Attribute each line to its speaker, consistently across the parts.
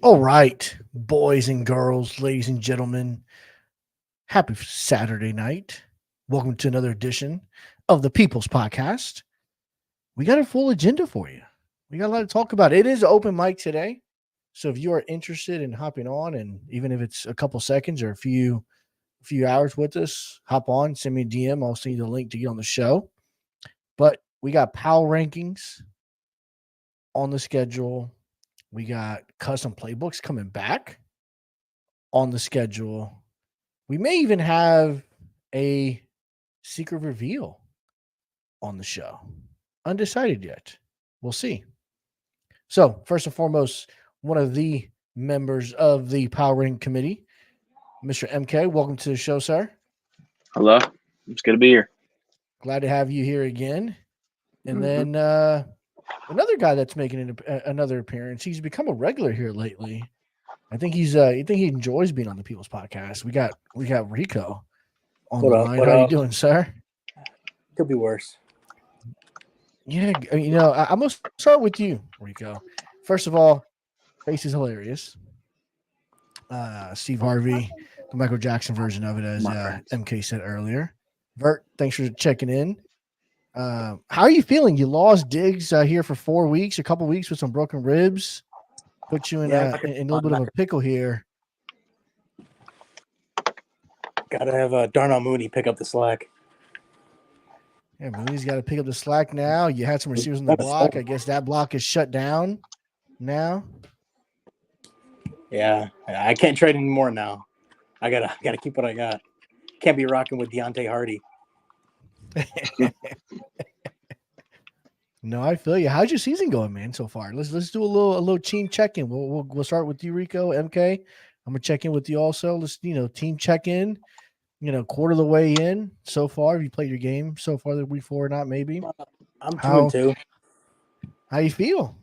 Speaker 1: All right, boys and girls, ladies and gentlemen, happy Saturday night. Welcome to another edition of the People's Podcast. We got a full agenda for you. We got a lot to talk about. It is open mic today. So if you are interested in hopping on, and even if it's a couple seconds or a few hours with us, hop on, send me a DM. I'll send you the link to get on the show. But we got power rankings on the schedule. We got custom playbooks coming back on the schedule. We may even have a secret reveal on the show. Undecided yet. We'll see. So, first and foremost, one of the members of the Power Ring Committee, Mr. MK, welcome to the show, sir.
Speaker 2: Hello. It's good to be here.
Speaker 1: Glad to have you here again. And
Speaker 2: Mhm.
Speaker 1: then another guy that's making another appearance. He's become a regular here lately. I think he enjoys being on the People's Podcast. We got Rico on
Speaker 3: What
Speaker 1: the
Speaker 3: up?
Speaker 1: line.
Speaker 3: What
Speaker 1: How you
Speaker 3: up?
Speaker 1: doing, sir?
Speaker 3: Could be worse.
Speaker 1: Yeah, I'm gonna start with you, Rico. First of all, face is hilarious. Steve Harvey, the Michael Jackson version of it, as
Speaker 2: My friends.
Speaker 1: MK said earlier. Vert, thanks for checking in. How are you feeling? You lost Diggs here for 4 weeks, a couple weeks with some broken ribs. Put you in
Speaker 3: Yeah,
Speaker 1: a little bit of a pickle here.
Speaker 3: gotta have Darnell Mooney pick up the slack.
Speaker 1: Yeah, Mooney's got to pick up the slack now. You had some receivers on the block. I guess that block is shut down now.
Speaker 3: Yeah, I can't trade anymore now. I gotta keep what I got. Can't be rocking with Deontay Hardy.
Speaker 1: No, I feel you. How's your season going, man, so far? Let's do a little team check in. We'll start with you, Rico, MK. I'm gonna check in with you also. Let's team check in. Quarter of the way in so far. Have you played your game so far the week four or not? Maybe
Speaker 3: I'm two and
Speaker 1: how
Speaker 3: two.
Speaker 1: how you feel?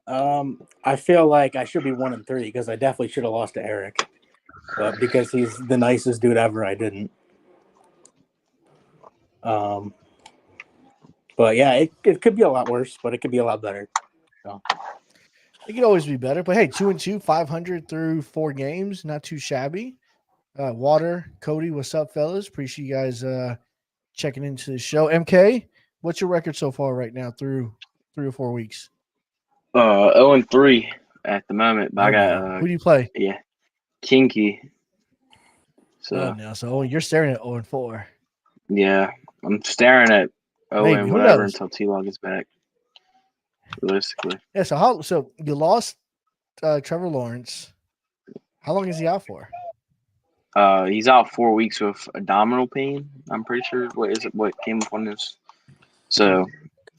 Speaker 3: I feel like I should be 1-3 because I definitely should have lost to Eric, but because he's the nicest dude ever, I didn't. Um, but yeah, it could be a lot worse, but it could be a lot better. So
Speaker 1: It could always be better, but hey, 2-2, 500 through 4 games, not too shabby. Water, Cody, what's up, fellas? Appreciate you guys checking into the show. MK, what's your record so far right now through 3 or 4 weeks?
Speaker 2: 0-3 at the moment, but I
Speaker 1: Oh
Speaker 2: got
Speaker 1: no, who do you play?
Speaker 2: yeah, Kinky.
Speaker 1: Oh
Speaker 2: So
Speaker 1: no, so you're staring at 0-4.
Speaker 2: yeah, I'm staring at
Speaker 1: Maybe,
Speaker 2: and
Speaker 1: who
Speaker 2: whatever
Speaker 1: knows?
Speaker 2: until T-Log gets back. Realistically,
Speaker 1: Yeah. So you lost Trevor Lawrence. How long is he out for?
Speaker 2: he's out 4 weeks with abdominal pain. I'm pretty sure what came up on this. So,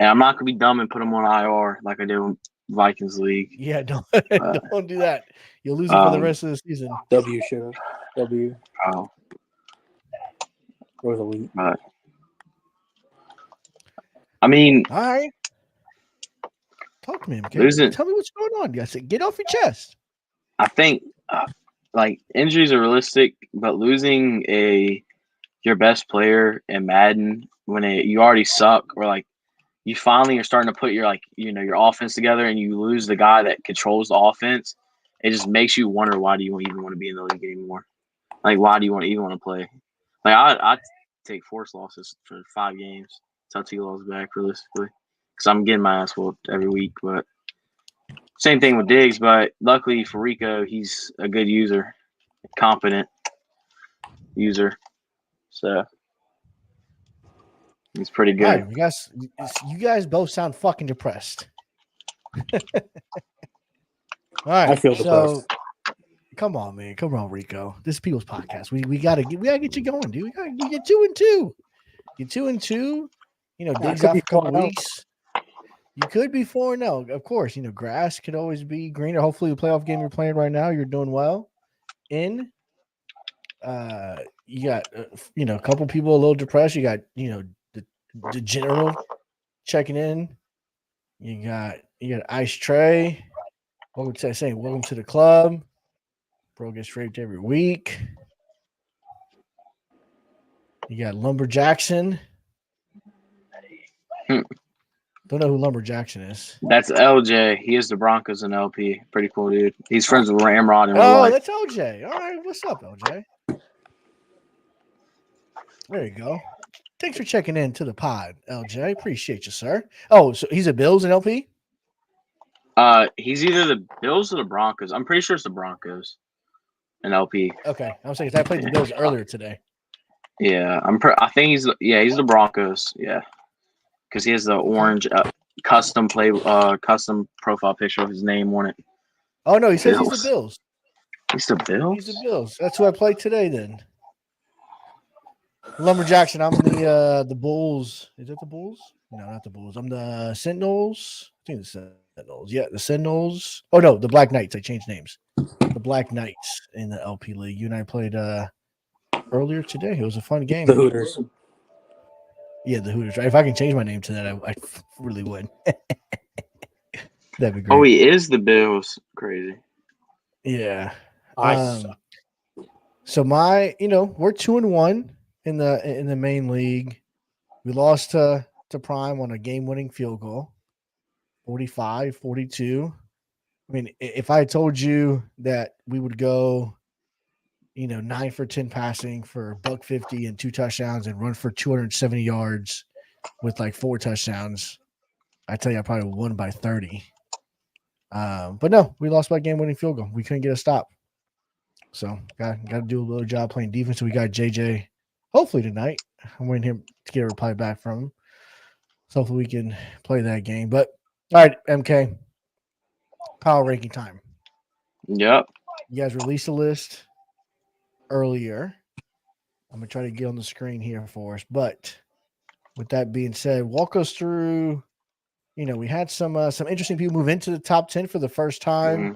Speaker 2: and I'm not gonna be dumb and put him on IR like I did with Vikings League.
Speaker 1: Yeah, don't
Speaker 2: Uh,
Speaker 1: don't do that. You'll lose him for the
Speaker 2: um,
Speaker 1: rest of the season.
Speaker 3: W should have W
Speaker 2: oh,
Speaker 3: was elite.
Speaker 2: but I mean,
Speaker 1: All right, talk to me, MK.
Speaker 2: losing.
Speaker 1: Tell me what's going on. You said get off your chest.
Speaker 2: I think like injuries are realistic, but losing a your best player in Madden when you already suck, or like you finally are starting to put your your offense together, and you lose the guy that controls the offense, it just makes you wonder, why do you even want to be in the league anymore? Like, why do you even want to play? Like I take forced losses for 5 games. That's how T-Law's back realistically, because I'm getting my ass whooped every week. But same thing with Diggs, but luckily for Rico, he's a good user, competent user. So he's pretty
Speaker 1: All
Speaker 2: good.
Speaker 1: right, you guys both sound fucking depressed. All
Speaker 3: I
Speaker 1: right,
Speaker 3: feel
Speaker 1: so
Speaker 3: depressed.
Speaker 1: come on, man, come on, Rico. This is People's Podcast. We gotta get you going, dude. You get 2-2. You're 2-2.
Speaker 3: I
Speaker 1: Diggs
Speaker 3: could
Speaker 1: out
Speaker 3: be
Speaker 1: for a couple
Speaker 3: 4-0.
Speaker 1: weeks. You could be 4-0. Of course, grass could always be greener. Hopefully, the playoff game you're playing right now, you're doing well. In you got a couple people a little depressed. You got the general checking in. You got Ice Tray. Welcome to the club. Bro gets raped every week. You got Lumber Jackson.
Speaker 2: Hmm.
Speaker 1: Don't know who Lumber Jackson is.
Speaker 2: That's LJ. He is the Broncos and LP. Pretty cool dude. He's friends with Ramrod in real
Speaker 1: Oh,
Speaker 2: life.
Speaker 1: that's LJ. All right, what's up, LJ? There you go. Thanks for checking in to the pod, LJ. Appreciate you, sir. Oh, so he's a Bills and LP?
Speaker 2: He's either the Bills or the Broncos. I'm pretty sure it's the Broncos and LP.
Speaker 1: Okay, I'm saying 'cause I played the Bills earlier today.
Speaker 2: Yeah, I think he's the Broncos. Yeah, because he has the orange custom profile picture of his name on it.
Speaker 1: Oh no, he says he's
Speaker 2: Bills.
Speaker 1: the Bills.
Speaker 2: He's the Bills.
Speaker 1: He's the Bills. That's who I played today. Then Lumber Jackson. I'm the Bulls. Is it the Bulls? No, not the Bulls. I'm the Sentinels. I think the Sentinels. Yeah, the Sentinels. Oh no, the Black Knights. I changed names. The Black Knights in the LP League. You and I played earlier today. It was a fun game.
Speaker 3: The Hooters.
Speaker 1: Yeah, the Hooters. Right? If I can change my name to that, I really would. That'd be great.
Speaker 2: Oh, he is the Bills. Crazy.
Speaker 1: Yeah.
Speaker 3: I
Speaker 1: So we're 2-1 in the main league. We lost to Prime on a game-winning field goal, 45-42. I mean, if I had told you that we would go, 9 for 10 passing for $150 and 2 touchdowns and run for 270 yards with like 4 touchdowns, I tell you, I probably won by 30. But no, we lost by game-winning field goal. We couldn't get a stop. So got to do a little job playing defense. We got JJ hopefully tonight. I'm waiting him to get a reply back from him. So hopefully we can play that game. But all right, MK, power ranking time.
Speaker 2: Yep.
Speaker 1: You guys released a list earlier. I'm gonna try to get on the screen here for us. But with that being said, walk us through. We had some interesting people move into the top 10 for the first time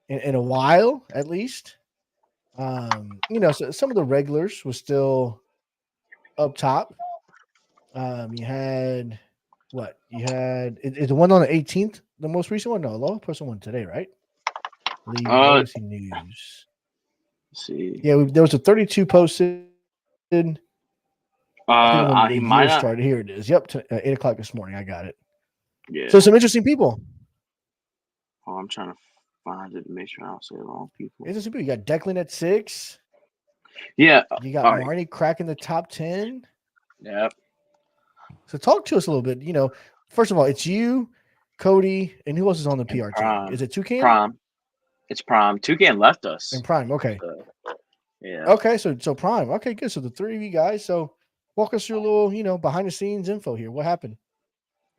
Speaker 1: in a while, at least. So some of the regulars was still up top. You had what? You had is the one on the 18th the most recent one? No, the lowest person one today, right? League Legacy News.
Speaker 2: Let's see.
Speaker 1: Yeah, there was a 32 posted. I think when the
Speaker 2: he
Speaker 1: year
Speaker 2: might not.
Speaker 1: started. Here it is. Yep, 8:00 this morning. I got it.
Speaker 2: Yeah.
Speaker 1: So some interesting people.
Speaker 2: Oh, I'm trying to find it to make sure I don't say the wrong people.
Speaker 1: Interesting people. You got Declan at 6.
Speaker 2: Yeah.
Speaker 1: You got Marnie cracking the top 10.
Speaker 2: Yep.
Speaker 1: So talk to us a little bit. First of all, it's you, Cody, and who else is on the PR team? Is it Toucan?
Speaker 2: Prime. It's Prime. Toucan left us.
Speaker 1: And Prime. Okay.
Speaker 2: Yeah.
Speaker 1: Okay. So Prime. Okay, good. So the 3 of you guys. So walk us through a little, behind the scenes info here. What happened?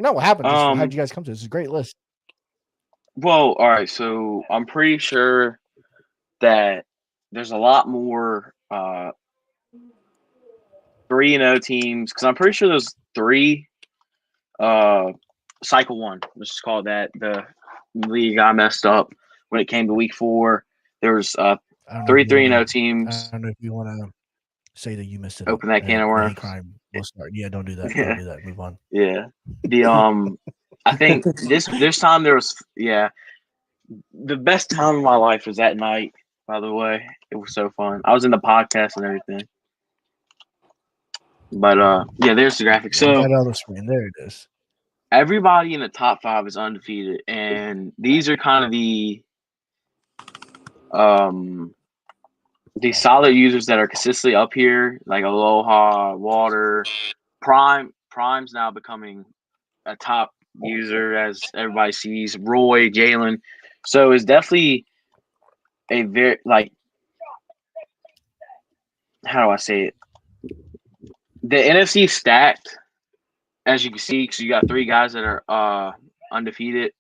Speaker 1: Not what happened. Just how'd you guys come to this? It's a great list.
Speaker 2: Well, all right. So I'm pretty sure that there's a lot more 3-0 teams because I'm pretty sure there's 3 cycle 1. Let's just call it that. The league got messed up when it came to week 4. There was 3 3-0 teams.
Speaker 1: I don't know if you want to say that you missed it.
Speaker 2: Open that can of worms.
Speaker 1: Crime will start. Yeah, don't do that. Don't do that. Move on.
Speaker 2: Yeah. The I think this time there was the best time of my life was that night, by the way. It was so fun. I was in the podcast and everything. But there's the graphic. So
Speaker 1: got it on the screen. There it is.
Speaker 2: Everybody in the top 5 is undefeated, and these are kind of the solid users that are consistently up here, like Aloha, Water, Prime's now becoming a top user, as everybody sees. Roy, Jalen. So it's definitely a very, how do I say it? The NFC is stacked, as you can see, because you got 3 guys that are undefeated.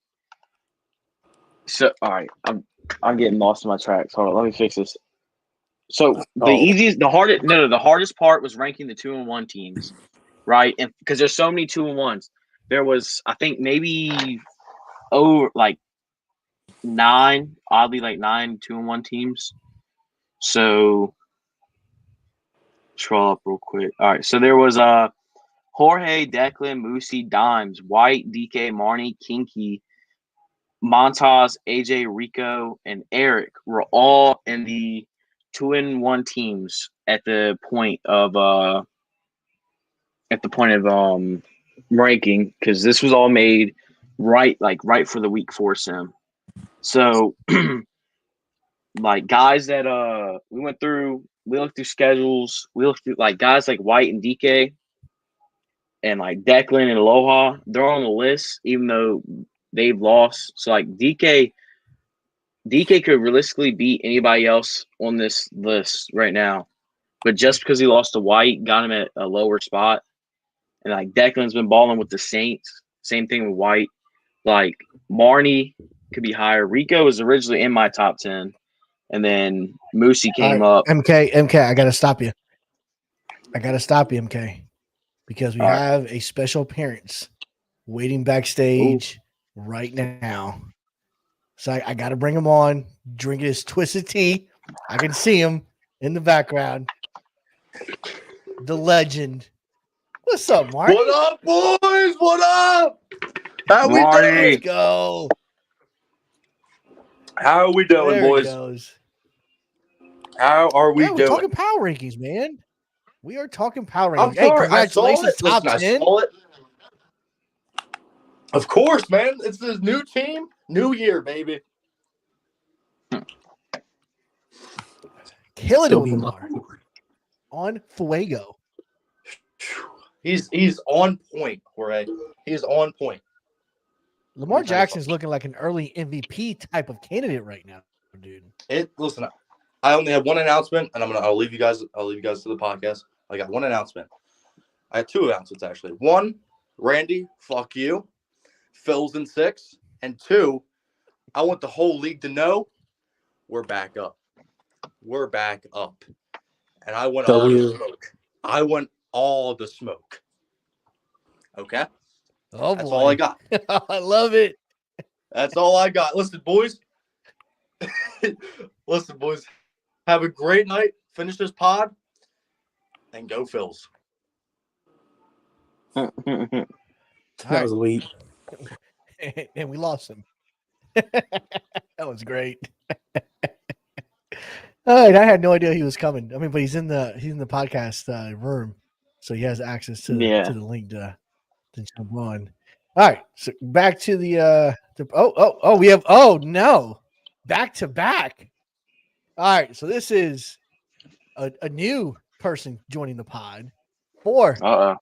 Speaker 2: So, all right, I'm getting lost in my tracks. Hold on, let me fix this. So the hardest part was ranking the 2-1 teams, right? And because there's so many 2-1s, there was, I think, maybe 9 2-1 teams. So scroll up real quick. All right, so there was Jorge, Declan, Moosey, Dimes, White, DK, Marnie, Kinky, Montaz, AJ, Rico, and Eric were all in the 2-1 teams at the point of ranking because this was all made right for the week 4 sim. So like guys that we looked through schedules, we looked through like guys like White and DK and like Declan and Aloha, they're on the list even though they've lost. So like DK could realistically beat anybody else on this list right now. But just because he lost to White got him at a lower spot. And like Declan's been balling with the Saints. Same thing with White. Like Marnie could be higher. Rico was originally in my top 10. And then Moosey came up.
Speaker 1: MK, I gotta stop you. MK. Because we have a special appearance waiting backstage right now. So I got to bring him on, drinking his twisted tea. I can see him in the background. The legend. What's up, Mark?
Speaker 4: What up, boys? What up? How we doing?
Speaker 1: Let's go.
Speaker 4: How are we doing,
Speaker 1: There
Speaker 4: boys?
Speaker 1: He goes.
Speaker 4: How are we
Speaker 1: We're
Speaker 4: doing?
Speaker 1: talking power rankings, man. We are talking power rankings.
Speaker 4: I'm sorry.
Speaker 1: Congratulations,
Speaker 4: I saw it.
Speaker 1: top
Speaker 4: Listen,
Speaker 1: 10.
Speaker 4: I saw it. Of course, man. It's this new team, new year, baby.
Speaker 1: Killing it with Lamar. On Fuego.
Speaker 4: He's on point, Jorge. He's on point.
Speaker 1: Lamar Jackson's looking like an early MVP type of candidate right now, dude.
Speaker 4: Listen, I only have one announcement, and I'll leave you guys to the podcast. I got one announcement. I have two announcements actually. One, Randy, fuck you. Phil's in 6. And 2, I want the whole league to know we're back up. We're back up. And I want all the smoke. I want all the smoke. Okay?
Speaker 1: Oh,
Speaker 4: that's all I got.
Speaker 1: I love it.
Speaker 4: That's all I got. Listen, boys. Have a great night. Finish this pod. And go Phils.
Speaker 3: That was elite.
Speaker 1: And we lost him. That was great. All right, I had no idea he was coming. I mean, but he's in the podcast room, so he has access to the link to jump on. All right, so back to we have back to back. All right, so this is a new person joining the pod for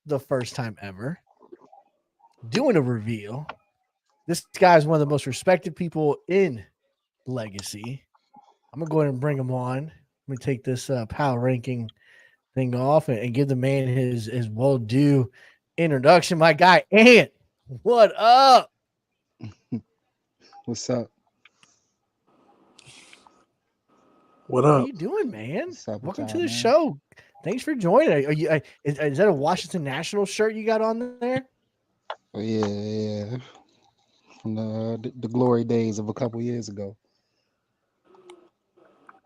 Speaker 1: the first time ever, doing a reveal. This guy is one of the most respected people in Legacy. I'm going to go ahead and bring him on. Let me take this power ranking thing off and give the man his well-due introduction. My guy, Ant, what up?
Speaker 5: What's up?
Speaker 3: What up?
Speaker 1: How you doing, man? Welcome to the
Speaker 5: man?
Speaker 1: show. Thanks for joining. Are you? Is that a Washington Nationals shirt you got on there?
Speaker 5: Oh, yeah. From the glory days of a couple years ago.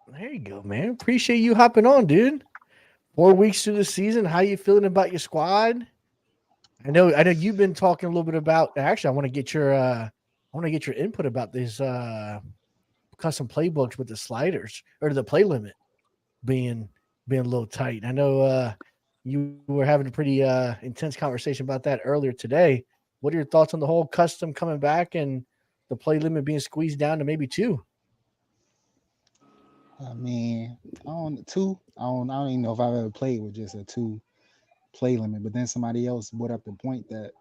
Speaker 1: There you go, man. Appreciate you hopping on, dude. 4 weeks through the season. How you feeling about your squad? I know you've been talking a little bit about. Actually, I want to get your input about these custom playbooks with the sliders or the play limit being a little tight. I know you were having a pretty intense conversation about that earlier today. What are your thoughts on the whole custom coming back and the play limit being squeezed down to maybe 2?
Speaker 5: I mean, I don't even know if I've ever played with just a 2 play limit. But then somebody else brought up the point that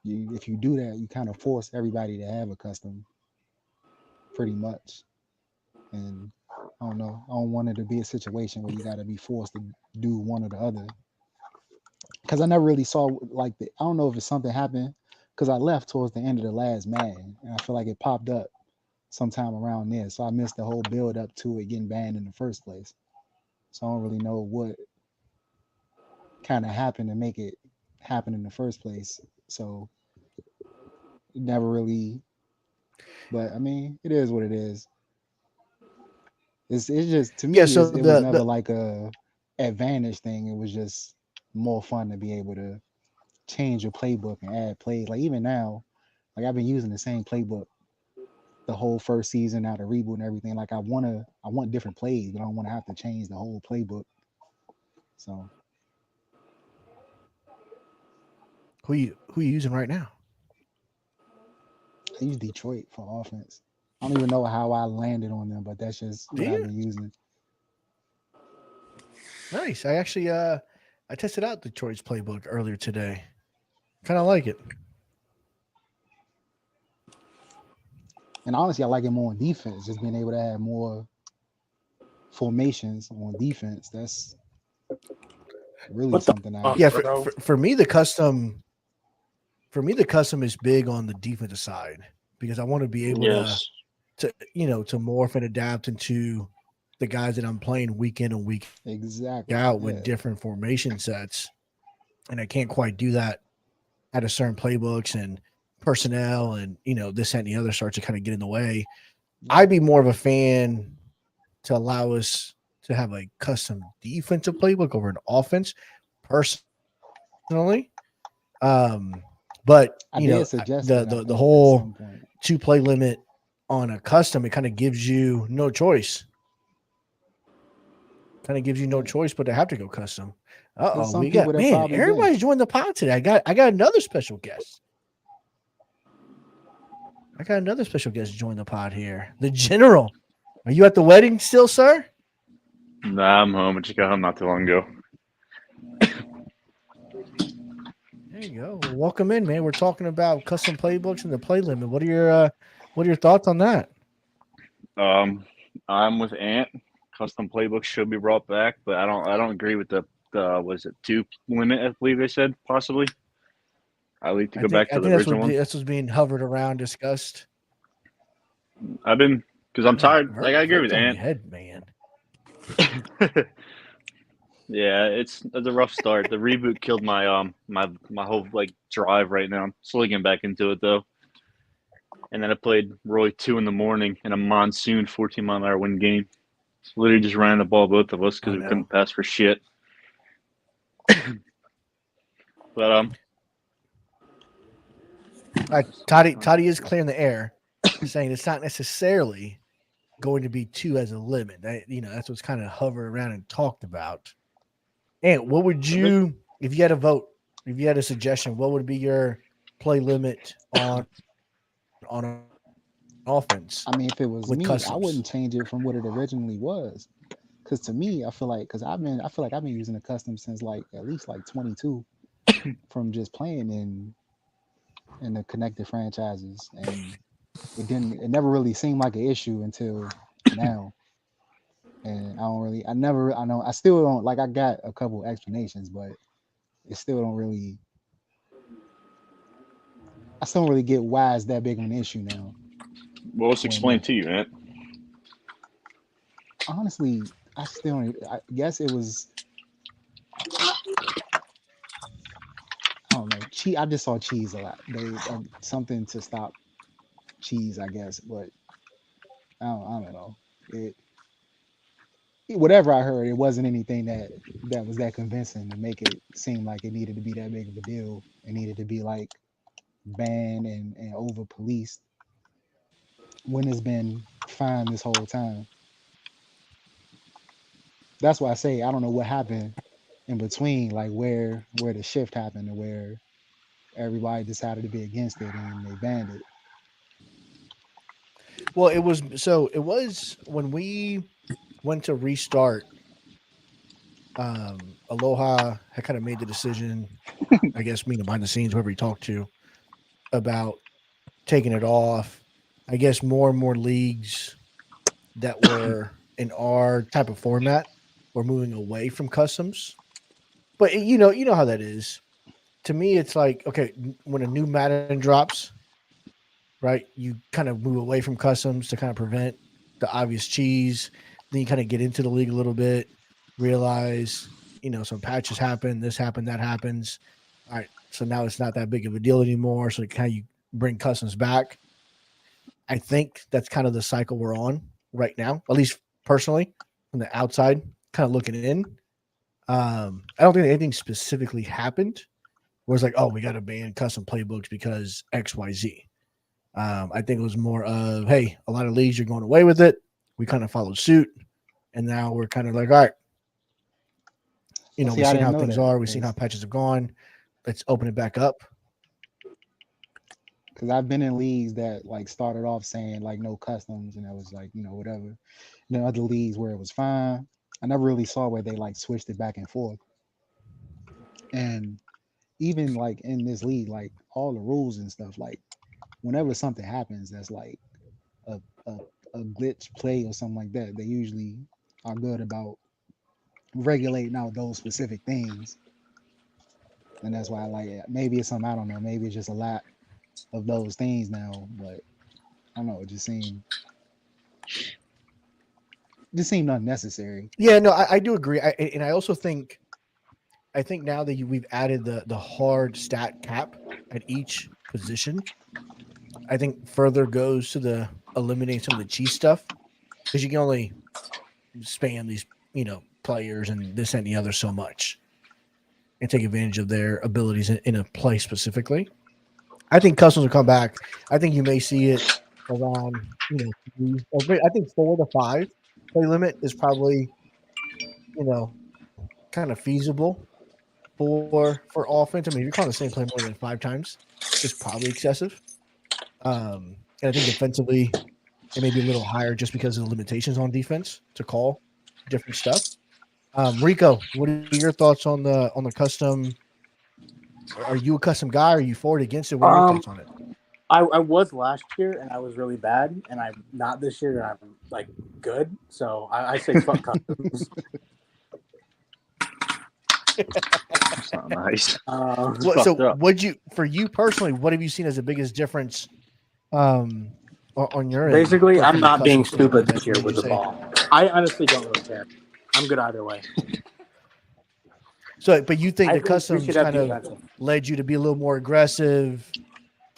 Speaker 5: if you do that, you kind of force everybody to have a custom, pretty much. And I don't know. I don't want it to be a situation where you got to be forced to do one or the other. Because I never really saw I don't know if it's something happened because I left towards the end of the last Madden, and I feel like it popped up sometime around there. So I missed the whole build up to it getting banned in the first place. So I don't really know what kind of happened to make it happen in the first place. So it never really, but I mean, it is what it is. It's just, to me, it was never like a advantage thing. It was just more fun to be able to change your playbook and add plays. Like even now, like I've been using the same playbook the whole first season, now the reboot and everything. Like I want different plays, but I don't want to have to change the whole playbook. So
Speaker 1: Who you using right now?
Speaker 5: I use Detroit for offense. I don't even know how I landed on them, but that's just what I've been using.
Speaker 1: Nice. I actually I tested out Detroit's playbook earlier today. Kind of like it.
Speaker 5: And honestly, I like it more on defense, just being able to have more formations on defense. That's really something I
Speaker 1: yeah. For me, the custom is big on the defensive side because I want to be able to morph and adapt into the guys that I'm playing week in and week out with different formation sets, and I can't quite do that at a certain playbooks and personnel and this that, and the other starts to kind of get in the way. I'd be more of a fan to allow us to have a custom defensive playbook over an offense personally. But the whole 2 play limit on a custom, it kind of gives you no choice. Kind of gives you no choice but to have to go custom. We got everybody's joined the pod today. I got another special guest. I got another special guest join the pod here. The General. Are you at the wedding still, sir?
Speaker 6: Nah, I'm home. I just got home not too long ago.
Speaker 1: There you go. Well, welcome in, man. We're talking about custom playbooks and the play limit. What are your thoughts on that?
Speaker 6: I'm with Ant. Custom playbooks should be brought back, but I don't agree with the was it 2 limit? I believe they said possibly. I like to go back to the original one.
Speaker 1: That's what's being hovered around, discussed.
Speaker 6: Because I'm tired. Like I agree with Ant.
Speaker 1: Head man.
Speaker 6: Yeah, it's a rough start. The reboot killed my my whole drive right now. I'm slowly getting back into it though. And then I played Roy 2 in the morning in a monsoon 14-mile-an-hour wind game. Literally just ran the ball both of us because we couldn't pass for shit. But
Speaker 1: Toddy is clearing the air, saying it's not necessarily going to be 2 as a limit. That's what's kind of hovered around and talked about. And what would you, if you had a vote, if you had a suggestion, what would be your play limit on offense?
Speaker 5: I mean, if it was me,
Speaker 1: customs?
Speaker 5: I wouldn't change it from what it originally was. Because to me, I feel like I've been using a custom since at least 22 from just playing in the connected franchises, and it never really seemed like an issue until now. And I still don't I got a couple explanations, but it still don't really. I still don't really get why it's that big of an issue now.
Speaker 6: Well, let's explain to you, man.
Speaker 5: Honestly, I guess it was. I don't know. I just saw cheese a lot. Something to stop cheese, I guess, but I don't know. Whatever I heard, it wasn't anything that was that convincing to make it seem like it needed to be that big of a deal. It needed to be banned and over policed when it's been fine this whole time. That's why I say I don't know what happened in between, where the shift happened and where everybody decided to be against it and they banned it.
Speaker 1: Well, it was when we went to restart. Aloha had kind of made the decision, I guess, behind the scenes, whoever he talked to, about taking it off. I guess more and more leagues that were in our type of format were moving away from customs. But you know how that is. To me, it's okay, when a new Madden drops, right? You kind of move away from customs to kind of prevent the obvious cheese. Then you kind of get into the league a little bit, realize, some patches happen, this happened, that happens. All right, so now it's not that big of a deal anymore. So you bring customs back. I think that's kind of the cycle we're on right now, at least personally, from the outside, kind of looking in. I don't think anything specifically happened where it's we got to ban custom playbooks because X, Y, Z. I think it was more of, hey, a lot of leagues are going away with it. We kind of followed suit, and now we're kind of all right. We've seen how things are. We've seen how patches have gone. Let's open it back up
Speaker 5: because I've been in leagues that like started off saying like no customs, and I was like, whatever. And then other leagues where it was fine. I never really saw where they like switched it back and forth. And even like in this league, like all the rules and stuff, like whenever something happens that's like a a, a glitch play or something like that, they usually are good about regulating out those specific things. And that's why I like it. Maybe it's something I don't know. Maybe it's just a lot of those things now, but I don't know. It just seemed unnecessary.
Speaker 1: Yeah, no, I do agree. And I also think now that we've added the hard stat cap at each position, I think further goes to the eliminate some of the cheat stuff, because you can only spam these players and this and the other so much and take advantage of their abilities in a play specifically. I think customs will come back. I think you may see it around I think 4 to 5 play limit is probably kind of feasible for offense. I mean, if you're calling the same play more than 5 times, it's probably excessive. And I think defensively, it may be a little higher just because of the limitations on defense to call different stuff. Rico, what are your thoughts on the custom? Are you a custom guy? Or are you for it, against it? What are your thoughts on it?
Speaker 3: I was last year and I was really bad, and I'm not this year and I'm like good. So I say fuck customs.
Speaker 6: That's not nice.
Speaker 1: For you personally, what have you seen as the biggest difference on your end?
Speaker 3: Basically, I'm not being stupid this year with the ball. I honestly don't really care. I'm good either way.
Speaker 1: So, but you think
Speaker 3: I
Speaker 1: the
Speaker 3: think we
Speaker 1: customs
Speaker 3: should have
Speaker 1: kind of
Speaker 3: defensive.
Speaker 1: led you to be a little more aggressive,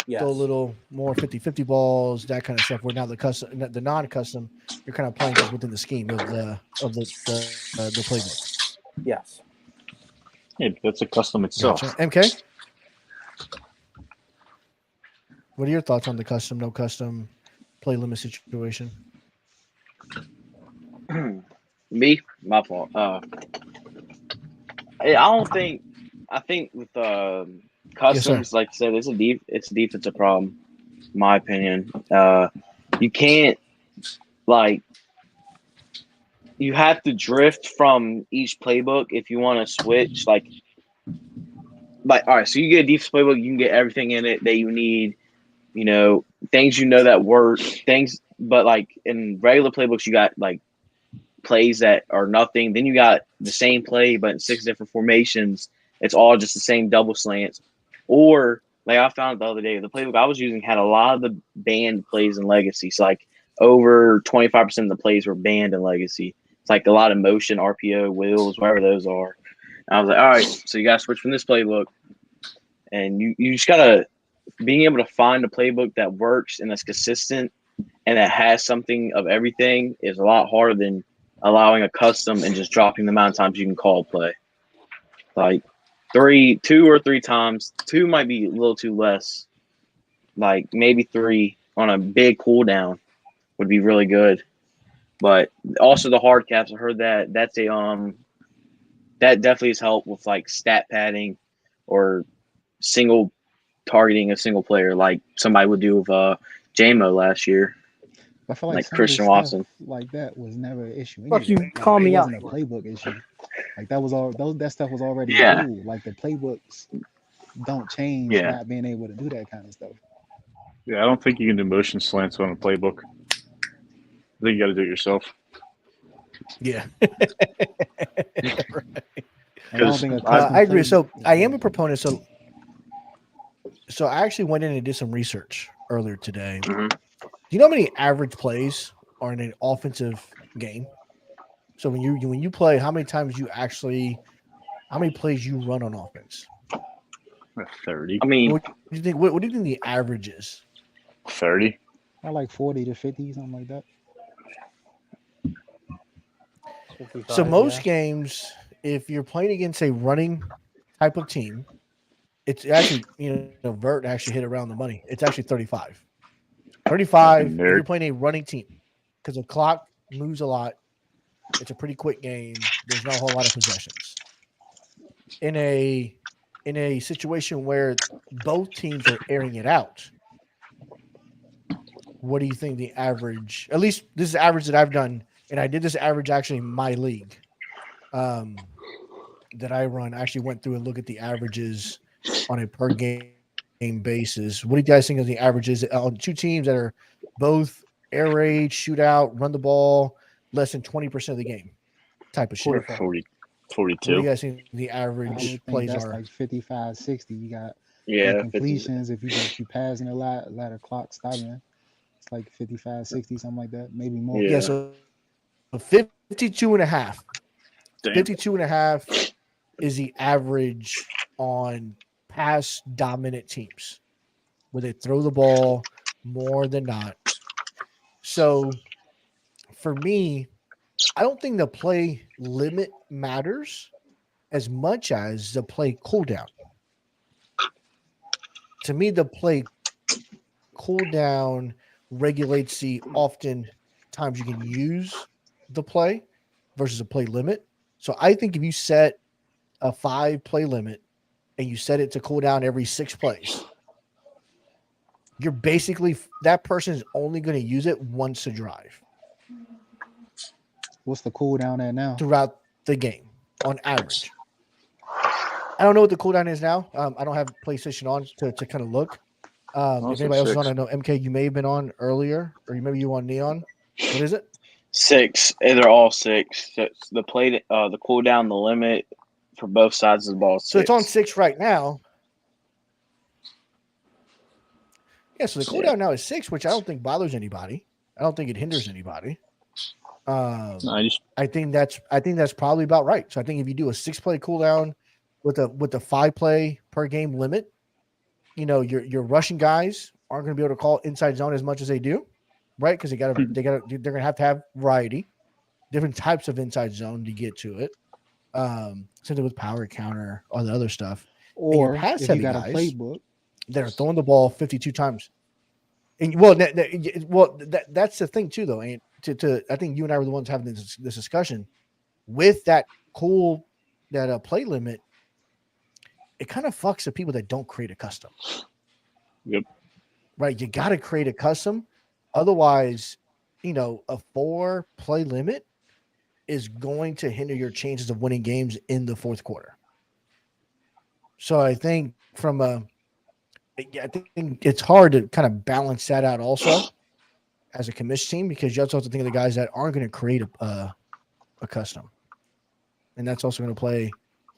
Speaker 3: Yes.
Speaker 1: throw a little more 50-50 balls, that kind of stuff, where now the non-custom, you're kind of playing just within the scheme of the playbook.
Speaker 3: Yes.
Speaker 6: Yeah, that's a custom itself.
Speaker 1: Gotcha. MK? What are your thoughts on the custom, no custom play limit situation?
Speaker 2: Me, my fault. I think with customs, like I said, it's a defensive problem, in my opinion. You can't you have to drift from each playbook if you want to switch. Like all right, so you get a defense playbook, you can get everything in it that you need. Things that work. But like in regular playbooks, you got like plays that are nothing. Then you got the same play, but in 6 different formations. It's all just the same double slants. Or like I found the other day, the playbook I was using had a lot of the banned plays in Legacy. So like over 25% of the plays were banned in Legacy. It's like a lot of motion, RPO, wheels, whatever those are. And I was like, all right, so you got to switch from this playbook. And you just got to being able to find a playbook that works and that's consistent and that has something of everything is a lot harder than allowing a custom and just dropping the amount of times you can call a play. Like 2 or 3 times. 2 might be a little too less. Like maybe 3 on a big cooldown would be really good. But also the hard caps, I heard that's that definitely has helped with like stat padding or single targeting a single player like somebody would do with JMO last year.
Speaker 5: I feel like
Speaker 2: Christian Watson.
Speaker 5: like that was never an issue.
Speaker 3: Fuck you,
Speaker 5: Like,
Speaker 3: call me
Speaker 5: it
Speaker 3: out.
Speaker 5: wasn't a playbook issue. Like that was all. That stuff was already
Speaker 2: Yeah.
Speaker 5: cool. Like the playbooks don't change
Speaker 2: Yeah.
Speaker 5: not being able to do that kind of stuff.
Speaker 6: Yeah, I don't think you can do motion slants on a playbook. I think you got to do it yourself.
Speaker 1: Yeah.
Speaker 5: And I don't think a custom
Speaker 1: I agree.
Speaker 5: play-
Speaker 1: So I am a proponent. So I actually went in and did some research earlier today.
Speaker 2: Mhm.
Speaker 1: Do you know how many average plays are in an offensive game? So when you play, how many plays you run on offense?
Speaker 6: 30.
Speaker 2: I mean,
Speaker 1: What do you think? What do you think the average is?
Speaker 6: 30.
Speaker 5: I like 40 to 50, something like that.
Speaker 3: 55,
Speaker 1: So most
Speaker 3: yeah.
Speaker 1: games, if you're playing against a running type of team, it's actually Vert actually hit around the money. It's actually 35. 35 if
Speaker 6: Fucking nerd.
Speaker 1: you're playing a running team, because the clock moves a lot. It's a pretty quick game. There's not a whole lot of possessions. In a situation where both teams are airing it out, what do you think the average? At least this is average that I've done, and I did this average actually in my league that I run. I actually went through and looked at the averages on a per game basis. What do you guys think of the averages on two teams that are both air raid, shootout, run the ball, less than 20% of the game type of shit?
Speaker 6: 40,
Speaker 1: What do
Speaker 6: 42.
Speaker 1: you guys think the
Speaker 5: I would
Speaker 1: average
Speaker 5: think
Speaker 1: plays
Speaker 5: that's
Speaker 1: are?
Speaker 5: like 55, 60. You got
Speaker 2: Yeah,
Speaker 5: the completions. If you passing a lot of clock stopping, it's like 55, 60, something like that, maybe more.
Speaker 2: Yeah.
Speaker 1: Yeah, so 52 and a half.
Speaker 6: Damn.
Speaker 1: 52 and a half is the average on pass dominant teams where they throw the ball more than not. So for me, I don't think the play limit matters as much as the play cooldown. To me, the play cooldown regulates the often times you can use the play versus a play limit. So I think if you set a 5 play limit and you set it to cool down every 6 plays, you're basically that person is only going to use it once a drive
Speaker 5: What's the cooldown at now?
Speaker 1: throughout the game on average. I don't know what the cooldown is now. I don't have PlayStation on to kind of look. If anybody else is on, I know MK, you may have been on earlier, or maybe you on Neon. What is it?
Speaker 2: 6. They're all 6. So it's the play, the cooldown, the limit for both sides of the ball.
Speaker 1: So it's on 6 right now. Yeah, so the cooldown now is 6, which I don't think bothers anybody. I don't think it hinders anybody. I think that's probably about right. So I think if you do a 6 play cooldown with a 5 play per game limit, you know, your Russian guys aren't going to be able to call inside zone as much as they do, right? Because they're going to have variety, different types of inside zone to get to it. Same thing with power counter, all the other stuff.
Speaker 5: Or
Speaker 1: pass
Speaker 5: if
Speaker 1: heavy
Speaker 5: you got
Speaker 1: guys
Speaker 5: a playbook,
Speaker 1: that are throwing the ball 52 times. And that's the thing too, though. And I think you and I were the ones having this discussion with that play limit. It kind of fucks the people that don't create a custom.
Speaker 6: Yep.
Speaker 1: Right. You got to create a custom. Otherwise, you know, a 4 play limit is going to hinder your chances of winning games in the fourth quarter. So I think I think it's hard to kind of balance that out also as a commission team, because you also have to think of the guys that aren't going to create a custom. And that's also going to play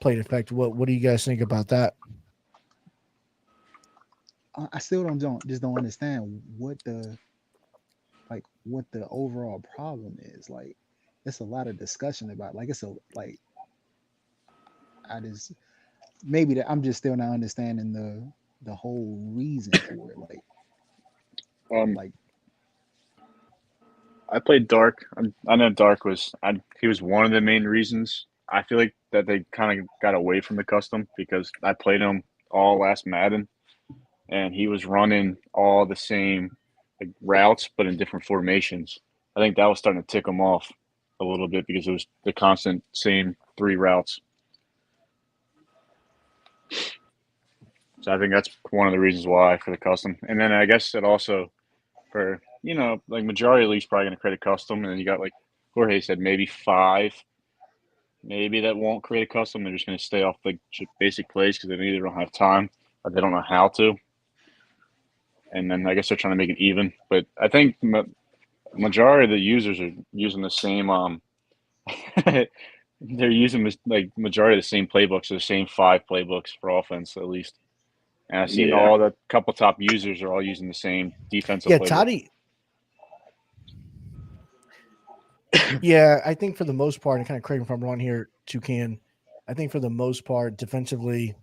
Speaker 1: an effect. What do you guys think about that?
Speaker 5: I still don't understand what the overall problem is. Like, it's a lot of discussion about, like, I'm just still not understanding the whole reason for it. Like,
Speaker 6: I played Dark. I know Dark he was one of the main reasons. I feel like that they kind of got away from the custom because I played him all last Madden, and he was running all the same routes but in different formations. I think that was starting to tick him off a little bit because it was the constant same 3 routes. So I think that's one of the reasons why for the custom. And then I guess it also for, you know, like majority of leagues probably going to create a custom, and then you got, like Jorge said, maybe 5 maybe that won't create a custom. They're just going to stay off the basic plays because they either don't have time or they don't know how to. And then I guess they're trying to make it even. But I think majority of the users are using the same they're using like majority of the same playbooks, the same 5 playbooks for offense at least. And I've seen all the couple top users are all using the same defensive playbook.
Speaker 1: Toddy. Yeah, I think for the most part, and kind of correct me if I'm wrong here, Toucan, I think for the most part, defensively,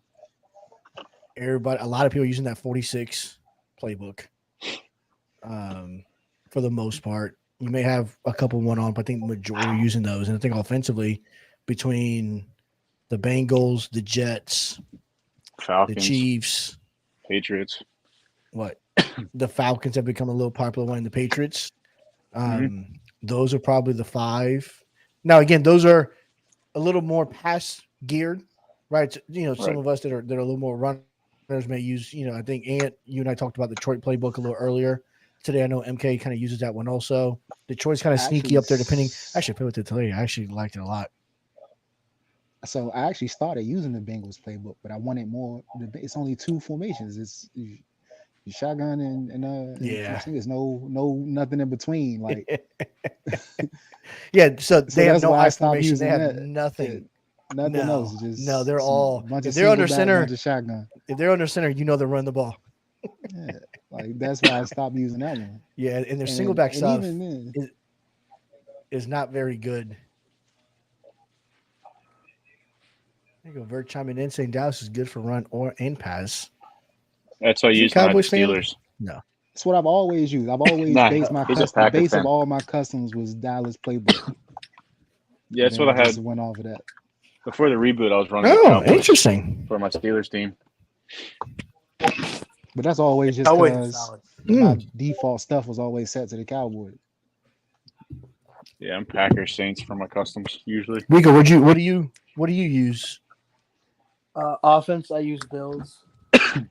Speaker 1: a lot of people are using that 46 playbook. For the most part, you may have a couple one-on, but I think the majority are using those. And I think offensively, between the Bengals, the Jets,
Speaker 6: Falcons,
Speaker 1: the Chiefs,
Speaker 6: Patriots,
Speaker 1: the Falcons have become a little popular one, and the Patriots. Those are probably the 5. Now, again, those are a little more pass geared, right? So, you know, some of us that are a little more runners may use, you know, I think you and I talked about the Detroit playbook a little earlier. today. I know MK kind of uses that one also. Detroit's kind of sneaky up there, depending. Actually, I played with it today. I actually liked it a lot.
Speaker 5: So I actually started using the Bengals playbook, but I wanted more. It's only 2 formations. It's shotgun and
Speaker 1: Yeah.
Speaker 5: I think there's nothing in between. Like
Speaker 1: yeah, so they have
Speaker 5: that's
Speaker 1: no
Speaker 5: why I
Speaker 1: high
Speaker 5: stopped
Speaker 1: formation.
Speaker 5: using
Speaker 1: They have
Speaker 5: that.
Speaker 1: nothing.
Speaker 5: Nothing else. Just
Speaker 1: they're all.
Speaker 5: bunch
Speaker 1: If
Speaker 5: of
Speaker 1: they're under
Speaker 5: single back,
Speaker 1: center,
Speaker 5: bunch of shotgun.
Speaker 1: if they're under center, you know they're running the ball.
Speaker 5: Yeah, like that's why I stopped using that one.
Speaker 1: Yeah, and their single back
Speaker 5: and
Speaker 1: stuff
Speaker 5: even then,
Speaker 1: is not very good. There you go. Vert chiming in saying Dallas is good for run and pass.
Speaker 6: That's why I
Speaker 1: Is he
Speaker 6: use
Speaker 1: a Cowboys
Speaker 6: the
Speaker 1: fan?
Speaker 6: Steelers.
Speaker 1: No.
Speaker 5: it's what I've always used. I've always
Speaker 6: Nah,
Speaker 5: based my
Speaker 6: he's a
Speaker 5: custom. The
Speaker 6: Packers
Speaker 5: base
Speaker 6: fan.
Speaker 5: of all my customs was Dallas playbook.
Speaker 6: Yeah, that's
Speaker 5: And
Speaker 6: what
Speaker 5: then
Speaker 6: I
Speaker 5: just
Speaker 6: had
Speaker 5: went off of that.
Speaker 6: before the reboot. I was running the
Speaker 1: Oh,
Speaker 6: Cowboys
Speaker 1: interesting.
Speaker 6: for my Steelers team.
Speaker 5: But that's always just
Speaker 3: Cowboys
Speaker 5: because
Speaker 3: solid.
Speaker 5: my default stuff was always set to the Cowboys.
Speaker 6: Yeah, I'm Packers Saints for my customs usually.
Speaker 1: Rico, what do you use?
Speaker 3: Offense, I use Bills,
Speaker 6: Of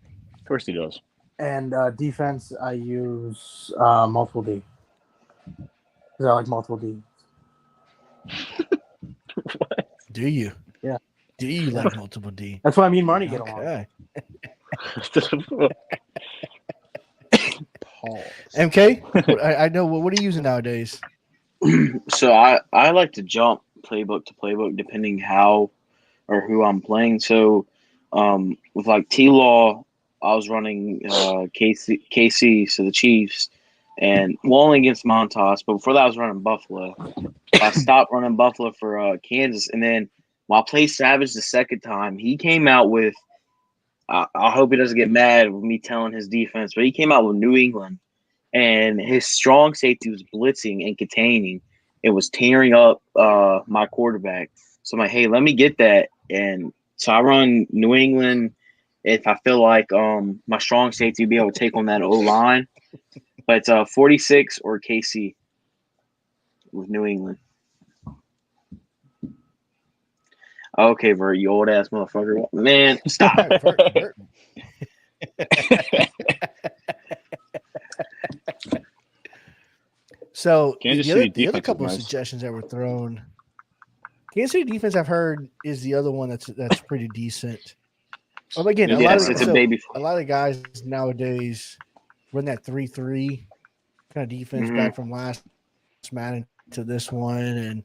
Speaker 6: course he does.
Speaker 3: and defense, I use multiple D. Because I like multiple D.
Speaker 6: What?
Speaker 1: Do you?
Speaker 3: Yeah.
Speaker 1: Do you like multiple D?
Speaker 3: That's why me and Marnie get along.
Speaker 1: Okay.
Speaker 5: Pause.
Speaker 1: MK, I know. What are you using nowadays?
Speaker 2: So I like to jump playbook to playbook depending how or who I'm playing. So with like T-Law, I was running KC, so the Chiefs, and only against Montas. But before that, I was running Buffalo. I stopped running Buffalo for Kansas, and then while I played Savage the second time, he came out with. I hope he doesn't get mad with me telling his defense, but he came out with New England, and his strong safety was blitzing and containing. It was tearing up my quarterback. So I'm like, hey, let me get that. And so I run New England if I feel like my strong safety will be able to take on that O-line. But it's 46 or KC with New England. Okay, Vert, you old ass motherfucker. Man, stop.
Speaker 1: All right, Vert. So
Speaker 6: Kansas
Speaker 1: the
Speaker 6: City
Speaker 1: other
Speaker 6: defense is
Speaker 1: couple of
Speaker 6: nice.
Speaker 1: suggestions that were thrown. Kansas City defense, I've heard, is the other one that's pretty decent. Well, again,
Speaker 2: Yes, it's a baby.
Speaker 1: a lot of the guys nowadays run that 3-3 kind of defense
Speaker 2: Mhm.
Speaker 1: back from last Madden to this one, and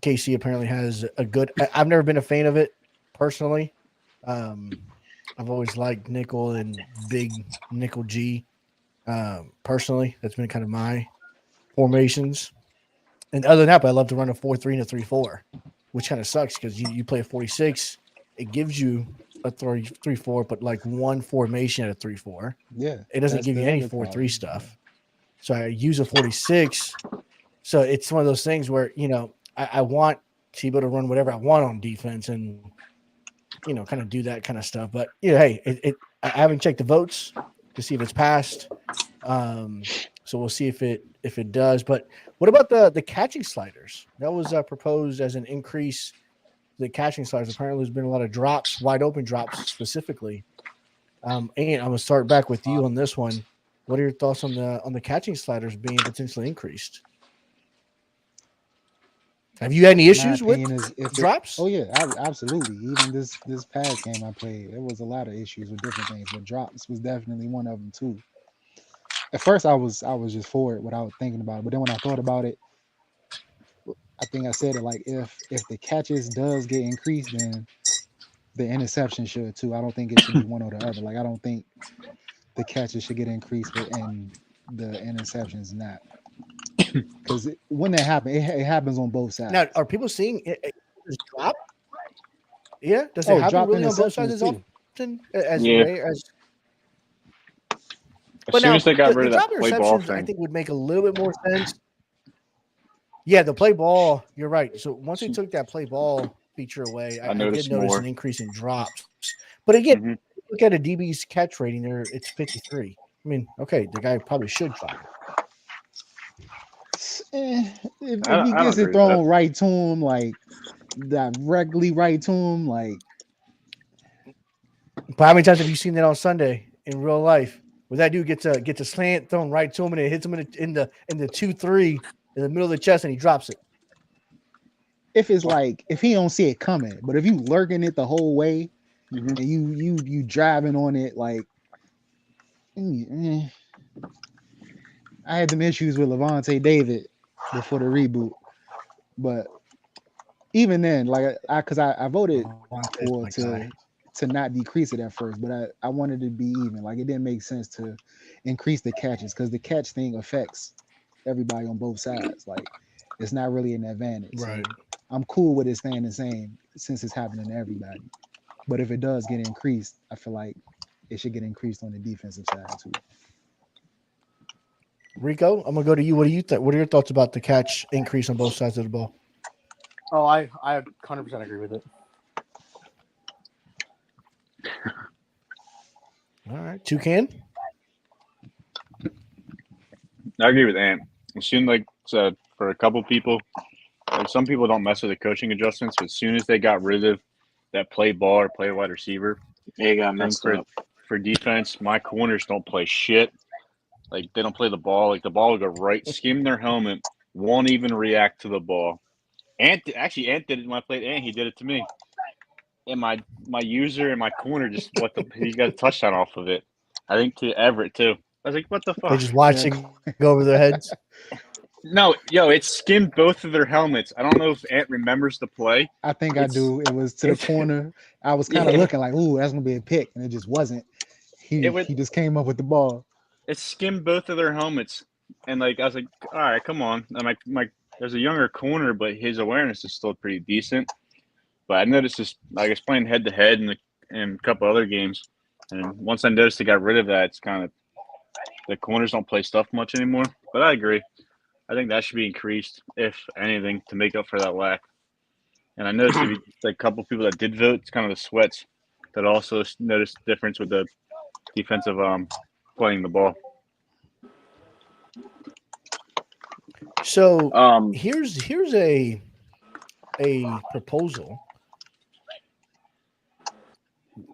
Speaker 1: KC apparently has a good. I've never been a fan of it personally. I've always liked nickel and big nickel G. Personally, that's been kind of my formations. And other than that, but I love to run a 4-3 and a 3-4, which kind of sucks because you play a 46, it gives you a 3-4, but like one formation at a 3-4.
Speaker 5: Yeah,
Speaker 1: It doesn't
Speaker 5: that's
Speaker 1: give you
Speaker 5: the
Speaker 1: any
Speaker 5: other
Speaker 1: 4-3
Speaker 5: problem.
Speaker 1: stuff. So I use a 46. So it's one of those things where, I want Tebow to run whatever I want on defense and, kind of do that kind of stuff. But, hey, I haven't checked the votes to see if it's passed. So we'll see if it does. But what about the catching sliders? That was proposed as an increase. The catching sliders. Apparently, there's been a lot of drops, wide open drops specifically. And I'm gonna start back with you on this one. What are your thoughts on the catching sliders being potentially increased? Have you had any issues with drops?
Speaker 5: Oh yeah, absolutely. Even this past game I played, there was a lot of issues with different things, but drops was definitely one of them too. At first, I was just for it without thinking about it, but then when I thought about it, I think I said it like if the catches does get increased, then the interception should too. I don't think it should be one or the other. Like I don't think the catches should get increased, but and the interceptions not. Because when that happens, it happens on both sides.
Speaker 1: Now, are people seeing it drop? Yeah, does it happen
Speaker 5: drop
Speaker 1: really on both sides
Speaker 5: interceptions
Speaker 1: as
Speaker 5: too.
Speaker 1: often as
Speaker 6: Yeah.
Speaker 1: rare as?
Speaker 6: As soon as they got rid of that
Speaker 1: drop
Speaker 6: play ball
Speaker 1: interceptions, I
Speaker 6: thing,
Speaker 1: think would make a little bit more sense. Yeah, the play ball. You're right. So once they took that play ball feature away, I did
Speaker 6: noticed
Speaker 1: notice
Speaker 6: more.
Speaker 1: an increase in drops. But again,
Speaker 6: Mhm.
Speaker 1: look at a DB's catch rating there; it's 53. I mean, okay, the guy probably should drop it.
Speaker 5: If
Speaker 6: I
Speaker 5: he
Speaker 6: don't
Speaker 5: gets
Speaker 6: agree
Speaker 5: it
Speaker 6: with
Speaker 5: thrown right to him, like directly right to him, like
Speaker 1: But how many times have you seen that on Sunday in real life? where that dude gets a slant thrown right to him and it hits him in the 2-3 in the middle of the chest and he drops it.
Speaker 5: If it's like if he don't see it coming, but if you lurking it the whole way and you driving on it like, I had them issues with Levante David before the reboot, but even then, like I voted for to not decrease it at first, but I wanted to be even. Like it didn't make sense to increase the catches because the catch thing affects everybody on both sides. Like it's not really an advantage.
Speaker 1: Right.
Speaker 5: So I'm cool with it staying the same since it's happening to everybody. But if it does get increased, I feel like it should get increased on the defensive side too.
Speaker 1: Rico, I'm gonna go to you. What do you think? What are your thoughts about the catch increase on both sides of the ball?
Speaker 3: Oh, I 100% agree with it.
Speaker 1: All right, Toucan.
Speaker 6: I agree with Ant. It seemed like for a couple people, like some people don't mess with the coaching adjustments, but as soon as they got rid of that play ball or play wide receiver,
Speaker 2: They got messed up.
Speaker 6: For defense, my corners don't play shit. Like they don't play the ball. Like the ball will go right, skim their helmet, won't even react to the ball. Ant did it when I played Ant. He did it to me. And my user and my corner just he got a touchdown off of it. I think to Everett too. I was like, what the fuck?
Speaker 1: They just watched it go over their heads.
Speaker 6: No, it skimmed both of their helmets. I don't know if Ant remembers the play.
Speaker 5: I think I do. It was to the corner. I was kind of looking like, ooh, that's gonna be a pick, and it just wasn't. He just came up with the ball.
Speaker 6: It skimmed both of their helmets, and like I was like, all right, come on. And my there's a younger corner, but his awareness is still pretty decent. But I noticed this, like I was playing head to head in a couple other games, and once I noticed they got rid of that, it's kind of the corners don't play stuff much anymore. But I agree. I think that should be increased, if anything, to make up for that lack. And I noticed a couple people that did vote, it's kind of the sweats that also noticed the difference with the defensive playing the ball.
Speaker 1: So here's a proposal.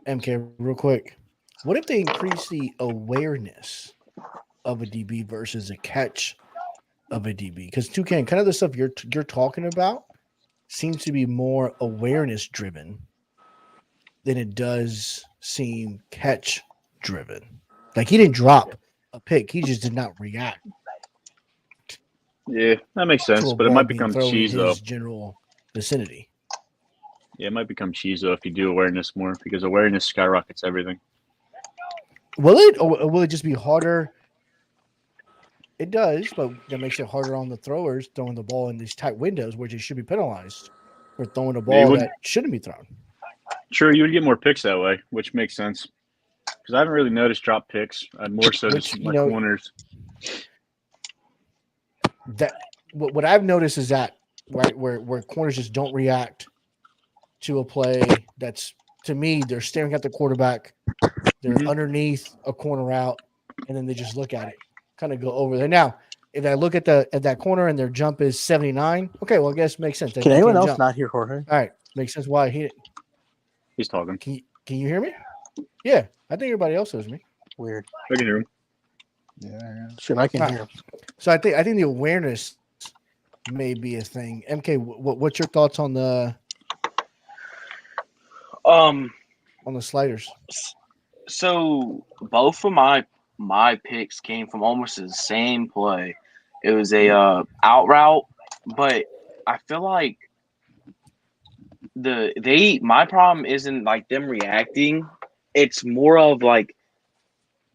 Speaker 1: MK, real quick. What if they increase the awareness of a DB versus a catch of a DB? Because Toucan, kind of the stuff you're talking about seems to be more awareness driven than it does seem catch driven. Like he didn't drop a pick, he just did not react.
Speaker 6: Yeah, that makes sense, but it might become cheese though.
Speaker 1: General vicinity.
Speaker 6: Yeah, it might become cheese though if you do awareness more, because awareness skyrockets everything.
Speaker 1: Will it, or will it just be harder? It does, but that makes it harder on the throwers throwing the ball in these tight windows, which it should be penalized for throwing a ball that shouldn't be thrown.
Speaker 6: Sure, you would get more picks that way, which makes sense. Because I haven't really noticed drop picks. More so just my corners.
Speaker 1: That what I've noticed is that right where corners just don't react to a play that's, to me, they're staring at the quarterback, they're underneath a corner route, and then they just look at it, kind of go over there. Now, if I look at that corner and their jump is 79, okay, well I guess it makes sense.
Speaker 3: Can anyone else not hear Jorge?
Speaker 1: All right, makes sense why
Speaker 6: he's talking.
Speaker 1: Can you hear me? Yeah, I think everybody else hears me.
Speaker 3: Weird.
Speaker 6: I can hear him.
Speaker 3: Yeah, shit, I can hear him.
Speaker 1: So I think the awareness may be a thing. MK, what's your thoughts on the sliders?
Speaker 2: So both of my picks came from almost the same play. It was a out route, but I feel like my problem isn't like them reacting. It's more of like,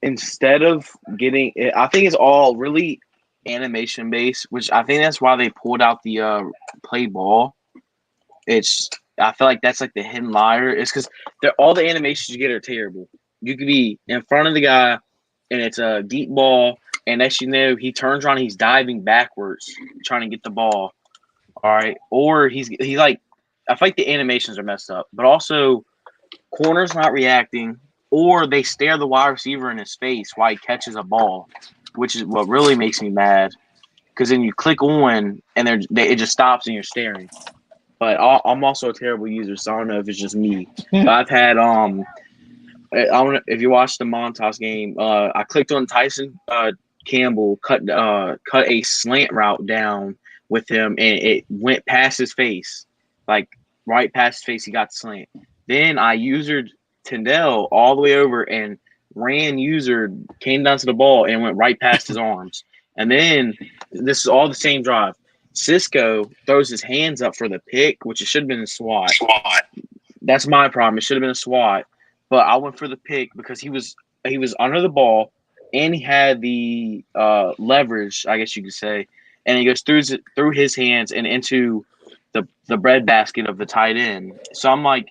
Speaker 2: instead of getting it, I think it's all really animation based, which I think that's why they pulled out the play ball. I feel like that's like the hidden liar. It's because all the animations you get are terrible. You could be in front of the guy and it's a deep ball, and next you know he turns around, he's diving backwards trying to get the ball. All right. Or he's like, I feel like the animations are messed up, but also corners not reacting, or they stare the wide receiver in his face while he catches a ball, which is what really makes me mad. Because then you click on and it just stops and you're staring. But I'm also a terrible user, so I don't know if it's just me. But I've had if you watched the Montas game, I clicked on Tyson Campbell cut a slant route down with him, and it went past his face, like right past his face. He got the slant. Then I usered Tyndall all the way over and came down to the ball and went right past his arms. And then this is all the same drive. Cisco throws his hands up for the pick, which it should have been a swat. That's my problem. It should have been a swat, but I went for the pick because he was under the ball and he had the leverage, I guess you could say, and he goes through his hands and into the breadbasket of the tight end. So I'm like,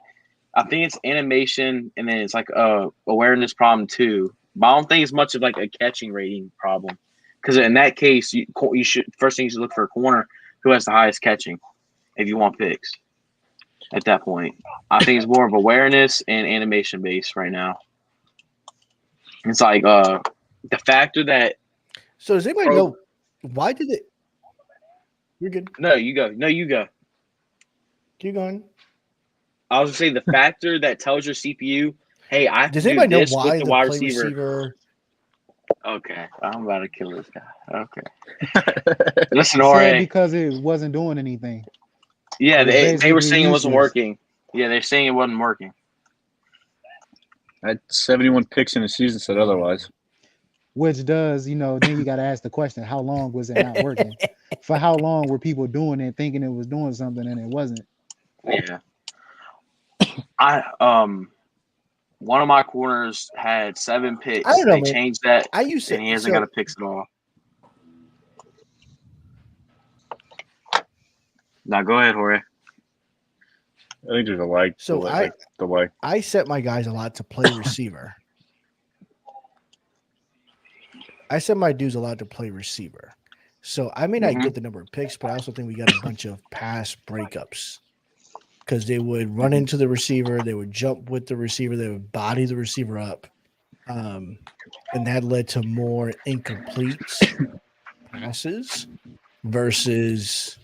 Speaker 2: I think it's animation and then it's like a awareness problem too. But I don't think it's much of like a catching rating problem. Because in that case, you should first thing you should look for a corner who has the highest catching if you want picks. At that point, I think it's more of awareness and animation based right now. It's like the factor that.
Speaker 1: So does anybody know why did it? You're good.
Speaker 2: No, you go. No, you go.
Speaker 1: Keep going.
Speaker 2: I was gonna say the factor that tells your CPU, "Hey, I have
Speaker 1: does
Speaker 2: to do
Speaker 1: anybody know
Speaker 2: this
Speaker 1: why
Speaker 2: with
Speaker 1: the
Speaker 2: the wide
Speaker 1: play receiver?
Speaker 2: Okay, I'm about to kill this guy. Okay, listen,
Speaker 5: Said
Speaker 2: Jorge.
Speaker 5: because it wasn't doing anything.
Speaker 2: Yeah,
Speaker 5: It was
Speaker 2: they were
Speaker 5: basically
Speaker 2: saying it wasn't
Speaker 5: useless.
Speaker 2: working. Yeah, they're saying it wasn't working.
Speaker 6: I had 71 picks in the season. Said otherwise.
Speaker 5: Which does, then you got to ask the question: how long was it not working? For how long were people doing it, thinking it was doing something and it wasn't?
Speaker 2: Yeah. One of my corners had 7 picks.
Speaker 1: I don't know,
Speaker 2: They
Speaker 1: man.
Speaker 2: changed that,
Speaker 1: I used to.
Speaker 2: and he hasn't got a picks at all. Now go ahead, Jorge.
Speaker 6: I think there's a lag.
Speaker 1: So
Speaker 6: delay.
Speaker 1: I set my guys a lot to play receiver. I set my dudes a lot to play receiver. So I may not get the number of picks, but I also think we got a bunch of pass breakups because they would run into the receiver, they would jump with the receiver, they would body the receiver up, and that led to more incomplete passes versus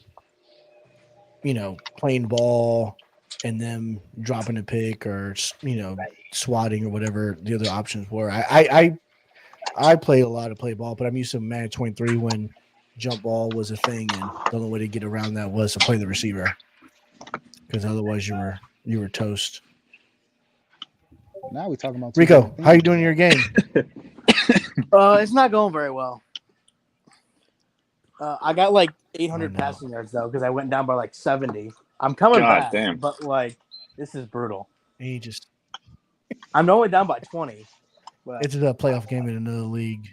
Speaker 1: playing ball and them dropping a pick or swatting or whatever the other options were. I played a lot of play ball, but I'm used to Madden 23 when jump ball was a thing, and the only way to get around that was to play the receiver, because otherwise you were toast.
Speaker 5: Now we're talking about
Speaker 1: Rico. How you doing in your game?
Speaker 3: It's not going very well. I got like 800
Speaker 1: no.
Speaker 3: passing yards though because I went down by like 70. I'm coming
Speaker 6: God
Speaker 3: back,
Speaker 6: damn.
Speaker 3: but like this is brutal.
Speaker 1: He just
Speaker 3: I'm only down by 20. But
Speaker 1: it's a playoff game in another league.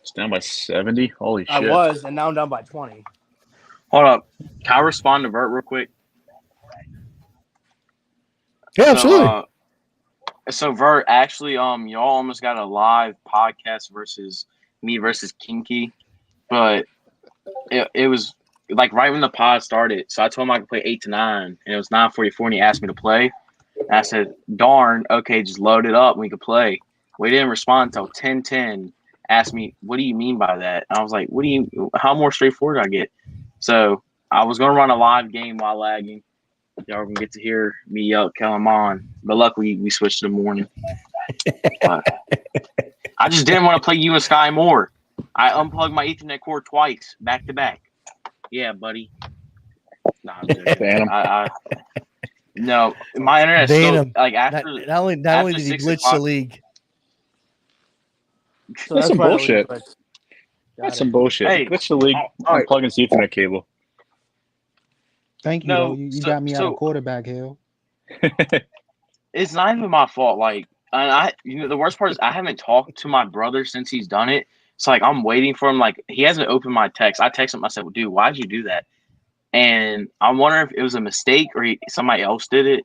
Speaker 6: It's down by 70. Holy shit!
Speaker 3: I was, and now I'm down by 20.
Speaker 2: Hold up. Can I respond to Vert real quick?
Speaker 1: Yeah, absolutely.
Speaker 2: So Vert, actually, y'all almost got a live podcast versus me versus Kinky, but it was like right when the pod started. So I told him I could play 8 to 9, and it was 9:44, and he asked me to play. And I said, "Darn, okay, just load it up, and we could play." We didn't respond until 10:10. Asked me, "What do you mean by that?" And I was like, how more straightforward I get? So I was gonna run a live game while lagging. Y'all are gonna get to hear me yell Kellerman, but luckily we switched to the morning. But I just didn't want to play you and Sky more. I unplugged my Ethernet cord twice, back to back. Yeah, buddy. Nah, I'm joking. No, my internet still like after.
Speaker 1: Not only did he
Speaker 2: 6
Speaker 1: glitch
Speaker 2: o'clock.
Speaker 1: the league.
Speaker 3: So
Speaker 6: That's some
Speaker 3: why I
Speaker 6: bullshit.
Speaker 3: leave, but-
Speaker 6: That's some bullshit.
Speaker 2: Hey,
Speaker 6: Glitch the league.
Speaker 2: all
Speaker 6: I'm
Speaker 2: right.
Speaker 6: plugging this Ethernet cable.
Speaker 5: Thank you.
Speaker 2: No,
Speaker 5: though. You
Speaker 2: so-
Speaker 5: got me out
Speaker 2: so-
Speaker 5: of quarterback hell.
Speaker 2: It's not even my fault. Like, the worst part is I haven't talked to my brother since he's done it. It's like I'm waiting for him. Like, he hasn't opened my text. I text him. I said, "Well, dude, why'd you do that?" And I'm wondering if it was a mistake or somebody else did it.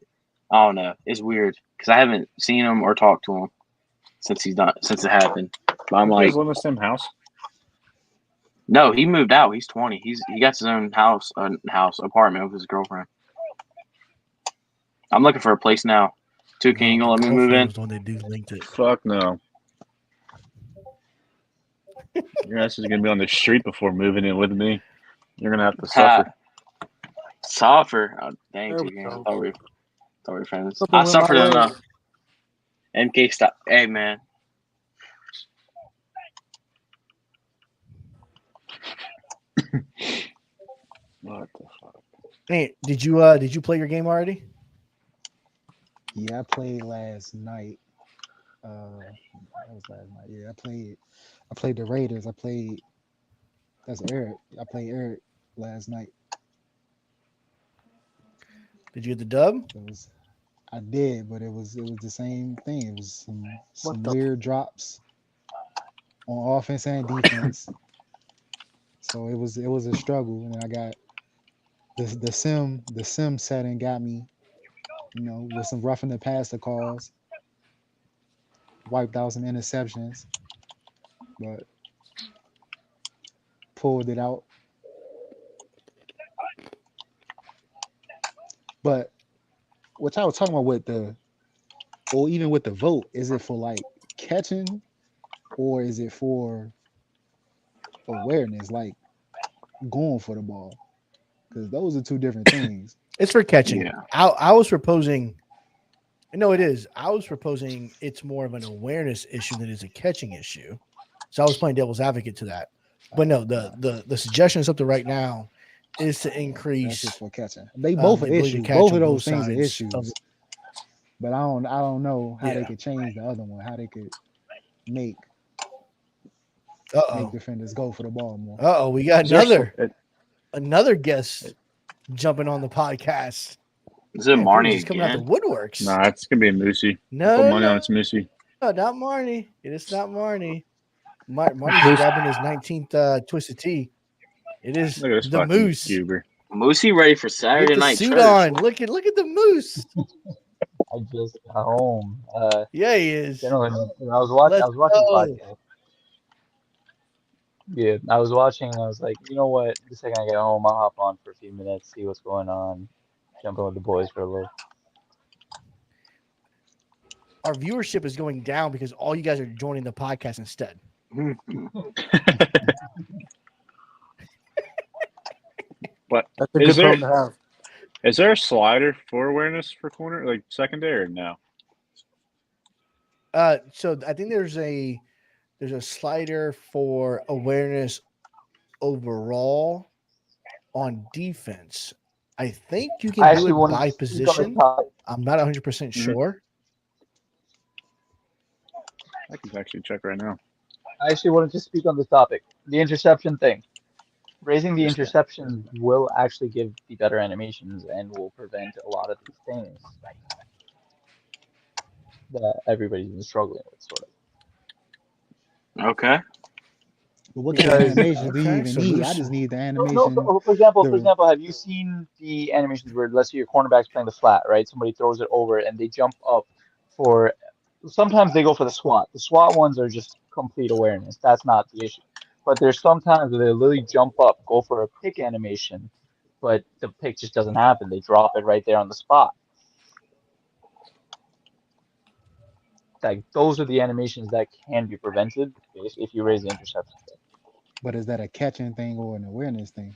Speaker 2: I don't know. It's weird because I haven't seen him or talked to him since it happened. But I'm
Speaker 6: You
Speaker 2: like,
Speaker 6: guys live in the same house?
Speaker 2: no, he moved out. He's 20. He got his own apartment with his girlfriend. I'm looking for a place now. Too, can you gonna let me move in?
Speaker 1: Was the one that dude linked it.
Speaker 6: Fuck no. Your ass is gonna be on the street before moving in with me. You're gonna have to suffer.
Speaker 2: Suffer. Oh, thank
Speaker 3: There
Speaker 2: you.
Speaker 3: we
Speaker 2: Man.
Speaker 3: go.
Speaker 2: I thought we were friends.
Speaker 3: Something
Speaker 2: I
Speaker 3: went
Speaker 2: suffered
Speaker 3: my way.
Speaker 2: enough. MK stop. Hey man.
Speaker 6: What the fuck?
Speaker 1: Hey, did you play your game already?
Speaker 5: Yeah, I played last night. That was last night. Yeah, I played the Raiders. That's Eric. I played Eric last night.
Speaker 1: Did you get the dub?
Speaker 5: I did, but it was the same thing. It was some
Speaker 3: the-
Speaker 5: weird drops on offense and defense. So it was a struggle, and I got the sim setting got me, with some roughing the passer calls, wiped out some interceptions, but pulled it out. But what I was talking about even with the vote, is it for like catching or is it for awareness, like going for the ball? Because those are two different things.
Speaker 1: It's for catching.
Speaker 2: Yeah.
Speaker 1: I was proposing. No, it is. I was proposing it's more of an awareness issue than it is a catching issue. So I was playing devil's advocate to that. But no, the suggestion is up to right now is to
Speaker 5: That's
Speaker 1: increase.
Speaker 5: just for catching. They both are
Speaker 1: the ability to
Speaker 5: issues.
Speaker 1: catch
Speaker 5: Both
Speaker 1: on
Speaker 5: of those
Speaker 1: both
Speaker 5: things are
Speaker 1: sides
Speaker 5: issues.
Speaker 1: of-
Speaker 5: But I don't know how they
Speaker 1: Yeah.
Speaker 5: could change the other one. How they could make
Speaker 1: Uh-oh.
Speaker 5: defenders go for the ball more.
Speaker 1: Uh-oh, we got
Speaker 6: Is there
Speaker 1: another guest jumping on the podcast.
Speaker 2: Is it
Speaker 1: Man, people
Speaker 2: Marnie
Speaker 1: just coming out
Speaker 2: again?
Speaker 1: the woodworks.
Speaker 6: Nah, it's gonna be a Moosey.
Speaker 1: No,
Speaker 6: Put money
Speaker 1: no,
Speaker 6: on it's Moosey.
Speaker 1: no, not Marnie. It is not Marnie. Marnie's grabbing his 19th Twisted Tea. It is
Speaker 6: Look at this
Speaker 1: the
Speaker 6: fucking
Speaker 1: moose.
Speaker 6: goober.
Speaker 2: Moosey ready for
Speaker 1: With
Speaker 2: Saturday
Speaker 1: the
Speaker 2: night
Speaker 1: suit
Speaker 2: church.
Speaker 1: on. Look at the moose.
Speaker 7: I just got home.
Speaker 1: Yeah, he is.
Speaker 7: Gentlemen, I was watching
Speaker 1: Let's
Speaker 7: the
Speaker 1: go.
Speaker 7: podcast. Yeah, I was watching and I was like, you know what? The second I get home, I'll hop on for a few minutes, see what's going on, jump in with the boys for a little.
Speaker 1: Our viewership is going down because all you guys are joining the podcast instead.
Speaker 6: But
Speaker 3: That's a
Speaker 6: Is
Speaker 3: good
Speaker 6: there-
Speaker 3: problem to have.
Speaker 6: is there a slider for awareness for corner, like secondary or no?
Speaker 1: So I think there's a slider for awareness overall on defense. I think you
Speaker 7: I
Speaker 1: can do
Speaker 7: actually
Speaker 1: it
Speaker 7: wanted
Speaker 1: by
Speaker 7: to speak on the
Speaker 1: position.
Speaker 7: topic.
Speaker 1: I'm not 100%
Speaker 6: Mhm.
Speaker 1: sure.
Speaker 6: I can actually check right now.
Speaker 7: I actually wanted to speak on the topic. The interception thing. Raising the interception will actually give the better animations and will prevent a lot of these things that everybody's been struggling with, sort of.
Speaker 2: Okay.
Speaker 5: But what kind of
Speaker 7: Because-
Speaker 5: animation do you
Speaker 1: Okay,
Speaker 5: even
Speaker 1: so
Speaker 5: need?
Speaker 1: loose-
Speaker 5: I just need the
Speaker 7: No,
Speaker 5: animation.
Speaker 7: for example,
Speaker 5: the-
Speaker 7: have you seen the animations where, let's say, your cornerback's playing the flat, right? Somebody throws it over and they jump up for. Sometimes they go for the SWAT. The SWAT ones are just complete awareness. That's not the issue. But there's sometimes where they literally jump up, go for a pick animation, but the pick just doesn't happen. They drop it right there on the spot. Like those are the animations that can be prevented if you raise the interception.
Speaker 5: But is that a catching thing or an awareness thing?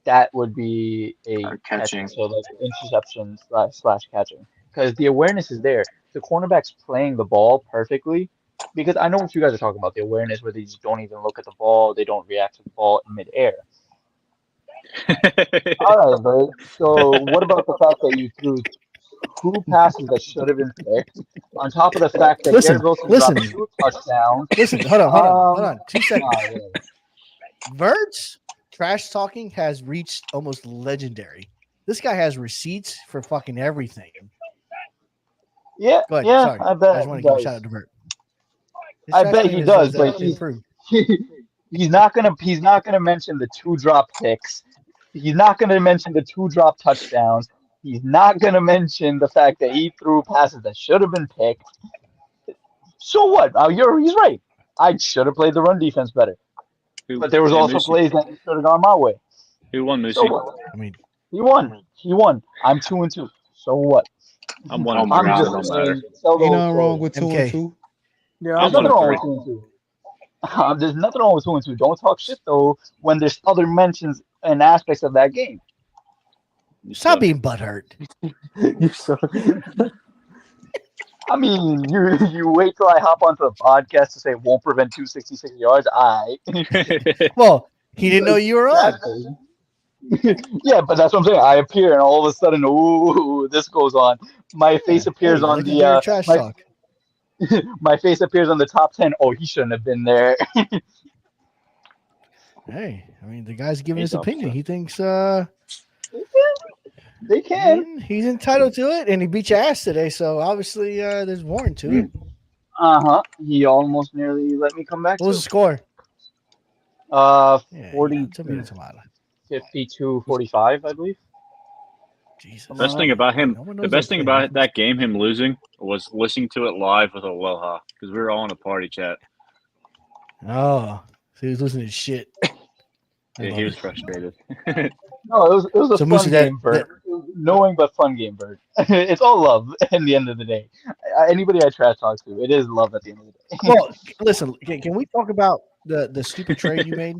Speaker 7: That would be a
Speaker 2: Catching.
Speaker 7: so like interception slash catching, because the awareness is there. The cornerback's playing the ball perfectly, because I know what you guys are talking about, the awareness where they just don't even look at the ball, they don't react to the ball in midair. All right, but so what about the fact that you threw two passes that should have been picked, on top of the fact that
Speaker 1: Listen,
Speaker 7: Garrett Wilson
Speaker 1: listen.
Speaker 7: dropped 2 touchdowns?
Speaker 1: Listen, hold on. 2 seconds.
Speaker 7: Nah, yeah.
Speaker 1: Vert's trash talking has reached almost legendary. This guy has receipts for fucking everything.
Speaker 7: Yeah,
Speaker 1: Go ahead.
Speaker 7: yeah,
Speaker 1: Sorry.
Speaker 7: I bet
Speaker 1: just want
Speaker 7: he
Speaker 1: to give a
Speaker 7: does.
Speaker 1: shout out to Vert. His
Speaker 7: I
Speaker 1: trash
Speaker 7: bet
Speaker 1: talking
Speaker 7: he
Speaker 1: has-
Speaker 7: does,
Speaker 1: has,
Speaker 7: but he's-
Speaker 1: improved.
Speaker 7: He's not gonna mention the 2 drop picks. He's not gonna mention the 2 drop touchdowns. He's not gonna mention the fact that he threw passes that should have been picked. So what? He's right. I should have played the run defense better. But there was also plays that should have gone my way.
Speaker 6: Who won, Moosey?
Speaker 7: So what?
Speaker 1: I mean,
Speaker 7: He won. I'm 2-2. So what?
Speaker 6: I'm 1
Speaker 2: Oh
Speaker 6: and
Speaker 2: my
Speaker 6: three.
Speaker 7: I'm
Speaker 2: God.
Speaker 6: So
Speaker 7: just
Speaker 6: it don't
Speaker 7: saying.
Speaker 6: matter.
Speaker 7: Sell
Speaker 5: Ain't
Speaker 7: those
Speaker 5: nothing wrong
Speaker 7: clothes.
Speaker 5: with 2
Speaker 1: MK.
Speaker 5: and 2.
Speaker 3: Yeah,
Speaker 7: There's
Speaker 6: I'm
Speaker 7: nothing
Speaker 6: 1
Speaker 7: wrong
Speaker 6: and
Speaker 7: with 2 and 2. There's nothing wrong with 2 and 2. Don't talk shit though when there's other mentions and aspects of that game.
Speaker 6: You
Speaker 1: stop
Speaker 6: suck.
Speaker 1: being butthurt.
Speaker 3: you suck.
Speaker 7: I mean, you wait till I hop onto the podcast to say won't prevent 266 yards.
Speaker 1: Well, he didn't know you were on.
Speaker 7: Yeah, but that's what I'm saying. I appear, and all of a sudden, ooh, this goes on. My face appears
Speaker 1: Hey,
Speaker 7: on
Speaker 1: legendary trash
Speaker 7: my,
Speaker 1: talk.
Speaker 7: my face appears on the top 10. Oh, he shouldn't have been there.
Speaker 1: Hey, I mean, the guy's giving
Speaker 6: He's
Speaker 1: his opinion.
Speaker 6: upset.
Speaker 1: He thinks
Speaker 7: They can.
Speaker 1: he's entitled to it, and he beat your ass today. So obviously, there's warrant to it.
Speaker 7: He almost nearly let me come back.
Speaker 1: What was the score?
Speaker 7: Uh,
Speaker 1: Yeah,
Speaker 7: 40,
Speaker 1: tell me it's a lot.
Speaker 7: 52-45, I believe.
Speaker 1: Jesus.
Speaker 6: The best thing about him,
Speaker 1: No one
Speaker 6: the
Speaker 1: knows
Speaker 6: best
Speaker 1: that
Speaker 6: thing
Speaker 1: play.
Speaker 6: about that game, him losing, was listening to it live with Aloha because we were all in a party chat.
Speaker 1: Oh, so he was listening to shit. I
Speaker 6: Yeah,
Speaker 1: love
Speaker 6: he was
Speaker 1: it.
Speaker 6: frustrated.
Speaker 7: No, it was a
Speaker 1: So,
Speaker 7: fun
Speaker 1: Moosey,
Speaker 7: game, Bert. Knowing but fun game, Bert. It's all love in the end of the day. Anybody I trash talk to, it is love at the end of the day.
Speaker 1: Well, listen, can we talk about the stupid trade you made?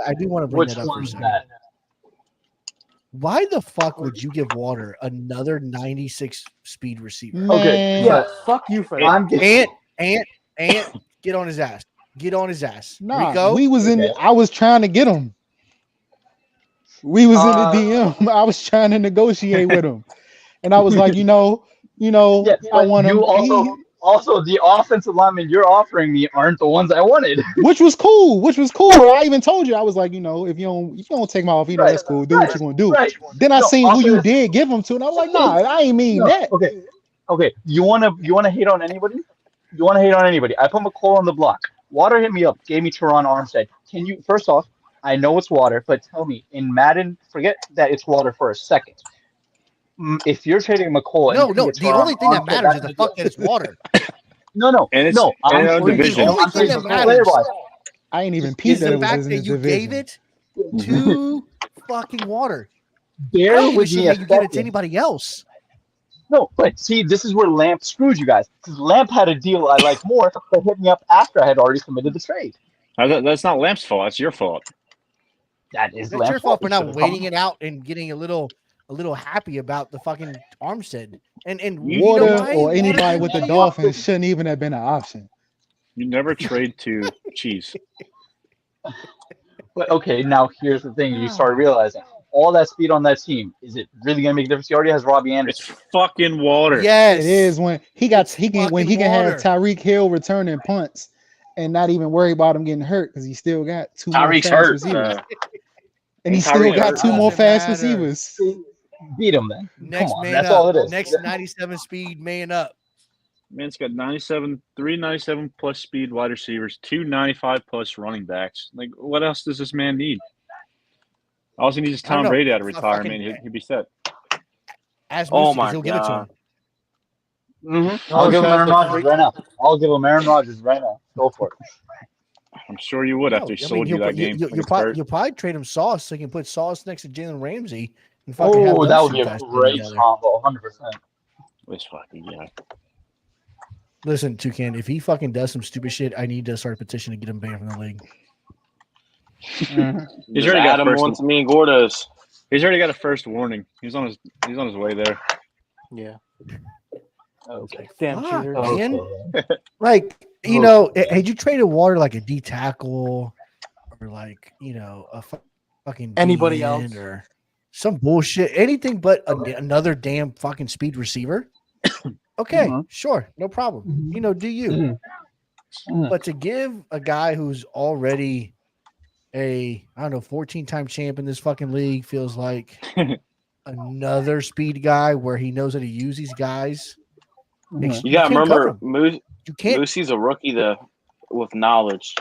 Speaker 1: I do want to bring
Speaker 7: Which
Speaker 1: that up for a
Speaker 7: one's
Speaker 1: second.
Speaker 7: that?
Speaker 1: Why the fuck would you give Water another 96 speed receiver?
Speaker 7: Okay,
Speaker 3: Yeah,
Speaker 7: but
Speaker 3: fuck you for that.
Speaker 7: I'm getting
Speaker 1: Ant, get on his ass. Get on his ass.
Speaker 5: Nah,
Speaker 1: Rico,
Speaker 5: we was in.
Speaker 7: Okay.
Speaker 5: I was trying to get him. We was in
Speaker 7: Uh,
Speaker 5: the DM. I was trying to negotiate with him, and I was like,
Speaker 7: yeah,
Speaker 5: I
Speaker 7: but
Speaker 5: want him.
Speaker 7: you also the offensive linemen you're offering me aren't the ones I wanted.
Speaker 5: Which was cool. I even told you, I was like, if you don't take my off, that's cool. Do what you're gonna do.
Speaker 7: Right.
Speaker 5: Then I
Speaker 7: No,
Speaker 5: seen who you
Speaker 7: offense-
Speaker 5: did give him to, and I was like, nah, I ain't mean
Speaker 7: No,
Speaker 5: that.
Speaker 7: okay. You wanna hate on anybody? You wanna hate on anybody? I put McCall on the block. Water hit me up, gave me Teron Armstead. Can you first off? I know it's Water, but tell me in Madden, forget that it's Water for a second. If you're trading McCall,
Speaker 1: no,
Speaker 7: and you can
Speaker 1: no.
Speaker 7: get
Speaker 1: The
Speaker 7: Teron
Speaker 1: only thing that
Speaker 7: Armstead,
Speaker 1: matters is
Speaker 7: that's
Speaker 1: the
Speaker 7: a deal.
Speaker 1: fuck that it's Water.
Speaker 7: No.
Speaker 6: And it's
Speaker 7: no.
Speaker 6: in
Speaker 7: I'm
Speaker 6: our
Speaker 7: trading.
Speaker 6: division.
Speaker 1: The only
Speaker 7: I'm
Speaker 1: thing
Speaker 7: trading
Speaker 1: that
Speaker 7: McCall
Speaker 1: matters
Speaker 7: player-wise.
Speaker 5: I ain't even
Speaker 1: is
Speaker 5: peeped that
Speaker 1: the
Speaker 5: it was
Speaker 1: fact
Speaker 5: in
Speaker 1: that
Speaker 5: his
Speaker 1: you
Speaker 5: division.
Speaker 1: gave it to fucking Water. I
Speaker 7: Bear
Speaker 1: don't give a
Speaker 7: with
Speaker 1: shit
Speaker 7: me
Speaker 1: that
Speaker 7: a
Speaker 1: you give it to
Speaker 7: second.
Speaker 1: anybody else.
Speaker 7: No, but see, this is where Lamp screwed you guys. Because Lamp had a deal I like more, but hit me up after I had already submitted the trade.
Speaker 6: That's not Lamp's fault. That's your fault.
Speaker 7: That is
Speaker 1: That's
Speaker 7: Lamp's
Speaker 1: your fault for
Speaker 7: He
Speaker 1: not
Speaker 7: should've
Speaker 1: waiting
Speaker 7: come.
Speaker 1: it out and getting a little happy about the fucking Armstead. And you know
Speaker 5: Water
Speaker 1: why?
Speaker 5: or anybody with the
Speaker 7: Water-
Speaker 5: Dolphins shouldn't even have been an option.
Speaker 6: You never trade to cheese.
Speaker 7: But okay, now here's the thing: you start realizing all that speed on that team. Is it really gonna make a difference? He already has Robbie
Speaker 6: It's
Speaker 7: Anderson.
Speaker 6: fucking Water.
Speaker 1: Yes,
Speaker 5: It is when he can
Speaker 1: fucking
Speaker 5: have
Speaker 1: Water.
Speaker 5: Tyreek Hill returning punts and not even worry about him getting hurt because he still got two more
Speaker 2: Tyreek's
Speaker 5: fast
Speaker 2: hurt.
Speaker 5: receivers. And he
Speaker 2: Tyreek
Speaker 5: still got
Speaker 2: hurt.
Speaker 5: two more
Speaker 1: Doesn't
Speaker 5: fast
Speaker 1: matter.
Speaker 5: receivers.
Speaker 7: Beat him then.
Speaker 1: Next
Speaker 7: Come on,
Speaker 1: man
Speaker 7: that's
Speaker 1: up.
Speaker 7: all it is.
Speaker 1: Next 97 speed man up.
Speaker 6: Man's got 97 plus speed wide receivers, 295 plus running backs. Like, what else does this man need? All he needs is
Speaker 1: I don't
Speaker 6: Tom
Speaker 1: know.
Speaker 6: Brady out of
Speaker 1: Fucking-
Speaker 6: retirement. He'd be set.
Speaker 1: Ask
Speaker 2: Oh
Speaker 1: Moosey,
Speaker 2: my
Speaker 1: 'cause he'll give it to
Speaker 2: God.
Speaker 1: him.
Speaker 7: I'll give him Aaron
Speaker 3: That's
Speaker 7: Rodgers right now. I'll give him Aaron Rodgers right now. Go for it.
Speaker 6: I'm sure you would after he sold you that game.
Speaker 1: You'll probably trade him Sauce so you can put Sauce next to Jalen Ramsey and fucking have
Speaker 7: Oh,
Speaker 1: those
Speaker 7: that would
Speaker 1: two
Speaker 7: be a
Speaker 1: guys play
Speaker 7: great
Speaker 1: together.
Speaker 7: combo, 100%.
Speaker 6: This fucking guy.
Speaker 1: Listen, Toucan, if he fucking does some stupid shit, I need to start a petition to get him banned from the league.
Speaker 6: He's
Speaker 2: Just
Speaker 6: already got
Speaker 2: add him
Speaker 6: first.
Speaker 2: on to me and Gordo's.
Speaker 6: He's already got a first warning. He's on his way there.
Speaker 3: Yeah.
Speaker 7: Okay.
Speaker 3: Damn
Speaker 1: Fuck,
Speaker 3: cheater.
Speaker 1: man.
Speaker 7: Okay.
Speaker 1: Like, you know, had you traded Water like a D tackle or like, you know, a fucking
Speaker 3: Anybody
Speaker 1: DN
Speaker 3: else?
Speaker 1: or some bullshit, anything but another damn fucking speed receiver. Okay, sure, no problem. You know, do you? But to give a guy who's already a 14-time champ in this fucking league feels like another speed guy where he knows how to use these guys.
Speaker 2: You gotta
Speaker 1: can't cover
Speaker 2: remember,
Speaker 1: him. You can't.
Speaker 2: Moosey's a rookie with knowledge.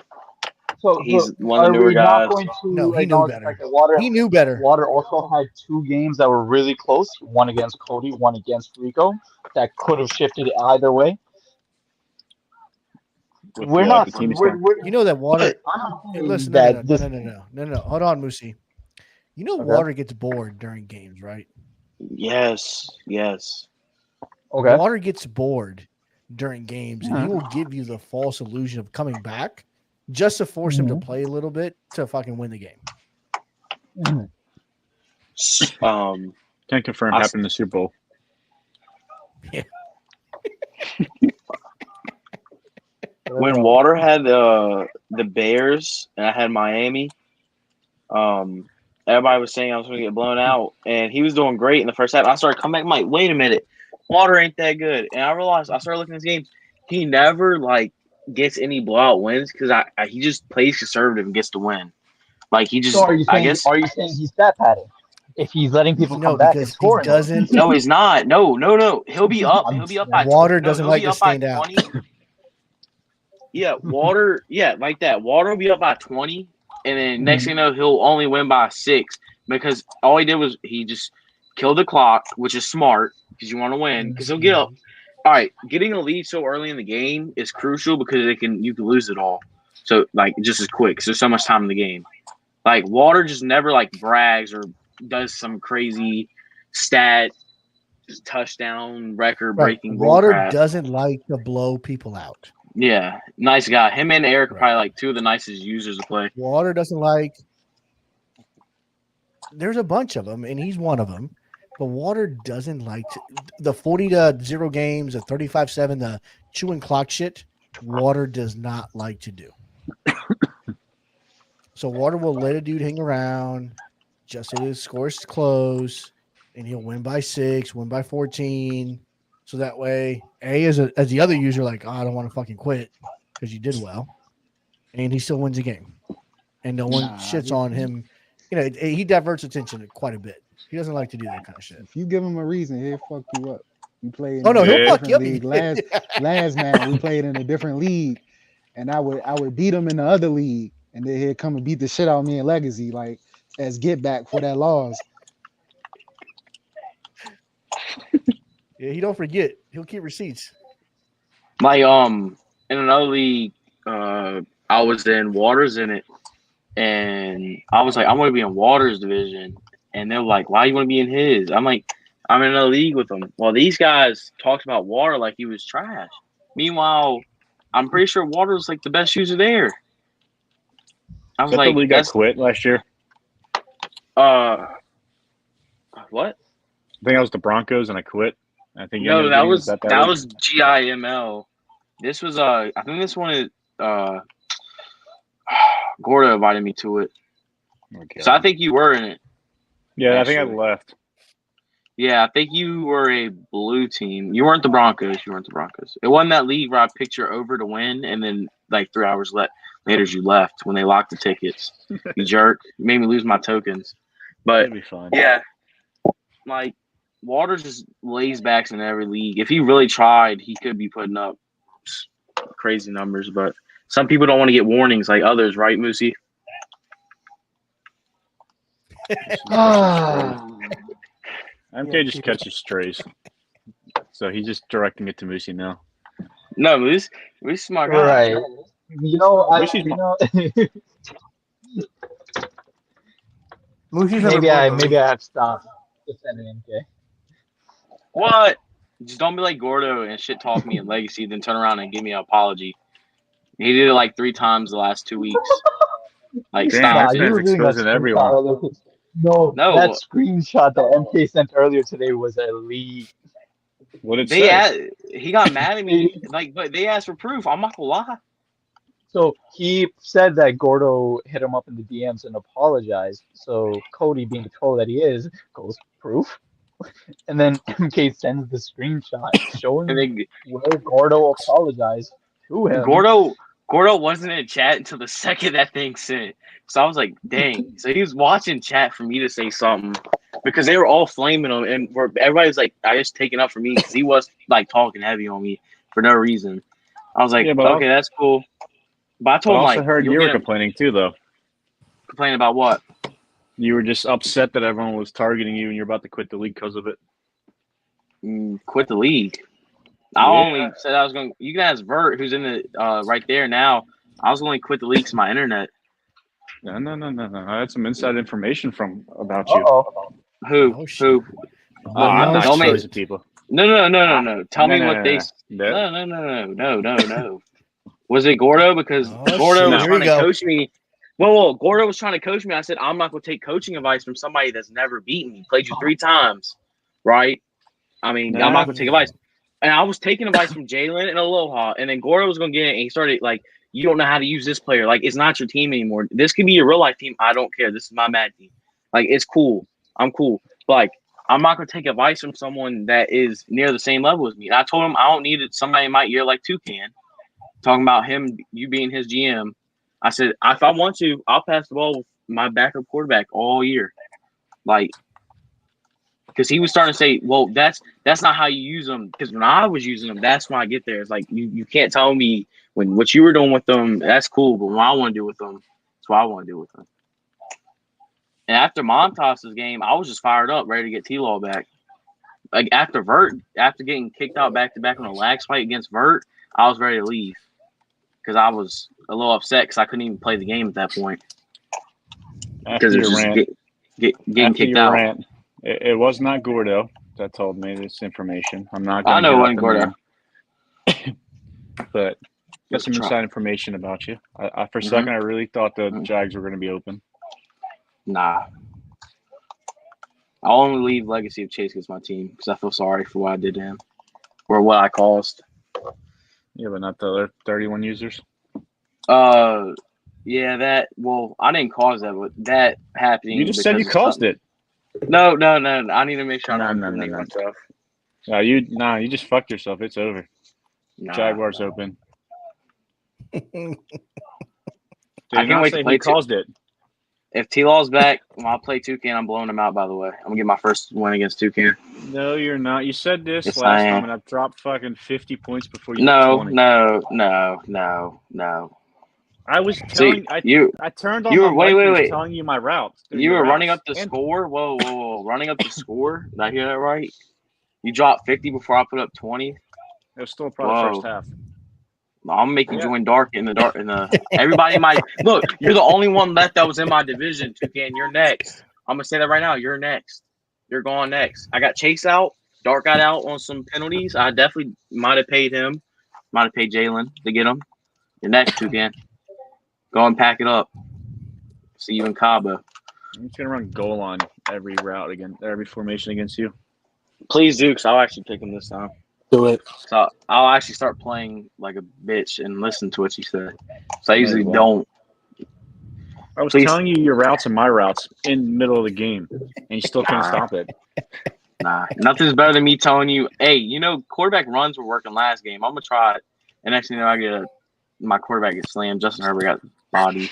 Speaker 7: So
Speaker 2: He's one of
Speaker 7: are
Speaker 2: the newer
Speaker 7: we not
Speaker 2: guys.
Speaker 7: going to
Speaker 1: No, he knew
Speaker 7: acknowledge the
Speaker 1: better.
Speaker 7: fact that Water
Speaker 1: He knew better.
Speaker 7: Water also had two games that were really close, one against Cody, one against Rico, that could have shifted either way.
Speaker 6: With
Speaker 7: We're
Speaker 6: what,
Speaker 7: not.
Speaker 6: the team he's
Speaker 7: We're,
Speaker 1: You know that Water.
Speaker 7: I'm not
Speaker 1: Hey,
Speaker 7: saying
Speaker 1: listen,
Speaker 7: that
Speaker 1: no. Hold on, Moosey. You know,
Speaker 7: Okay.
Speaker 1: Water gets bored during games, right?
Speaker 2: Yes.
Speaker 7: Okay.
Speaker 1: Water gets bored during games, and he will give you the false illusion of coming back just to force him to play a little bit to fucking win the game.
Speaker 6: Can confirm
Speaker 2: I-
Speaker 6: happened in the Super Bowl.
Speaker 2: when Water had the Bears and I had Miami, everybody was saying I was going to get blown out, and he was doing great in the first half. I started coming back, I'm like, wait a minute, Water ain't that good, and I realized I started looking at his games. He never like gets any blowout wins because he just plays conservative and gets to win. Like he just,
Speaker 7: So are you saying he's stat padding? If he's letting people come back and
Speaker 1: because
Speaker 7: score,
Speaker 1: he doesn't.
Speaker 2: No, he's not. No. He'll be up. He'll be up by
Speaker 1: Water
Speaker 2: 20.
Speaker 1: doesn't
Speaker 2: He'll
Speaker 1: like
Speaker 2: be
Speaker 1: to
Speaker 2: up by
Speaker 1: stand out.
Speaker 2: 20. Yeah, Water. Yeah, like that. Water will be up by 20, and then next thing you know, he'll only win by 6 because all he did was he just killed the clock, which is smart because you want to win. Because he'll get up. All right, getting a lead so early in the game is crucial because you can lose it all. So like just as quick. So there's so much time in the game. Like Water just never like brags or does some crazy stat touchdown record breaking
Speaker 1: Water doesn't like to blow people out.
Speaker 2: Yeah, nice guy. Him and Eric are probably like two of the nicest users to play.
Speaker 1: Water doesn't like. There's a bunch of them, and he's one of them. But Water doesn't like the 40-0 games, the 35-7, the chewing clock shit. Water does not like to do. So Water will let a dude hang around, just so his score's close, and he'll win by 6, win by 14. So that way, as the other user, like, oh, I don't want to fucking quit because you did well, and he still wins the game, and no one shits on him. You know, he diverts attention quite a bit. He doesn't like to do that kind of shit.
Speaker 5: If you give him a reason, he'll fuck you up. You play in
Speaker 1: he'll fuck you up.
Speaker 5: League. Last man, we played in a different league, and I would beat him in the other league, and then he'd come and beat the shit out of me in Legacy, like as get back for that loss.
Speaker 1: Yeah, he don't forget. He'll keep receipts.
Speaker 2: Like in another league, I was in Waters in it, and I was like, I want to be in Waters division, and they're like, why you want to be in his? I'm like, I'm in a league with them. Well, these guys talked about Water like he was trash. Meanwhile, I'm pretty sure Water was like the best user there. I was like,
Speaker 6: the league I quit last year.
Speaker 2: What?
Speaker 6: I think I was the Broncos and I quit. I think
Speaker 2: No, that was GIML. This was I think this one is Gordo invited me to it.
Speaker 6: Okay.
Speaker 2: So I think you were in it.
Speaker 6: Yeah,
Speaker 2: actually.
Speaker 6: I think I left.
Speaker 2: Yeah, I think you were a blue team. You weren't the Broncos. It wasn't that league where I picked you over to win, and then like 3 hours later you left when they locked the tickets. You jerk. You made me lose my tokens. But
Speaker 6: That'd be fun.
Speaker 2: yeah, like Waters just lays backs in every league. If he really tried, he could be putting up crazy numbers. But some people don't want to get warnings like others, right, Moosey?
Speaker 6: MK just catches strays. So he's just directing it to Moosey now.
Speaker 2: No, Moose smart guy.
Speaker 7: Right. You know, maybe I have stopped defending MK.
Speaker 2: What? Just don't be like Gordo and shit talk me in Legacy, then turn around and give me an apology. He did it like 3 times the last 2 weeks. Like,
Speaker 6: damn,
Speaker 2: stop.
Speaker 6: this man's exposing everyone.
Speaker 7: No, that screenshot that MK sent earlier today was a leak.
Speaker 6: What did it say?
Speaker 2: He got mad at me, but they asked for proof. I'm not gonna lie.
Speaker 7: So he said that Gordo hit him up in the DMs and apologized. So Cody, being the troll that he is, goes, proof? And then MK sends the screenshot showing where Gordo apologized to him.
Speaker 2: Gordo wasn't in chat until the second that thing sent. So I was like, dang. So he was watching chat for me to say something because they were all flaming him. And everybody was like, I just taking up for me because he was like talking heavy on me for no reason. I was like, okay, that's cool. But I told him,
Speaker 6: I also heard you were complaining too, though.
Speaker 2: Complaining about what?
Speaker 6: You were just upset that everyone was targeting you and you're about to quit the league because of it.
Speaker 2: Quit the league? I only said I was going to – you can ask Vert, who's in the right there now. I was going to quit the league to my internet.
Speaker 6: No. I had some inside information about you.
Speaker 2: Who?
Speaker 6: I'm not choosing people.
Speaker 2: No. Tell me what they – No. Was it Gordo? Because Gordo was trying to coach me. Well, Gordo was trying to coach me. I said, I'm not going to take coaching advice from somebody that's never beaten me. Played you 3 times, right? I mean, I'm not going to take advice. And I was taking advice from Jalen and Aloha, and then Gordo was going to get it, and he started, like, you don't know how to use this player. Like, it's not your team anymore. This could be your real-life team. I don't care. This is my mad team. Like, it's cool. I'm cool. But, like, I'm not going to take advice from someone that is near the same level as me. And I told him I don't need somebody in my ear like Toucan. Talking about him, you being his GM. I said, if I want to, I'll pass the ball with my backup quarterback all year. Like, because he was starting to say, well, that's not how you use them. Because when I was using them, that's when I get there. It's like, you can't tell me when what you were doing with them, that's cool. But what I want to do with them, that's what I want to do with them. And after Montas's game, I was just fired up, ready to get T-Law back. Like, after getting kicked out back-to-back on a lag spike against Vert, I was ready to leave. Because I was a little upset because I couldn't even play the game at that point. Because it was just getting kicked out.
Speaker 6: Rant, it was not Gordo that told me this information. I'm not
Speaker 2: I
Speaker 6: going to
Speaker 2: know it wasn't Gordo.
Speaker 6: But got some inside information about you. I for a second, I really thought the Jags were going to be open.
Speaker 2: Nah. I'll only leave Legacy of Chase against my team because I feel sorry for what I did to him or what I caused.
Speaker 6: Yeah, but not the other 31 users.
Speaker 2: Yeah, I didn't cause that, but that happening.
Speaker 6: You just said you caused it.
Speaker 2: No. I need to make sure I don't incriminate myself.
Speaker 6: You just fucked yourself. It's over.
Speaker 2: Nah.
Speaker 6: Jaguars open.
Speaker 2: I can't wait to play.
Speaker 6: Caused it.
Speaker 2: If T-Law's back, when I play Toucan, I'm blowing him out, by the way. I'm going to get my first win against Toucan.
Speaker 6: No, you're not. You said this
Speaker 2: Yes,
Speaker 6: last time, and I've dropped fucking 50 points before you.
Speaker 2: No.
Speaker 6: I was telling I turned on my mic and was telling you my routes.
Speaker 2: You were running up the score? Whoa. Running up the score? Did I hear that right? You dropped 50 before I put up 20?
Speaker 6: It was still probably the first half.
Speaker 2: I'm making join dark in the dark. Everybody might look. You're the only one left that was in my division. Toucan, you're next. I'm gonna say that right now. You're next. You're going next. I got Chase out. Dark got out on some penalties. I definitely might have paid him. Might have paid Jalen to get him. You're next, Toucan. Go and pack it up. See you in Cabo.
Speaker 6: I'm just gonna run goal line every route again, every formation against you.
Speaker 2: Please do, because I'll actually pick him this time.
Speaker 3: Do it.
Speaker 2: So I'll actually start playing like a bitch and listen to what you said. So I usually don't.
Speaker 6: I was telling you your routes and my routes in the middle of the game, and you still can't stop it.
Speaker 2: Nah, nothing's better than me telling you, hey, quarterback runs were working last game. I'm going to try it. And next thing you know, my quarterback gets slammed. Justin Herbert got bodied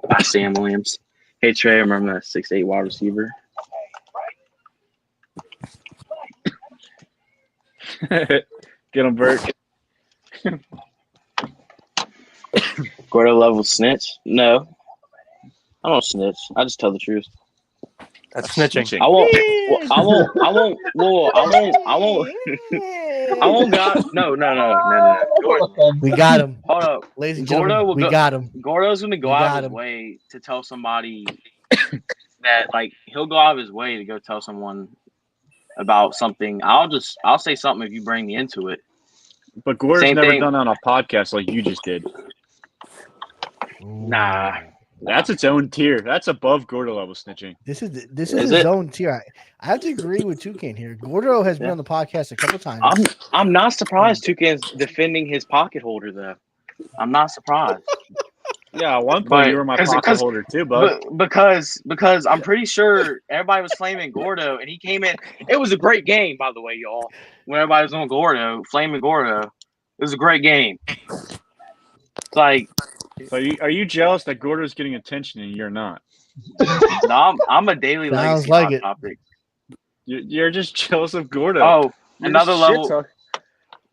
Speaker 2: by Sam Williams. Hey, Trey, remember that 6'8" wide receiver?
Speaker 6: Get him, Bert.
Speaker 2: Gordo level snitch? No. I don't snitch. I just tell the truth.
Speaker 3: That's snitching.
Speaker 2: I won't. No.
Speaker 1: We got him.
Speaker 2: Hold up.
Speaker 1: Ladies and gentlemen, we got him.
Speaker 2: Gordo's going to go out of his way to tell somebody that, like, he'll go out of his way to go tell someone about something. I'll say something if you bring me into it.
Speaker 6: But Gordo's never done on a podcast like you just did.
Speaker 2: Nah.
Speaker 6: That's its own tier. That's above Gordo level snitching.
Speaker 1: This is his own tier. I have to agree with Toucan here. Gordo has been on the podcast a couple times.
Speaker 2: I'm not surprised Toucan's defending his pocket holder though. I'm not surprised.
Speaker 6: Yeah, at one point you were my pocket holder too, bud.
Speaker 2: Because I'm pretty sure everybody was flaming Gordo, and he came in. It was a great game, by the way, y'all. When everybody was on Gordo, flaming Gordo, it was a great game. It's like.
Speaker 6: So are you jealous that Gordo's getting attention and you're not?
Speaker 2: No, I'm a daily legacy topic.
Speaker 6: You're just jealous of Gordo.
Speaker 2: Oh, another level.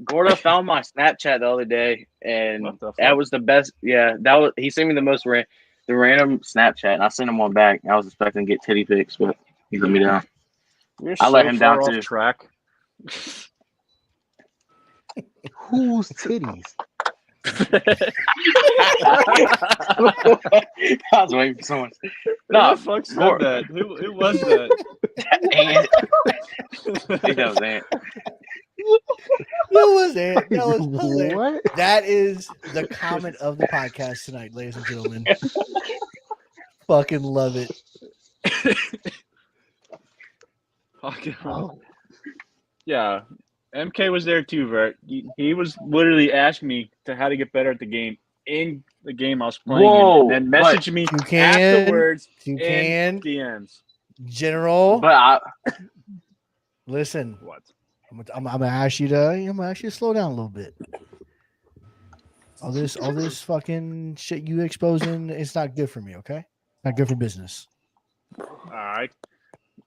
Speaker 2: Gordo found my Snapchat the other day, and that was the best. Yeah, he sent me the random Snapchat, and I sent him one back. I was expecting to get titty pics, but he let me down. I let him down too.
Speaker 6: Track.
Speaker 5: Whose titties?
Speaker 2: I was waiting for someone.
Speaker 6: No, who the fuck said that? Who was that?
Speaker 2: Ant. I think that was Ant.
Speaker 1: Who was Ant? That was
Speaker 5: what?
Speaker 1: That is the comment of the podcast tonight, ladies and gentlemen. Fucking love it.
Speaker 6: Fucking hell. Yeah, MK was there too, Vert. He was literally asking me how to get better at the game in the game I was playing,
Speaker 2: Whoa,
Speaker 6: and then messaging me
Speaker 1: You can.
Speaker 6: afterwards
Speaker 1: You
Speaker 6: in
Speaker 1: can.
Speaker 6: DMs.
Speaker 1: General,
Speaker 2: but I
Speaker 1: listen.
Speaker 6: What?
Speaker 1: I'm gonna ask you to slow down a little bit. All this fucking shit you exposing, it's not good for me. Okay, not good for business.
Speaker 6: All right.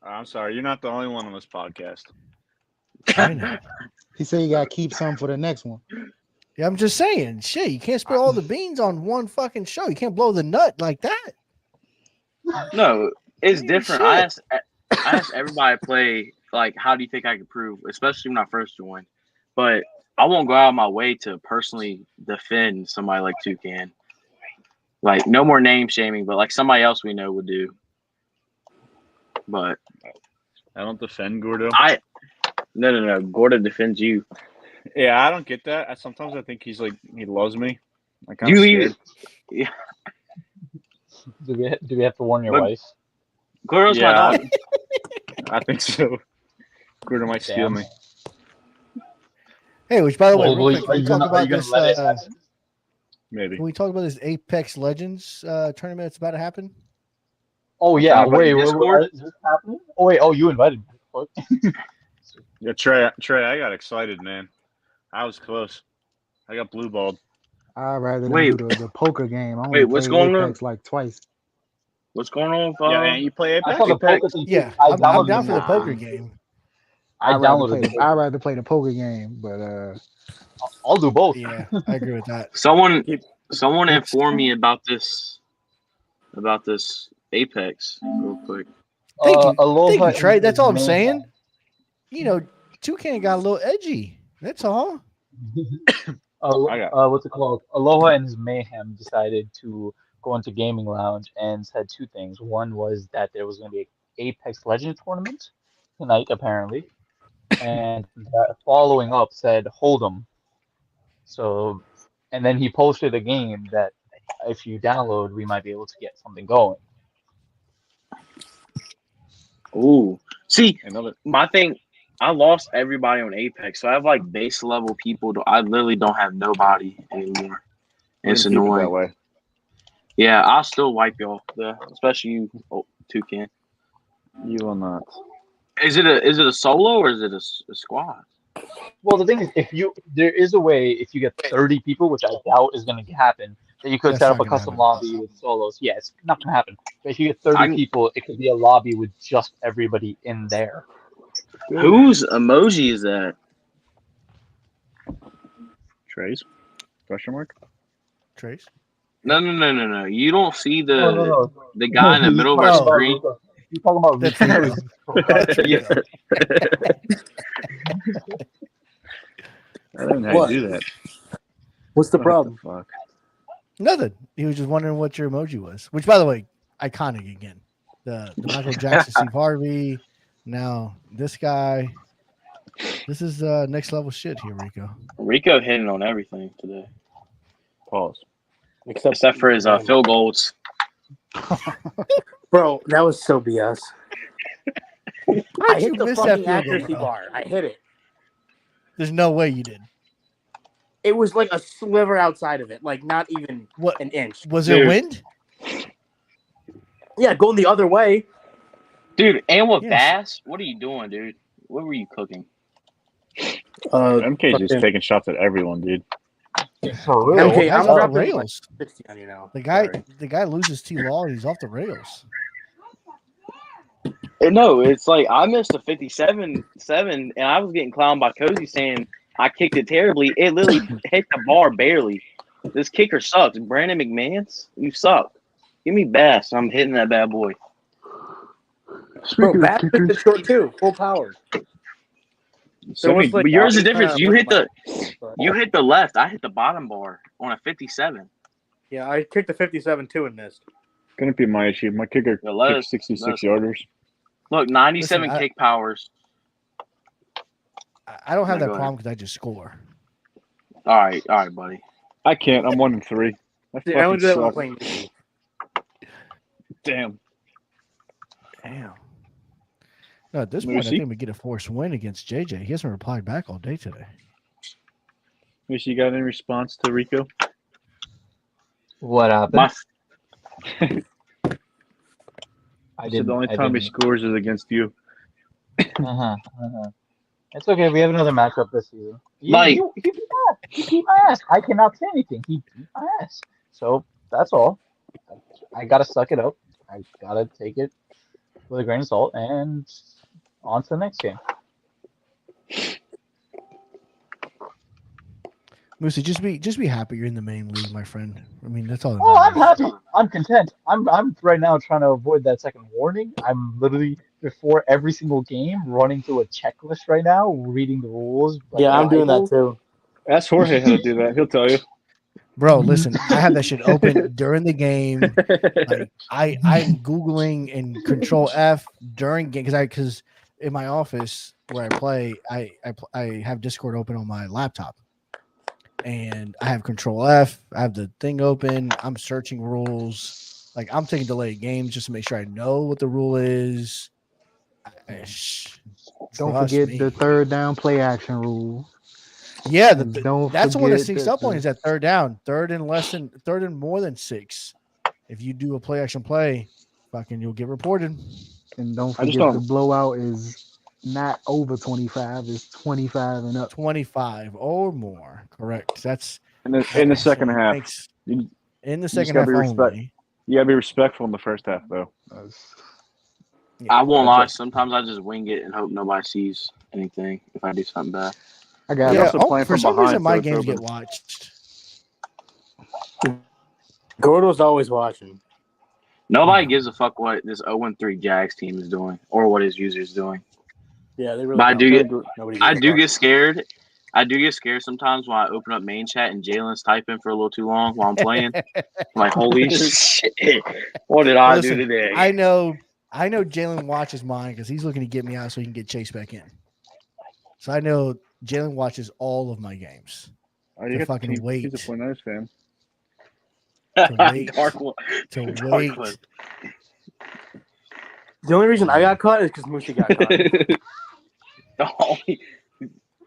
Speaker 6: I'm sorry. You're not the only one on this podcast.
Speaker 1: I know.
Speaker 5: He said you gotta keep some for the next one.
Speaker 1: Yeah, I'm just saying, shit. You can't spill all the beans on one fucking show. You can't blow the nut like that.
Speaker 2: no, it's
Speaker 1: Man,
Speaker 2: different.
Speaker 1: shit.
Speaker 2: I asked everybody to play like, how do you think I could prove, especially when I first joined. But I won't go out of my way to personally defend somebody like Toucan. Like, no more name shaming, but like somebody else we know would do. But
Speaker 6: I don't defend Gordo.
Speaker 2: no. Gordo defends you.
Speaker 6: Yeah, I don't get that. Sometimes I think he's like he loves me. I kind
Speaker 2: You
Speaker 6: of
Speaker 2: even,
Speaker 6: scared.
Speaker 2: yeah.
Speaker 7: Do we have to warn your
Speaker 2: But-
Speaker 7: wife?
Speaker 2: Gordo's my
Speaker 6: Yeah.
Speaker 2: dog.
Speaker 6: I think so. Gordo might steal
Speaker 7: Damn.
Speaker 6: me.
Speaker 1: Hey, which by the way,
Speaker 7: Well,
Speaker 1: real quick, can we talk about this?
Speaker 6: Maybe.
Speaker 1: Can we talk about this Apex Legends tournament that's about to happen?
Speaker 7: Oh yeah,
Speaker 2: Talking about
Speaker 7: wait,
Speaker 2: Discord?
Speaker 7: is this happening? Oh wait, you invited me. Fuck.
Speaker 6: Yeah, Trey, I got excited, man. I was close. I got blue balled.
Speaker 5: I'd rather than
Speaker 2: Wait.
Speaker 5: do the poker game. I only
Speaker 2: Wait, what's
Speaker 5: played
Speaker 2: going on?
Speaker 5: Apex like twice.
Speaker 2: What's going on with
Speaker 6: Yeah, man, you play
Speaker 7: I
Speaker 6: Apex?
Speaker 7: saw the
Speaker 2: Apex.
Speaker 7: poker thing. too.
Speaker 1: Yeah,
Speaker 7: I
Speaker 1: I'm
Speaker 7: downloaded
Speaker 1: down for the
Speaker 7: it.
Speaker 1: poker game.
Speaker 7: I downloaded it.
Speaker 5: I'd rather play the poker game, but
Speaker 7: I'll do both.
Speaker 1: Yeah, I agree with that.
Speaker 2: Someone informed me about this Apex real quick.
Speaker 1: Thank you,
Speaker 7: Aloha
Speaker 1: thank you, Trey.
Speaker 7: is
Speaker 1: That's all I'm
Speaker 7: mayhem.
Speaker 1: saying. You know, Toucan got a little edgy. That's all.
Speaker 7: What's it called? Aloha and his mayhem decided to go into Gaming Lounge and said two things. One was that there was going to be an Apex Legends tournament tonight, apparently, and following up said Hold'em. So, and then he posted a game that if you download, we might be able to get something going.
Speaker 2: Ooh, see,
Speaker 6: Another.
Speaker 2: my thing, I lost everybody on Apex, so I have like base level people. I literally don't have nobody anymore. It's
Speaker 6: Keep it that
Speaker 2: annoying.
Speaker 6: way.
Speaker 2: Yeah, I'll still wipe y'all, especially you, Toucan.
Speaker 6: You will not.
Speaker 2: Is it a solo or is it a squad?
Speaker 7: Well, the thing is, there is a way if you get 30 people, which I doubt is going to happen, that you could
Speaker 1: That's
Speaker 7: set
Speaker 1: not
Speaker 7: up a
Speaker 1: gonna
Speaker 7: custom
Speaker 1: happen.
Speaker 7: lobby with solos. Yeah, it's not going to happen. But if you get 30
Speaker 2: I-
Speaker 7: people, it could be a lobby with just everybody in there.
Speaker 2: Whose emoji is that?
Speaker 6: Trey's? Question mark?
Speaker 1: Trace.
Speaker 2: No. You don't see the
Speaker 7: No.
Speaker 2: the guy in the middle of our
Speaker 1: Oh.
Speaker 2: screen.
Speaker 7: You're talking about
Speaker 1: That's
Speaker 7: Rico.
Speaker 2: Yeah.
Speaker 6: I don't know how
Speaker 3: What?
Speaker 6: you do that.
Speaker 3: What's the
Speaker 6: What
Speaker 3: problem?
Speaker 6: fuck?
Speaker 1: Nothing. He was just wondering what your emoji was. Which, by the way, iconic again. The Michael Jackson, Steve Harvey. Now this guy. This is next level shit here, Rico.
Speaker 2: Rico hitting on everything today,
Speaker 6: Pause.
Speaker 2: except for his field goals.
Speaker 3: Bro, that was so BS. I
Speaker 1: How'd you
Speaker 3: hit the
Speaker 1: miss that
Speaker 3: fucking
Speaker 1: field goal,
Speaker 3: accuracy
Speaker 1: bro?
Speaker 3: bar. I hit it.
Speaker 1: There's no way you did.
Speaker 3: It was like a sliver outside of it, like not even
Speaker 1: What
Speaker 3: an inch.
Speaker 1: was there?
Speaker 2: Dude.
Speaker 1: Wind?
Speaker 3: Yeah, going the other way.
Speaker 2: Dude, and with
Speaker 1: Yes.
Speaker 2: Bass, what are you doing, dude? What were you cooking?
Speaker 6: MK's just
Speaker 3: fucking-
Speaker 6: taking shots at everyone, dude.
Speaker 7: For real.
Speaker 3: MK,
Speaker 1: Guy's
Speaker 3: I'm
Speaker 1: off the
Speaker 3: dropping like
Speaker 1: rails.
Speaker 3: 60 on you now.
Speaker 1: The guy,
Speaker 3: Sorry.
Speaker 1: the guy loses T-Law. He's off the rails.
Speaker 2: No, it's like I missed a 57-7, and I was getting clowned by Cozy saying I kicked it terribly. It literally hit the bar barely. This kicker sucks. Brandon McMahon, you suck. Give me Bass. I'm hitting that bad boy.
Speaker 3: Bro, back took the short too, full power.
Speaker 2: So
Speaker 3: was, like,
Speaker 2: but yours is
Speaker 3: kinda
Speaker 2: different. You
Speaker 3: like
Speaker 2: hit the left. I hit the bottom bar on a 57.
Speaker 3: Yeah, I kicked the 57 too and missed.
Speaker 6: Gonna be my issue. My kicker
Speaker 2: Yeah, let
Speaker 6: kicked
Speaker 2: us-
Speaker 6: 66
Speaker 2: let us-
Speaker 6: yarders.
Speaker 2: Look, 97
Speaker 1: Listen,
Speaker 2: kick powers.
Speaker 1: I don't have
Speaker 2: Yeah,
Speaker 1: that
Speaker 2: go
Speaker 1: problem because I just score.
Speaker 2: All right, buddy.
Speaker 6: I can't. I'm 1-3. I
Speaker 3: See, I only do that when I'm
Speaker 6: suck.
Speaker 3: playing Mickey.
Speaker 6: Damn.
Speaker 1: Damn. No, at this point, I
Speaker 6: Lucy?
Speaker 1: think we get a forced win against JJ. He hasn't replied back all day today.
Speaker 6: Lucy, you got any response to Rico?
Speaker 7: What happened?
Speaker 2: My
Speaker 7: I
Speaker 6: He said the only
Speaker 7: I
Speaker 6: time he
Speaker 7: didn't.
Speaker 6: scores is against you.
Speaker 7: It's okay. We have another matchup this season.
Speaker 2: Like-
Speaker 7: He beat my ass. He beat my ass. I cannot say anything. He beat my ass. So that's all. I gotta suck it up. I gotta take it with a grain of salt and on to the next game.
Speaker 1: Moosey, just be happy you're in the main league, my friend. I mean, that's all that
Speaker 7: Oh, I'm
Speaker 1: matters.
Speaker 7: happy. I'm content. I'm right now trying to avoid that second warning. I'm literally before every single game running through a checklist right now, reading the rules. like
Speaker 3: Yeah, I'm doing that
Speaker 7: Bible.
Speaker 3: too.
Speaker 6: Ask Jorge how to do that. He'll tell you.
Speaker 1: Bro, listen, I have that shit open during the game. Like I'm Googling and Control F during game because in my office where I play, I have Discord open on my laptop. And I have Control F. I have the thing open. I'm searching rules. Like I'm taking delayed games just to make sure I know what the rule is.
Speaker 5: Don't
Speaker 1: Trust
Speaker 5: forget
Speaker 1: me.
Speaker 5: the third down play action rule.
Speaker 1: Yeah,
Speaker 5: Don't
Speaker 1: that's the one that
Speaker 5: forget
Speaker 1: sneaks
Speaker 5: that
Speaker 1: up on you is that third down, third and more than 6. If you do a play action play, fucking you'll get reported.
Speaker 5: And don't
Speaker 6: I just
Speaker 5: forget the
Speaker 6: don't-
Speaker 5: blowout is not over 25. It's 25 and up.
Speaker 1: 25 or more. Correct. That's
Speaker 6: In the second half,
Speaker 1: thanks.
Speaker 6: you
Speaker 1: In the
Speaker 6: just
Speaker 1: second
Speaker 6: gotta
Speaker 1: half
Speaker 6: be
Speaker 1: only.
Speaker 6: you gotta be respectful in the first half, though.
Speaker 1: Yeah,
Speaker 2: I won't
Speaker 6: that's
Speaker 2: lie.
Speaker 6: it.
Speaker 2: Sometimes I just wing it and hope nobody sees anything if I do something bad.
Speaker 5: I got
Speaker 6: You're
Speaker 5: it.
Speaker 6: also playing
Speaker 1: for
Speaker 6: from
Speaker 1: some
Speaker 6: behind,
Speaker 1: reason,
Speaker 6: so
Speaker 1: my
Speaker 6: it's
Speaker 1: games
Speaker 6: open.
Speaker 1: get watched.
Speaker 3: Gordo's always watching.
Speaker 2: Nobody gives a fuck what this 0-3 Jags team is doing or what his users doing.
Speaker 3: Yeah, they really.
Speaker 2: But I
Speaker 3: don't.
Speaker 2: do
Speaker 3: Nobody
Speaker 2: I
Speaker 3: gives a
Speaker 2: do
Speaker 3: fuck.
Speaker 2: get scared. I do get scared sometimes when I open up main chat and Jalen's typing for a little too long while I'm playing. I'm like, holy shit! What did I
Speaker 1: Listen,
Speaker 2: do today?
Speaker 1: I know Jalen watches mine because he's looking to get me out so he can get chased back in. So I know Jalen watches all of my games.
Speaker 6: Oh,
Speaker 1: To
Speaker 6: you got
Speaker 1: fucking
Speaker 6: the team.
Speaker 1: wait.
Speaker 6: He's a 49ers fan.
Speaker 1: To wait.
Speaker 2: Dark one.
Speaker 1: To
Speaker 2: Dark
Speaker 1: wait.
Speaker 2: one.
Speaker 3: The only reason I got caught is because Moosey got caught.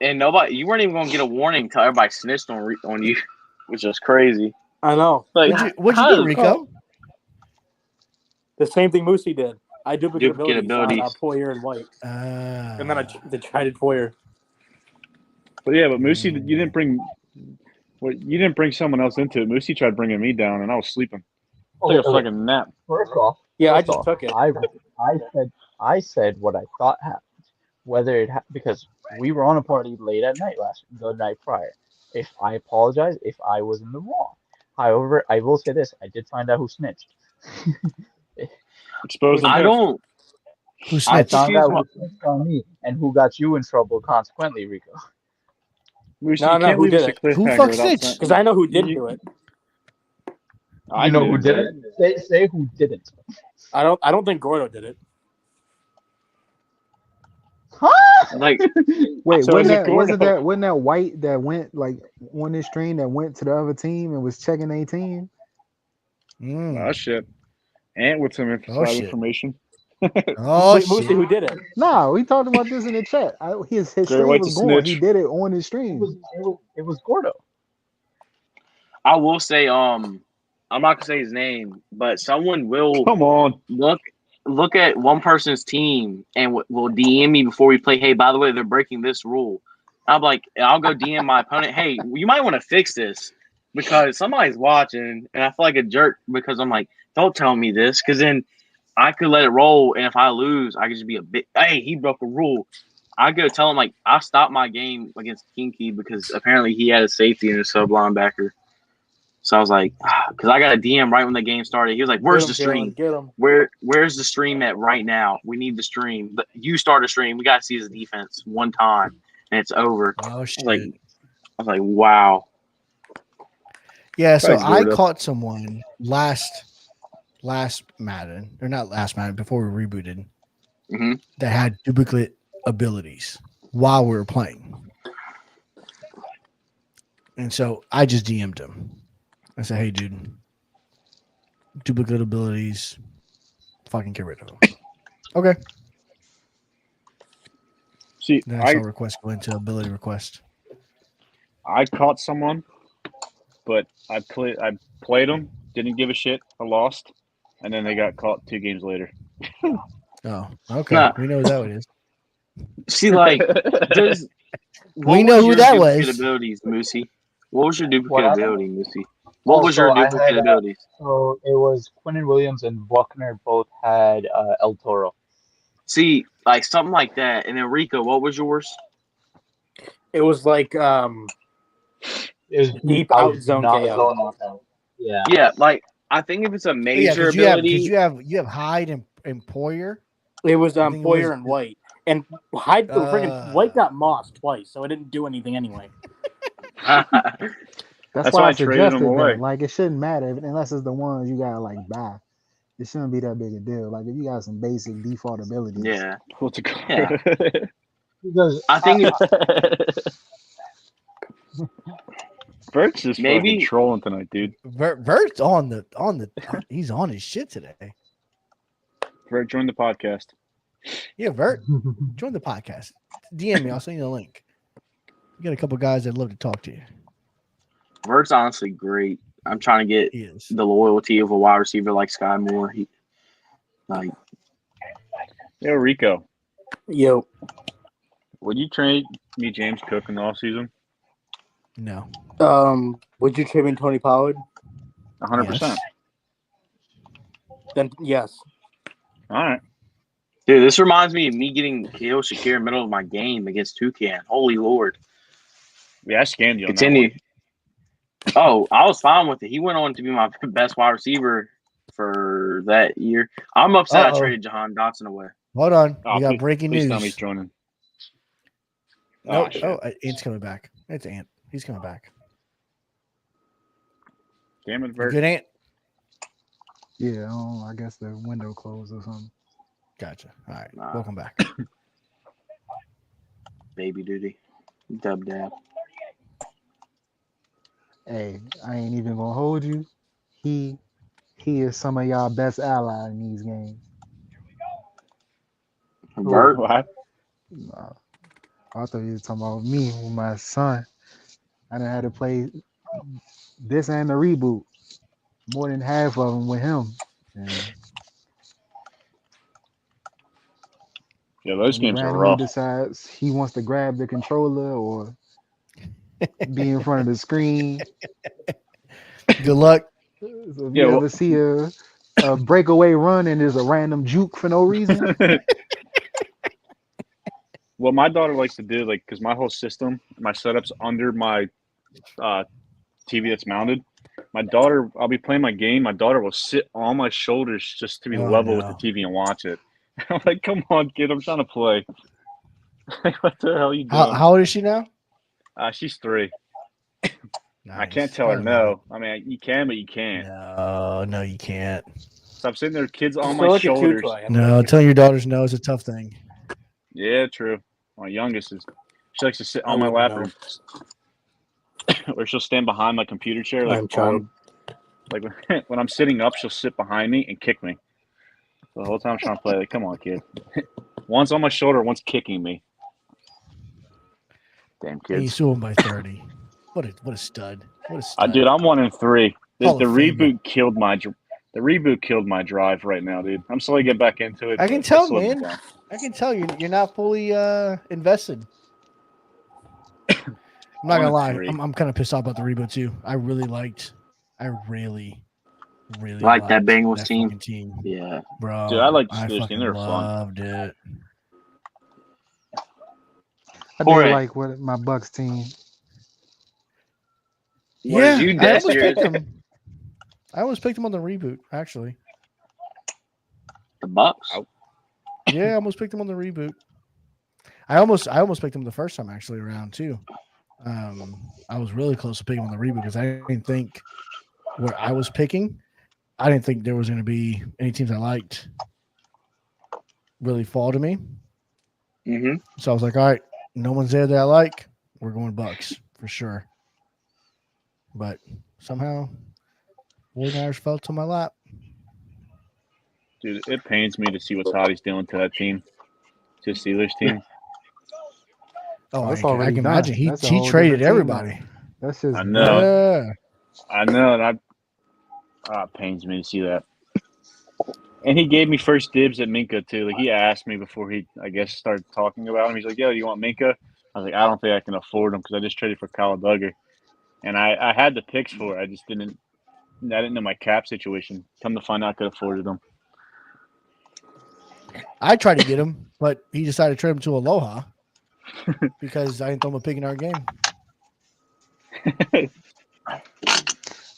Speaker 2: And nobody, you weren't even gonna get a warning until everybody snitched on you, which is crazy.
Speaker 3: I know.
Speaker 2: Like,
Speaker 1: What'd you
Speaker 2: how
Speaker 1: do,
Speaker 2: does-
Speaker 1: Rico?
Speaker 3: The same thing Moosey did. I duplicate
Speaker 2: Duplicate
Speaker 3: abilities on
Speaker 2: abilities.
Speaker 3: Poyer and White, and then I traded Poyer.
Speaker 6: But yeah, but Moosey, you didn't bring. Well, you didn't bring someone else into it. Moosey tried bringing me down, and I was sleeping. Took a
Speaker 7: Okay.
Speaker 6: fucking nap.
Speaker 7: First off,
Speaker 3: Yeah, I
Speaker 7: first
Speaker 3: just
Speaker 7: off,
Speaker 3: took it.
Speaker 7: I said what I thought happened. Whether it because we were on a party late at night the night prior. If I apologize, if I was in the wrong. However, I will say this: I did find out who snitched.
Speaker 6: Exposed them
Speaker 2: I
Speaker 6: both.
Speaker 2: don't.
Speaker 1: Who
Speaker 7: I
Speaker 1: snitched?
Speaker 7: found
Speaker 2: Excuse
Speaker 7: out
Speaker 2: me.
Speaker 7: who snitched on me and who got you in trouble. Consequently, Rico.
Speaker 6: Moosey,
Speaker 3: No,
Speaker 6: you
Speaker 3: no,
Speaker 6: can't
Speaker 3: who
Speaker 6: leave
Speaker 3: did
Speaker 6: us a
Speaker 3: it?
Speaker 6: cliffhanger
Speaker 1: Who fuck
Speaker 6: without
Speaker 1: snitched?
Speaker 6: saying-
Speaker 3: Because I know who didn't
Speaker 6: You-
Speaker 3: do it.
Speaker 6: I
Speaker 7: You know who
Speaker 6: didn't.
Speaker 7: did it? Say who didn't.
Speaker 3: I don't think Gordo did it.
Speaker 7: Huh?
Speaker 2: Like,
Speaker 5: Wait,
Speaker 6: So is it
Speaker 5: wasn't
Speaker 6: Gordo?
Speaker 5: that White that went like on this stream that went to the other team and was checking their team?
Speaker 1: Mm.
Speaker 6: Oh shit. And with some inside
Speaker 1: shit.
Speaker 6: information.
Speaker 1: Oh,
Speaker 3: Wait, Moosey,
Speaker 1: shit.
Speaker 3: who did it?
Speaker 5: No, we talked about this in the chat. His
Speaker 6: Great
Speaker 5: stream
Speaker 6: White's
Speaker 5: was
Speaker 6: a
Speaker 5: going. He
Speaker 6: snitch.
Speaker 5: did it on his
Speaker 7: It
Speaker 5: stream.
Speaker 7: was Gordo.
Speaker 2: I will say, I'm not gonna say his name, but someone will
Speaker 6: Come on.
Speaker 2: look at one person's team and will DM me before we play. Hey, by the way, they're breaking this rule. I'm like, I'll go DM my opponent. Hey, you might want to fix this because somebody's watching, and I feel like a jerk because I'm like, don't tell me this, because then I could let it roll, and if I lose, I could just be a bit. Hey, he broke a rule. I go tell him like I stopped my game against Kinky because apparently he had a safety and a sub linebacker. So I was like, because I got a DM right when the game started. He was like, "Where's the stream?
Speaker 3: Get him.
Speaker 2: Where's the stream at right now? We need the stream. But you start a stream. We got to see his defense one time, and it's over."
Speaker 1: Oh, shit.
Speaker 2: I was like, wow.
Speaker 1: Yeah, so
Speaker 6: Thanks,
Speaker 1: I
Speaker 6: Gordo.
Speaker 1: caught someone last Madden, or not last Madden, before we rebooted,
Speaker 2: Mhm.
Speaker 1: that had duplicate abilities while we were playing. And so I just DM'd him. I said, hey, dude, duplicate abilities, fucking get rid of them. Okay.
Speaker 6: See,
Speaker 1: Then I saw request go into ability request.
Speaker 6: I caught someone, but I played them, didn't give a shit. I lost, and then they got caught 2 games later.
Speaker 1: Oh, okay.
Speaker 2: Nah.
Speaker 1: We know who that one is.
Speaker 2: See, like, does
Speaker 1: We know who that was.
Speaker 2: duplicate abilities, Moosey? What was your duplicate
Speaker 7: What happened?
Speaker 2: ability, Moosey? What was
Speaker 7: Also,
Speaker 2: your
Speaker 7: I
Speaker 2: duplicate
Speaker 7: had,
Speaker 2: abilities?
Speaker 7: So it was Quinnen Williams and Buckner both had El Toro.
Speaker 2: See, like something like that. And then Rico, what was yours?
Speaker 3: It was like
Speaker 7: It was
Speaker 3: deep out zone
Speaker 7: not
Speaker 3: KO.
Speaker 7: zone knockout. Yeah.
Speaker 2: Yeah, like I think if it's a major ability,
Speaker 1: you have Hyde and Poyer.
Speaker 3: It was
Speaker 1: I think it
Speaker 3: Poyer
Speaker 1: was-
Speaker 3: and White, and Hyde friggin' White got mossed twice, so it didn't do anything anyway.
Speaker 5: That's
Speaker 6: why
Speaker 5: why
Speaker 6: I
Speaker 5: I
Speaker 6: traded
Speaker 5: suggested
Speaker 6: him away.
Speaker 5: that. Like, it shouldn't matter unless it's the ones you gotta like buy. It shouldn't be that big a deal. Like, if you got some basic default abilities.
Speaker 2: yeah.
Speaker 6: What's it called?
Speaker 2: Yeah.
Speaker 5: Because
Speaker 2: I think
Speaker 6: Bert's just
Speaker 2: Maybe-
Speaker 6: fucking trolling tonight, dude.
Speaker 1: Vert's on the he's on his shit today.
Speaker 6: Bert, join the podcast.
Speaker 1: Yeah, Vert, join the podcast. DM me. I'll send you the link. You got a couple guys that'd love to talk to you.
Speaker 2: Vert's honestly great. I'm trying to get
Speaker 1: He is.
Speaker 2: the loyalty of a wide receiver like Sky Moore. He, like,
Speaker 6: Yo, Rico,
Speaker 3: Yo,
Speaker 6: would you trade me James Cook in the offseason?
Speaker 1: No.
Speaker 3: would you trade me Tony Pollard?
Speaker 6: 100%.
Speaker 1: Yes.
Speaker 3: Then yes.
Speaker 6: All right.
Speaker 2: dude, this reminds me of me getting Khalil Shakir in the middle of my game against Toucan. Holy Lord.
Speaker 6: Yeah, I scammed you on
Speaker 2: Continue. Oh, I was fine with it. He went on to be my best wide receiver for that year. I'm upset
Speaker 1: Uh-oh.
Speaker 2: I traded Jahan Dotson away.
Speaker 1: Hold on.
Speaker 6: that one.
Speaker 1: We got
Speaker 6: Please-
Speaker 1: breaking
Speaker 6: please
Speaker 1: news.
Speaker 6: tell me he's joining.
Speaker 1: No,
Speaker 6: shit.
Speaker 1: Ant's coming back. It's Ant. He's coming back.
Speaker 6: Damn it, Bert.
Speaker 1: Good Ant.
Speaker 5: yeah, I guess the window closed or something.
Speaker 1: Gotcha. All right.
Speaker 2: Nah.
Speaker 1: Welcome back.
Speaker 2: Baby duty. Dub dab.
Speaker 5: Hey, I ain't even gonna hold you. He is some of y'all best ally in these games.
Speaker 2: Bert.
Speaker 6: What?
Speaker 5: Nah, I thought you was talking about me with my son. I done had to play this and the reboot. More than half of them with him. And
Speaker 6: Yeah, those
Speaker 5: when he
Speaker 6: games are
Speaker 5: randomly
Speaker 6: rough.
Speaker 5: decides he wants to grab the controller or be in front of the screen.
Speaker 1: Good luck.
Speaker 5: So if
Speaker 6: Yeah,
Speaker 5: you
Speaker 6: well-
Speaker 5: ever see a breakaway run and there's a random juke for no reason,
Speaker 6: What my daughter likes to do, like, because my whole system, my setup's under my TV that's mounted. My daughter, I'll be playing my game. My daughter will sit on my shoulders just to be
Speaker 1: Oh,
Speaker 6: level
Speaker 1: no.
Speaker 6: with the TV and watch it. I'm like, come on, kid, I'm trying to play. What the hell are you doing?
Speaker 1: How old is she now?
Speaker 6: She's 3. I
Speaker 1: Nice.
Speaker 6: can't tell her
Speaker 1: Gotta
Speaker 6: no. I mean, you can, but you can't.
Speaker 1: No, you can't.
Speaker 6: So I'm sitting there, kids on
Speaker 3: Still
Speaker 6: my
Speaker 3: like a
Speaker 6: shoulders.
Speaker 3: two-toy.
Speaker 1: No, telling your daughters no is a tough thing.
Speaker 6: Yeah, true. My youngest she likes to sit
Speaker 3: I
Speaker 6: on my
Speaker 3: wouldn't
Speaker 6: lap, or she'll stand behind my computer chair, like
Speaker 3: I'm child.
Speaker 6: like when I'm sitting up, she'll sit behind me and kick me. So the whole time I'm trying to play, like, come on, kid. One's on my shoulder, one's kicking me. Damn
Speaker 1: And
Speaker 6: kids.
Speaker 1: you saw him by 30. What a stud. What a stud.
Speaker 6: Dude, I'm 1-3. The
Speaker 1: Hall of Famer.
Speaker 6: reboot killed my drive right now, dude. I'm slowly getting back into it.
Speaker 1: I can
Speaker 6: but
Speaker 1: tell,
Speaker 6: slowed me
Speaker 1: man.
Speaker 6: down.
Speaker 1: I can tell you're not fully invested. I'm not gonna lie.
Speaker 6: 1-3.
Speaker 1: I'm kind of pissed off about the reboot too. I really, really
Speaker 2: Like that
Speaker 1: liked
Speaker 2: Bengals
Speaker 1: fucking team,
Speaker 2: Yeah.
Speaker 1: bro.
Speaker 6: Dude, I liked the Steelers team.
Speaker 1: fucking
Speaker 6: They were fun.
Speaker 1: loved it.
Speaker 5: I
Speaker 2: Jorge.
Speaker 5: did like what my Bucks team.
Speaker 2: What
Speaker 1: Yeah,
Speaker 2: did you
Speaker 1: I
Speaker 2: guess?
Speaker 1: almost picked him. I almost picked him on the reboot, actually.
Speaker 2: The Bucks.
Speaker 6: Oh.
Speaker 1: Yeah, I almost picked him on the reboot. I almost picked him the first time actually around too. I was really close to picking him on the reboot because I didn't think what I was picking. I didn't think there was going to be any teams I liked really fall to me.
Speaker 2: Mm-hmm.
Speaker 1: So I was like, all right, no one's there that I like. We're going Bucks for sure. But somehow, 49ers fell to my lap.
Speaker 6: Dude, it pains me to see what Toddy's doing to that team, to the Steelers team.
Speaker 1: Oh,
Speaker 5: That's
Speaker 1: I
Speaker 5: already
Speaker 1: can
Speaker 5: done.
Speaker 1: imagine. He
Speaker 5: That's a whole
Speaker 1: traded
Speaker 5: different team now.
Speaker 1: everybody.
Speaker 5: That's just
Speaker 6: I know.
Speaker 1: Yeah.
Speaker 6: I know, and it pains me to see that. And he gave me first dibs at Minka too. Like he asked me before he, I guess, started talking about him. He's like, "Yo, you want Minka?" I was like, "I don't think I can afford him because I just traded for Kyle Duggar, and I had the picks for it. I didn't know my cap situation. Come to find out, I could afford them.
Speaker 1: I tried to get him, but he decided to trade him to Aloha because I didn't throw him a pick in our game.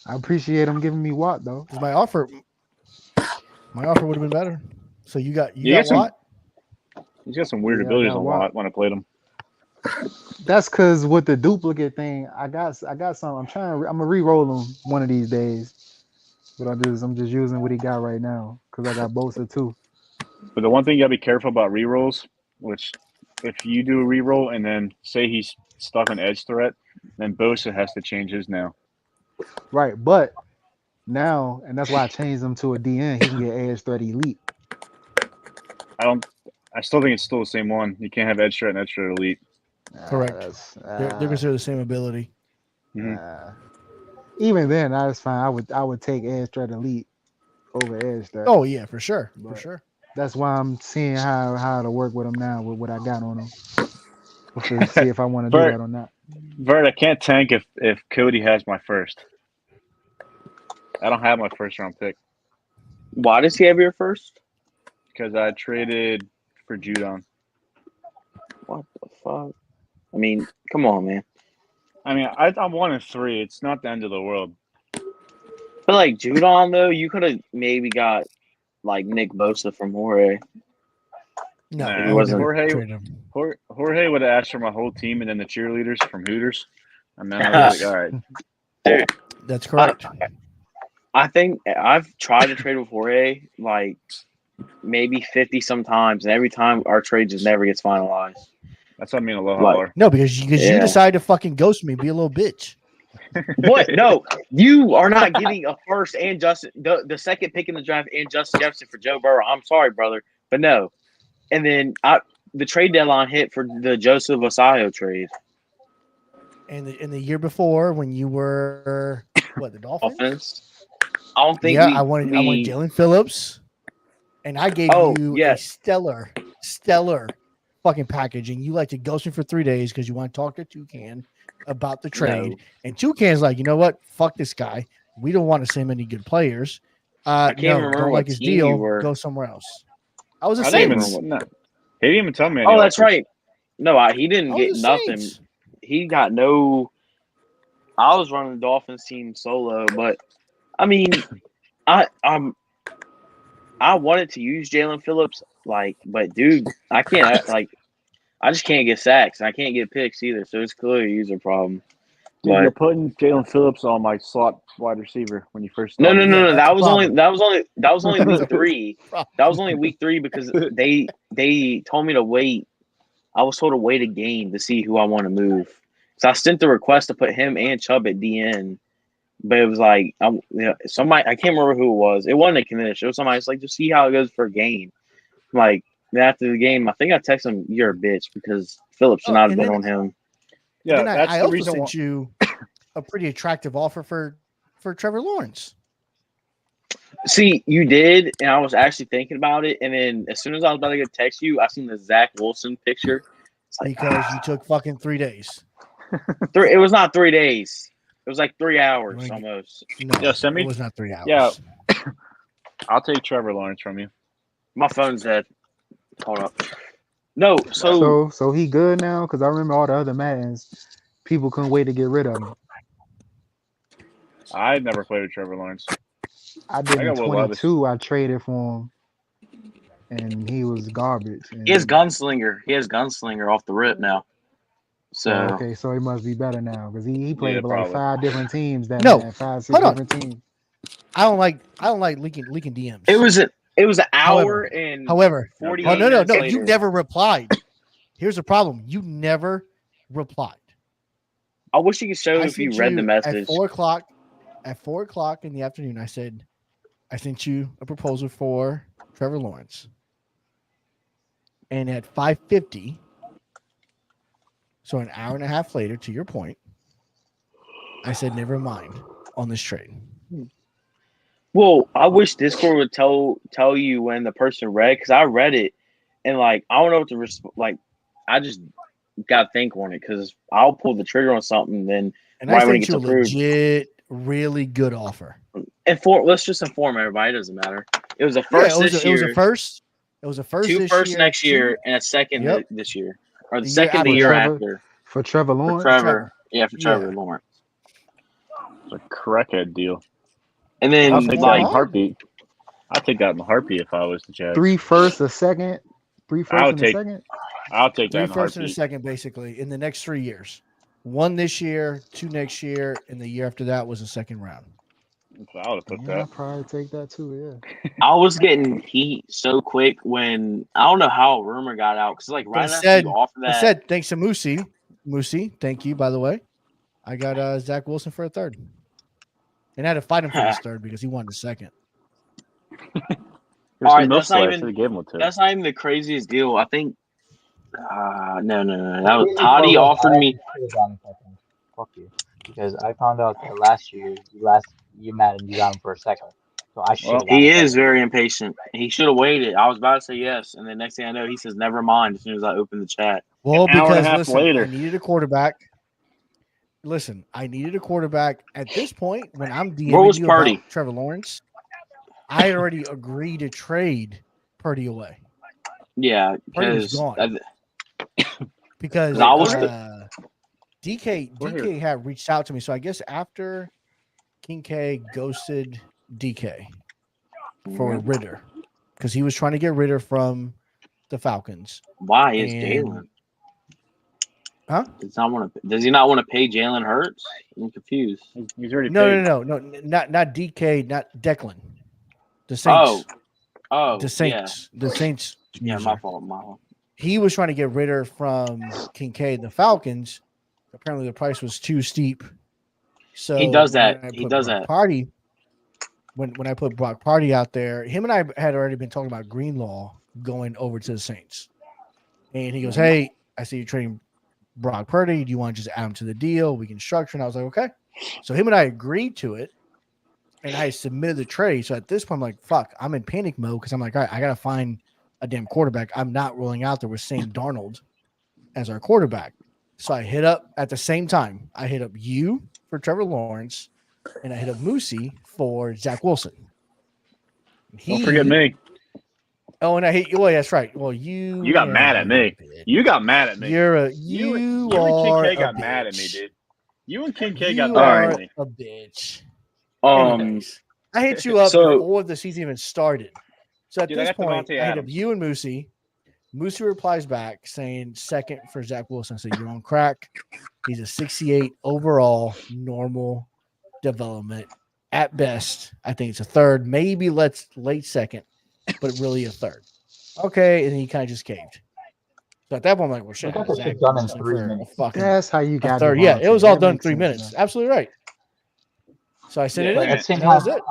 Speaker 5: I appreciate him giving me Watt though.
Speaker 1: Because my offer would have been better. So you got
Speaker 6: You got some-
Speaker 1: Watt?
Speaker 6: He's got some weird
Speaker 5: Yeah, I
Speaker 6: abilities
Speaker 5: got
Speaker 6: a
Speaker 5: Watt.
Speaker 6: lot when I played him.
Speaker 5: That's because with the duplicate thing, I got some. I'm gonna re-roll him one of these days, but I'm just using what he got right now because I got Bosa too.
Speaker 6: But the one thing you gotta be careful about rerolls, which if you do a reroll and then say he's stuck on edge threat, then Bosa has to change his now.
Speaker 5: Right, but now, and that's why I changed him to a DN. He can get edge threat elite.
Speaker 6: I still think it's still the same one. You can't have edge threat and edge threat elite.
Speaker 1: Correct. They're
Speaker 5: Uh,
Speaker 1: considered the same ability.
Speaker 5: even then, that's fine. I would take edge threat elite over edge threat.
Speaker 1: Oh yeah, for sure. For
Speaker 5: But
Speaker 1: sure.
Speaker 5: that's why I'm seeing how to work with him now with what I got on him. To see if I want to do
Speaker 6: Bert.
Speaker 5: that or not.
Speaker 6: Vert, I can't tank if Cody has my first. I don't have my first round pick
Speaker 2: Why does he have your first?
Speaker 6: because I traded for Judon.
Speaker 2: What the fuck? I mean, come on, man.
Speaker 6: I mean, I'm 1-3. It's not the end of the world.
Speaker 2: But like Judon though, you could have maybe got like Nick Bosa from Jorge.
Speaker 1: No,
Speaker 6: Nah,
Speaker 1: I
Speaker 2: he
Speaker 1: would
Speaker 2: wasn't-
Speaker 1: never
Speaker 6: Jorge-
Speaker 1: trade him.
Speaker 6: Jorge would have asked for my whole team and then the cheerleaders from Hooters. And then I was like, all right.
Speaker 2: Dude,
Speaker 1: That's correct.
Speaker 2: I think I've tried to trade with Jorge like maybe 50 sometimes, and every time our trade just never gets finalized.
Speaker 6: That's what I mean, Aloha
Speaker 2: Like-
Speaker 6: Bar.
Speaker 1: No, because you
Speaker 2: Yeah.
Speaker 1: decided to fucking ghost me, be a little bitch.
Speaker 2: What? No, you are not giving a first and Justin the second pick in the draft and Justin Jefferson for Joe Burrow. I'm sorry, brother, but no. And then the trade deadline hit for the Joseph Osayo trade.
Speaker 1: And in the year before, when you were the Dolphins?
Speaker 2: Offense. I don't think.
Speaker 1: I wanted Jalen Phillips, and I gave you
Speaker 2: yes.
Speaker 1: a stellar fucking package, and you like to ghost me for 3 days because you want to talk to Toucan about the trade.
Speaker 2: No.
Speaker 1: And Toucan's like, you know what? Fuck this guy. We don't want to send any good players.
Speaker 2: can't remember
Speaker 1: don't
Speaker 2: what
Speaker 1: like his
Speaker 2: team you
Speaker 1: deal.
Speaker 2: were.
Speaker 1: Go somewhere else. I was a
Speaker 6: I didn't
Speaker 1: Saints.
Speaker 6: even, no. He didn't even tell me.
Speaker 2: Oh, that's right. No, he
Speaker 1: I
Speaker 2: didn't
Speaker 1: was
Speaker 2: get
Speaker 1: the
Speaker 2: nothing.
Speaker 1: Saints.
Speaker 2: He got no. I was running the Dolphins team solo, but I mean, I wanted to use Jalen Phillips, but dude, I can't I just can't get sacks. And I can't get picks either, so it's clearly a user problem.
Speaker 6: Dude,
Speaker 2: But
Speaker 6: you're putting Jalen Phillips on my slot wide receiver when you first
Speaker 2: no.
Speaker 1: Yeah,
Speaker 2: That
Speaker 1: that's a
Speaker 2: was only week 3.
Speaker 1: Problem.
Speaker 2: That was only week 3 because they told me to wait. I was told to wait a game to see who I want to move. So I sent the request to put him and Chubb at DN, but it was like somebody, I can't remember who it was. It wasn't a Kanish. It was somebody. It's like to see how it goes for a game. Like then after the game, I think I texted him, "You're a bitch," because Phillips should not have been on him.
Speaker 6: Yeah,
Speaker 1: And then
Speaker 6: that's
Speaker 1: I
Speaker 6: the
Speaker 1: also
Speaker 6: reason
Speaker 1: sent you a pretty attractive offer for Trevor Lawrence.
Speaker 2: See, you did, and I was actually thinking about it. And then as soon as I was about to go text you, I seen the Zach Wilson picture. It's like,
Speaker 1: Because you took fucking 3 days.
Speaker 2: it was not 3 days. It was like 3 hours
Speaker 1: You wanna get-
Speaker 2: almost.
Speaker 1: No,
Speaker 6: Yeah, send me-
Speaker 1: it was not 3 hours.
Speaker 6: Yeah. I'll take Trevor Lawrence from you.
Speaker 2: My phone's dead. Hold up. No, so
Speaker 5: So he good now? Because I remember all the other Maddens, people couldn't wait to get rid of him.
Speaker 6: I never played with Trevor Lawrence.
Speaker 5: I did
Speaker 6: I
Speaker 5: in
Speaker 6: got Will Levis.
Speaker 5: 22. I traded for him, and he was garbage. And,
Speaker 2: he has Gunslinger. He has Gunslinger off the rip now. So
Speaker 5: okay, so he must be better now because he played
Speaker 6: Yeah,
Speaker 5: for like
Speaker 6: probably.
Speaker 5: 5 different teams. That
Speaker 1: No,
Speaker 5: had 5, 6
Speaker 1: hold on.
Speaker 5: different teams.
Speaker 1: I don't like leaking DMs.
Speaker 2: it was an hour
Speaker 1: However-
Speaker 2: and
Speaker 1: However,
Speaker 2: 48
Speaker 1: oh no,
Speaker 2: minutes
Speaker 1: you
Speaker 2: later.
Speaker 1: never replied. Here's the problem: you never replied.
Speaker 2: I wish you could show
Speaker 1: I
Speaker 2: if you
Speaker 1: sent
Speaker 2: read the
Speaker 1: at
Speaker 2: message.
Speaker 1: 4:00. At 4:00 in the afternoon, I said, I sent you a proposal for Trevor Lawrence. And at 5:50, So an hour and a half later, to your point, I said, never mind on this trade.
Speaker 2: Well, I wish Discord would tell you when the person read, because I read it and like I don't know what to like. I just gotta think on it because I'll pull the trigger on something, then
Speaker 1: And
Speaker 2: right
Speaker 1: I
Speaker 2: when it
Speaker 1: sent
Speaker 2: gets
Speaker 1: you a
Speaker 2: approved.
Speaker 1: legit, really good offer.
Speaker 2: Let's just inform everybody. It doesn't matter. It was a first this year.
Speaker 1: It was a first. It was a first
Speaker 2: two
Speaker 1: this
Speaker 2: first
Speaker 1: year,
Speaker 2: next year,
Speaker 1: two,
Speaker 2: and a second
Speaker 1: Yep.
Speaker 2: this year, or the
Speaker 1: The year
Speaker 2: second the
Speaker 1: after
Speaker 2: year
Speaker 5: Trevor.
Speaker 2: after.
Speaker 5: For Trevor
Speaker 2: For
Speaker 5: Lawrence.
Speaker 2: Trevor. Yeah, for Trevor
Speaker 1: Yeah.
Speaker 2: Lawrence.
Speaker 6: It's a crackhead deal.
Speaker 2: And then
Speaker 6: I'll take that
Speaker 1: Lamar?
Speaker 6: in a heartbeat. I'll take that in a heartbeat if I was the Jags.
Speaker 5: 3 firsts, a second. 3 firsts
Speaker 6: I'll
Speaker 5: and
Speaker 6: take-
Speaker 5: a second.
Speaker 6: I'll take that
Speaker 1: 3
Speaker 6: in a
Speaker 1: first and a
Speaker 6: heartbeat.
Speaker 1: second, basically, in the next 3 years. 1 this year, 2 next year, and the year after that was a second round.
Speaker 6: So I would have put
Speaker 5: Yeah, I'd
Speaker 6: that.
Speaker 5: probably take that too. Yeah.
Speaker 2: I was getting heat so quick when I don't know how a rumor got out because like
Speaker 1: But
Speaker 2: right
Speaker 1: it
Speaker 2: after
Speaker 1: said,
Speaker 2: you offer
Speaker 1: it
Speaker 2: that.
Speaker 1: said, thanks to Moosey, thank you, by the way. I got Zach Wilson for a third. And I had to fight him for his third because he wanted a second.
Speaker 6: There's
Speaker 2: All right,
Speaker 6: some milk
Speaker 2: that's not
Speaker 6: slice.
Speaker 2: even-
Speaker 6: Should have given one to.
Speaker 2: That's not even the craziest deal. I think. No. That
Speaker 7: The
Speaker 2: was
Speaker 7: crazy
Speaker 2: Toddy
Speaker 7: part was
Speaker 2: offered
Speaker 7: I
Speaker 2: me.
Speaker 7: actually could've gotten him for second. Fuck you, because I found out that last year you mad and you got him for a second. So I should.
Speaker 6: Well,
Speaker 2: He is very impatient. He should have waited. I was about to say yes, and then next thing I know, he says never mind as soon as I open the chat.
Speaker 1: Well,
Speaker 6: An hour and a
Speaker 1: because
Speaker 6: half
Speaker 1: listen,
Speaker 6: later.
Speaker 1: I needed a quarterback. Listen, I needed a quarterback at this point when I'm
Speaker 2: Where was
Speaker 1: DMing you
Speaker 2: Purdy?
Speaker 1: about Trevor Lawrence. I had already agreed to trade Purdy away
Speaker 2: Yeah,
Speaker 1: Purdy was
Speaker 2: because
Speaker 1: gone. because
Speaker 2: I was
Speaker 1: DK had reached out to me. So I guess after Kincaid ghosted DK for Ritter because he was trying to get Ritter from the Falcons.
Speaker 2: why is
Speaker 1: And-
Speaker 2: Jalen?
Speaker 1: Huh?
Speaker 2: Does he not want to pay Jalen Hurts? I'm confused.
Speaker 6: He's already
Speaker 1: No,
Speaker 6: paid.
Speaker 1: not DK, not Declan. The Saints.
Speaker 2: Oh,
Speaker 1: The Saints. The Saints.
Speaker 2: Yeah,
Speaker 1: user.
Speaker 2: my fault.
Speaker 1: He was trying to get Ritter from Kincaid, the Falcons. Apparently, the price was too steep. So
Speaker 2: He does
Speaker 1: when
Speaker 2: that.
Speaker 1: I
Speaker 2: He
Speaker 1: put
Speaker 2: does
Speaker 1: Brock
Speaker 2: that.
Speaker 1: Party. When I put Brock Party out there, him and I had already been talking about Greenlaw going over to the Saints, and he goes, "Hey, I see you trading Brock Purdy. Do you want to just add him to the deal? We can structure." And I was like, "Okay." So him and I agreed to it, and I submitted the trade. So at this point, I'm like, "Fuck!" I'm in panic mode because I'm like, "All right, I gotta find a damn quarterback." I'm not rolling out there with Sam Darnold as our quarterback. So I hit up at the same time. I hit up you for Trevor Lawrence, and I hit up Moosey for Zach Wilson.
Speaker 6: Don't forget me.
Speaker 1: Oh, and I hit you. Well, that's right. Well, you
Speaker 6: got mad at me. You got mad at me.
Speaker 1: You're a
Speaker 6: You and
Speaker 1: are
Speaker 6: Kincaid
Speaker 1: a
Speaker 6: got mad at me,
Speaker 1: bitch.
Speaker 6: dude. You and Kincaid
Speaker 1: You
Speaker 6: got mad
Speaker 1: are
Speaker 6: at me.
Speaker 1: a bitch.
Speaker 2: Um,
Speaker 1: Anyways, I hit you up
Speaker 2: so-
Speaker 1: before the season even started. So at
Speaker 6: Dude, I
Speaker 1: this
Speaker 6: got
Speaker 1: point,
Speaker 6: Devontae
Speaker 1: I hit up
Speaker 6: Adams.
Speaker 1: you and Moosey. Moosey replies back saying second for Zach Wilson. I said, "You're on crack. He's a 68 overall, normal development. At best, I think it's a third, maybe late second, but really a third." Okay, and he kind of just caved. So at that point, I'm like, "Well, shit,
Speaker 7: I got this
Speaker 1: Zach
Speaker 7: shit done in
Speaker 1: Wilson
Speaker 7: 3
Speaker 1: for a
Speaker 7: minutes.
Speaker 1: fucking
Speaker 5: That's how you
Speaker 1: a
Speaker 5: got
Speaker 1: third." Yeah, it was
Speaker 5: Devontae.
Speaker 1: all
Speaker 5: That
Speaker 1: done in
Speaker 5: makes
Speaker 1: 3
Speaker 5: sense
Speaker 1: minutes.
Speaker 5: now.
Speaker 1: Absolutely right. So I sent
Speaker 6: Yeah,
Speaker 1: it
Speaker 7: But
Speaker 1: in.
Speaker 7: at the same
Speaker 1: and that was
Speaker 7: time,
Speaker 1: it.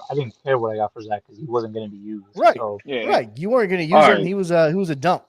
Speaker 7: I didn't care what I got for Zach because he wasn't going to be used.
Speaker 1: Right.
Speaker 7: So
Speaker 6: Yeah.
Speaker 1: Right. You weren't going to use
Speaker 2: All
Speaker 1: him.
Speaker 2: right.
Speaker 1: He was a dump.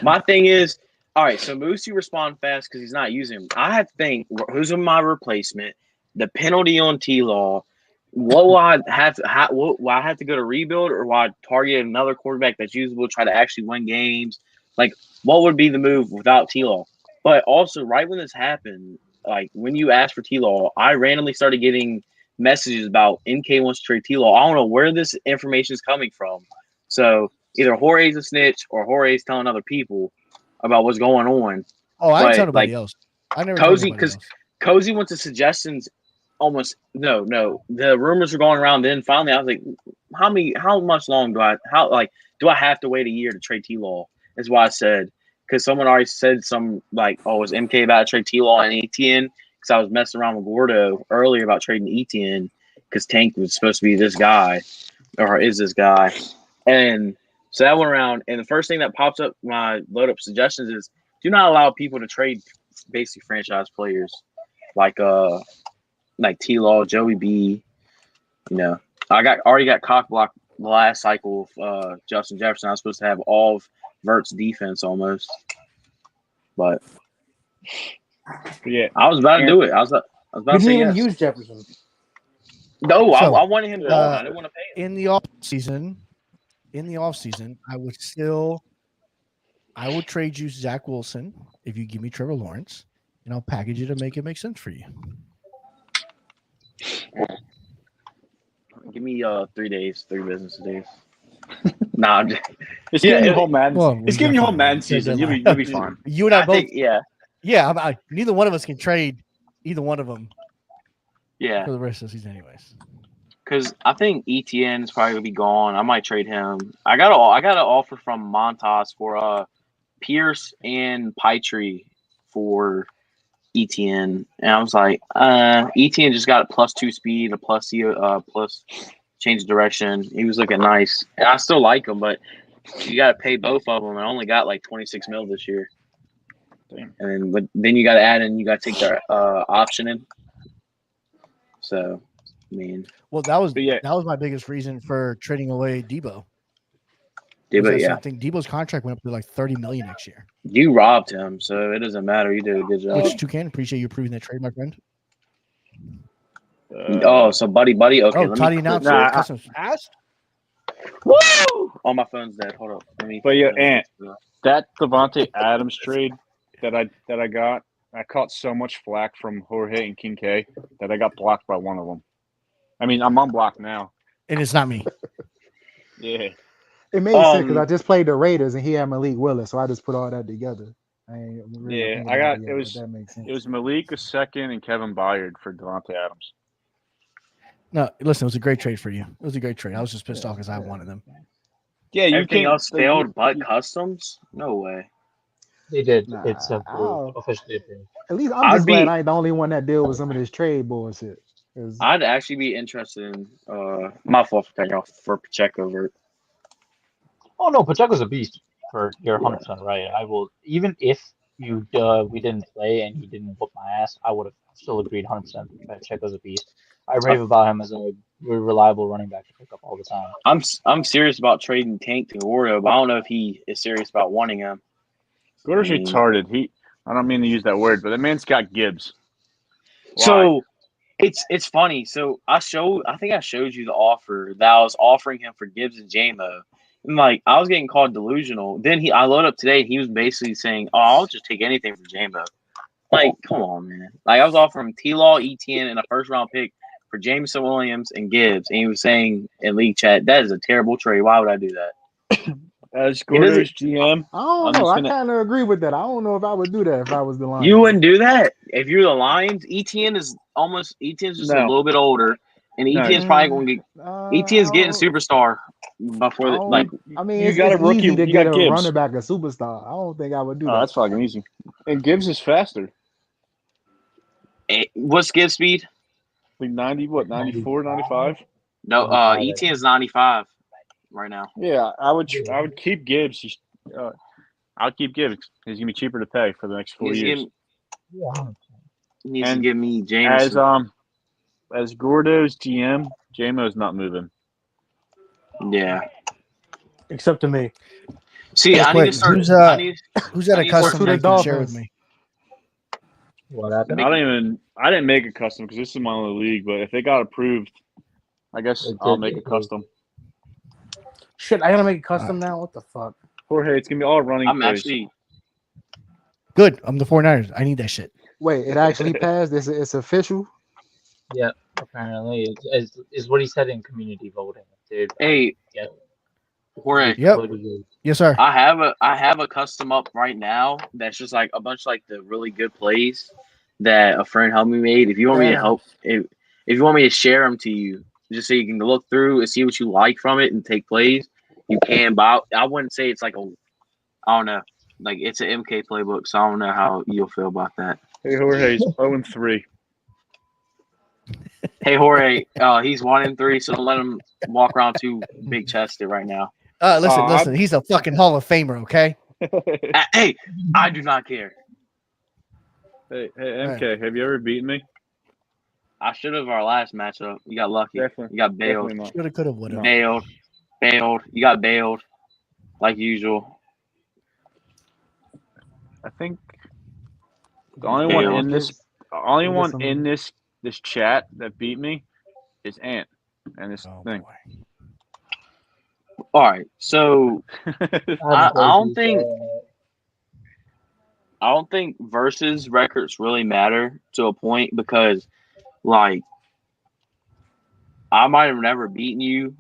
Speaker 2: My thing is, all right. So Moosey respond fast because he's not using him. I have to think who's my replacement. The penalty on T-Law. What will I have to? Will I have to go to rebuild, or will I target another quarterback that's usable, try to actually win games? Like, what would be the move without T-Law? But also, right when this happened, like when you asked for T-Law, I randomly started getting messages about NK wants to trade T-Law. I don't know where this information is coming from. So either Jorge's a snitch or Jorge's telling other people about what's going on.
Speaker 1: Oh, I didn't tell
Speaker 2: But,
Speaker 1: nobody
Speaker 2: like,
Speaker 1: else. I never told
Speaker 2: Cozy,
Speaker 1: nobody
Speaker 2: 'cause-
Speaker 1: else.
Speaker 2: Cozy went to suggestions. Almost no. The rumors were going around. Then finally, I was like, how much long do I have to wait a year to trade T-Law? Is why I said, because someone already said some like, oh, is MK about to trade T-Law and ETN? Because I was messing around with Gordo earlier about trading ETN because Tank was supposed to be this guy or is this guy, and so that went around. And the first thing that pops up when I load up suggestions is do not allow people to trade basically franchise players like T-Law, Joey B. You know, I already got cock blocked the last cycle of Justin Jefferson. I was supposed to have all of Vert's defense almost. But
Speaker 6: Yeah,
Speaker 2: I was about to do it. I was about
Speaker 3: You
Speaker 2: to
Speaker 3: didn't
Speaker 2: say
Speaker 3: even
Speaker 2: yes.
Speaker 3: use Jefferson.
Speaker 2: No,
Speaker 1: So,
Speaker 2: I wanted him gone. I didn't want to pay him.
Speaker 1: in the off season, I would trade you Zach Wilson if you give me Trevor Lawrence, and I'll package it and make it make sense for you.
Speaker 2: Give me 3 days, 3 business days. Nah, I'm just,
Speaker 6: it's
Speaker 2: Yeah,
Speaker 6: giving you
Speaker 2: it-
Speaker 6: whole man.
Speaker 1: Well,
Speaker 6: It's
Speaker 1: we
Speaker 6: giving you
Speaker 1: got
Speaker 6: whole
Speaker 1: fine.
Speaker 6: man
Speaker 1: Good
Speaker 6: season. You'll
Speaker 1: deadline.
Speaker 6: be fine.
Speaker 1: You and I
Speaker 2: I
Speaker 1: both.
Speaker 2: think yeah.
Speaker 1: Neither one of us can trade either one of them
Speaker 2: Yeah,
Speaker 1: for the rest of the season, anyways.
Speaker 2: because I think ETN is probably gonna be gone. I might trade him. I got an offer from Montas for Pierce and Pitree for ETN, and I was like, ETN just got a +2 speed, a plus change of direction. He was looking nice, and I still like him, but you got to pay both of them. I only got like 26 mil this year,
Speaker 6: Damn.
Speaker 2: but then you got to add in, you got to take their option in. So, I mean,
Speaker 1: Well, that was
Speaker 6: But yeah.
Speaker 1: that was my biggest reason for trading away Debo.
Speaker 2: but yeah,
Speaker 1: I think Debo's contract went up to like $30 million next year.
Speaker 2: you robbed him, so it doesn't matter. You did a good job.
Speaker 1: Which Toucan, appreciate you approving that trade, my friend.
Speaker 2: So buddy, okay.
Speaker 1: Oh,
Speaker 2: Let
Speaker 1: Toddy
Speaker 2: me
Speaker 1: announced
Speaker 6: Nah,
Speaker 1: customs passed.
Speaker 2: Woo! Oh, my phone's dead. Hold up. Let me.
Speaker 6: But yeah, Ant, that Devontae Adams trade that I got, I caught so much flack from Jorge and King K that I got blocked by one of them. I mean, I'm unblocked now.
Speaker 1: And it's not me.
Speaker 6: Yeah.
Speaker 5: It made sense because
Speaker 2: Um,
Speaker 5: I just played the Raiders and he had Malik Willis, so I just put all that together. I ain't really
Speaker 6: Yeah,
Speaker 5: thinking
Speaker 6: I
Speaker 5: about
Speaker 6: got-
Speaker 5: yet,
Speaker 6: it
Speaker 5: but
Speaker 6: was-
Speaker 5: that makes sense.
Speaker 6: It was Malik a second and Kevin Byard for Devontae Adams.
Speaker 1: No, listen, it was a great trade for you. It was a great trade. I was just pissed off because I wanted them.
Speaker 6: Yeah, you
Speaker 2: everything
Speaker 6: can't.
Speaker 2: else failed but customs. No way.
Speaker 7: They did.
Speaker 5: Nah,
Speaker 7: It's approved, officially approved.
Speaker 5: At least I'm
Speaker 2: I'd
Speaker 5: just glad
Speaker 2: be-
Speaker 5: I ain't the only one that deal with some of this trade bullshit. 'Cause
Speaker 2: I'd actually be interested in my fault for cutting off for Pacheco.
Speaker 7: Oh no, Pacheco's a beast. You're 100% right. I will, even if we didn't play and he didn't whoop my ass, I would have still agreed 100% that Pacheco's a beast. I rave about him as a reliable running back to pick up all the time.
Speaker 2: I'm serious about trading Tank to Gordo, but I don't know if he is serious about wanting him.
Speaker 6: Gordo's retarded. I don't mean to use that word, but that man's got Gibbs. Why?
Speaker 2: So it's funny. So I think I showed you the offer that I was offering him for Gibbs and JMO. And like I was getting called delusional. Then I loaded up today and he was basically saying, "Oh, I'll just take anything for JMO." Like, come on, man. Like I was offering T-Law, ETN, and a first-round pick for Jameson Williams and Gibbs, and he was saying in league chat, "That is a terrible trade. Why would I do that?"
Speaker 6: As Gordo's GM,
Speaker 5: I don't
Speaker 6: I'm
Speaker 5: know.
Speaker 6: just
Speaker 5: I
Speaker 6: gonna-
Speaker 5: kind of agree with that. I don't know if I would do that if I was the Lions.
Speaker 2: You wouldn't do that if you're the Lions. ETN's just a
Speaker 6: No.
Speaker 2: little bit older, and
Speaker 6: No.
Speaker 2: ETN's probably going to get ETN's getting superstar before the, like.
Speaker 5: I mean,
Speaker 6: You
Speaker 5: it's,
Speaker 6: got
Speaker 5: it's
Speaker 6: a rookie-
Speaker 5: easy to
Speaker 6: you
Speaker 5: get
Speaker 6: got
Speaker 5: a
Speaker 6: Gibbs.
Speaker 5: running back a superstar. I don't think I would do
Speaker 6: Oh,
Speaker 5: that.
Speaker 6: that's fucking easy. And Gibbs is faster.
Speaker 2: What's Gibbs speed?
Speaker 6: Like 94, 95?
Speaker 2: No,
Speaker 7: 95,
Speaker 2: ETN's 95 right now.
Speaker 6: Yeah, I would keep Gibbs. I'll keep Gibbs. He's gonna be cheaper to pay for the next 4
Speaker 2: He's
Speaker 6: years.
Speaker 2: getting-
Speaker 7: Yeah,
Speaker 2: He needs to
Speaker 6: And
Speaker 2: give me James.
Speaker 6: As Gordo's GM, JMO's not moving.
Speaker 2: Yeah.
Speaker 3: Except to me.
Speaker 2: See,
Speaker 1: Real
Speaker 2: I
Speaker 1: quick,
Speaker 2: need to start.
Speaker 1: who's,
Speaker 2: I need,
Speaker 1: Who's at
Speaker 2: I
Speaker 1: a
Speaker 2: need to start
Speaker 1: custom
Speaker 5: to
Speaker 1: that
Speaker 5: the
Speaker 1: can share with
Speaker 5: Dolphins.
Speaker 1: me?
Speaker 7: what happened?
Speaker 6: I didn't make a custom because this is my only league. But if it got approved, I guess
Speaker 7: It
Speaker 6: I'll
Speaker 7: did
Speaker 6: make a
Speaker 7: get approved.
Speaker 6: custom.
Speaker 3: Shit, I gotta make a custom now. What the fuck?
Speaker 6: Jorge, it's gonna be all running
Speaker 2: I'm
Speaker 6: plays.
Speaker 2: actually.
Speaker 1: Good. I'm the 49ers. I need that shit.
Speaker 5: Wait, it actually passed. It's official.
Speaker 7: Yeah, apparently is what he said in community voting. Dude,
Speaker 2: Hey,
Speaker 7: Yeah.
Speaker 2: Jorge.
Speaker 1: Yep.
Speaker 7: Totally-
Speaker 1: Yes, sir.
Speaker 2: I have a custom up right now that's just like a bunch of like the really good plays that a friend helped me made. If you want me to
Speaker 3: Damn.
Speaker 2: help, if you want me to share them to you, just so you can look through and see what you like from it and take plays, you can. But I wouldn't say it's like I don't know, like it's an MK playbook, so I don't know how you'll feel about that.
Speaker 6: Hey, Jorge's 0-3.
Speaker 2: Hey Jorge, he's 1-3, so don't let him walk around too big chested right now.
Speaker 1: Listen. He's a fucking Hall of Famer, okay?
Speaker 2: Hey, I do not care.
Speaker 6: Hey, MK, have you ever beaten me?
Speaker 2: I should have our last matchup. You got lucky.
Speaker 6: Definitely.
Speaker 2: You got bailed.
Speaker 6: Definitely not.
Speaker 1: Shoulda, coulda, woulda.
Speaker 2: Bailed. You got bailed, like usual.
Speaker 6: I think The only one
Speaker 2: Yeah,
Speaker 6: in this, this chat that beat me is Ant and this
Speaker 1: Oh
Speaker 6: thing.
Speaker 1: boy.
Speaker 2: all right. So I don't think versus records really matter to a point because, like, I might have never beaten you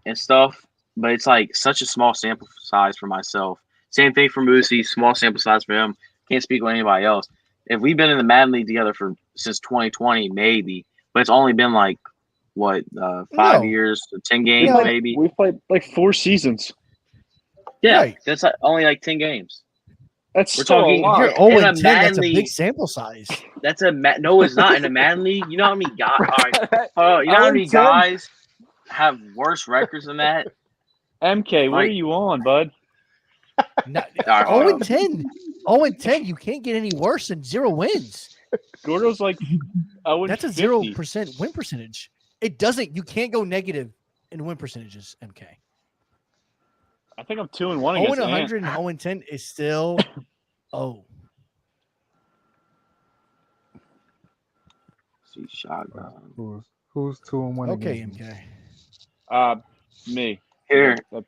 Speaker 2: and stuff, but it's like such a small sample size for myself. Same thing for Moosey, small sample size for him. Can't speak with anybody else. If we've been in the Madden League together since 2020, maybe, but it's only been like what 5
Speaker 1: No.
Speaker 2: years, 10 games,
Speaker 1: No.
Speaker 2: maybe.
Speaker 6: We played like 4 seasons.
Speaker 2: Yeah,
Speaker 1: Right.
Speaker 2: that's like only like 10 games.
Speaker 6: That's
Speaker 2: We're
Speaker 6: still
Speaker 2: talking-
Speaker 6: a lot.
Speaker 1: You're
Speaker 2: in
Speaker 1: 0
Speaker 2: a
Speaker 1: and 10.
Speaker 2: Madden
Speaker 1: That's a big
Speaker 2: League-
Speaker 1: sample size.
Speaker 2: That's no, it's not in a Madden League. You know how many guys? All right, you know how many
Speaker 6: 0-10?
Speaker 2: guys have worse records than that?
Speaker 6: MK, what
Speaker 2: Like-
Speaker 6: are you on, bud?
Speaker 1: Not,
Speaker 2: All right, hold
Speaker 1: 0
Speaker 2: on.
Speaker 1: and 10. 0 and 10. You can't get any worse than 0 wins.
Speaker 6: Gordo's like 0
Speaker 1: That's a 0% win percentage. It doesn't. You can't go negative in win percentages. MK.
Speaker 6: I think I'm 2-1
Speaker 1: 0
Speaker 6: against
Speaker 1: and
Speaker 6: Ant.
Speaker 1: 100 and 0 and 10 is still. Oh,
Speaker 2: See, shotgun.
Speaker 5: Who's 2-1
Speaker 1: okay,
Speaker 5: against me?
Speaker 1: MK.
Speaker 6: Me.
Speaker 2: Here, do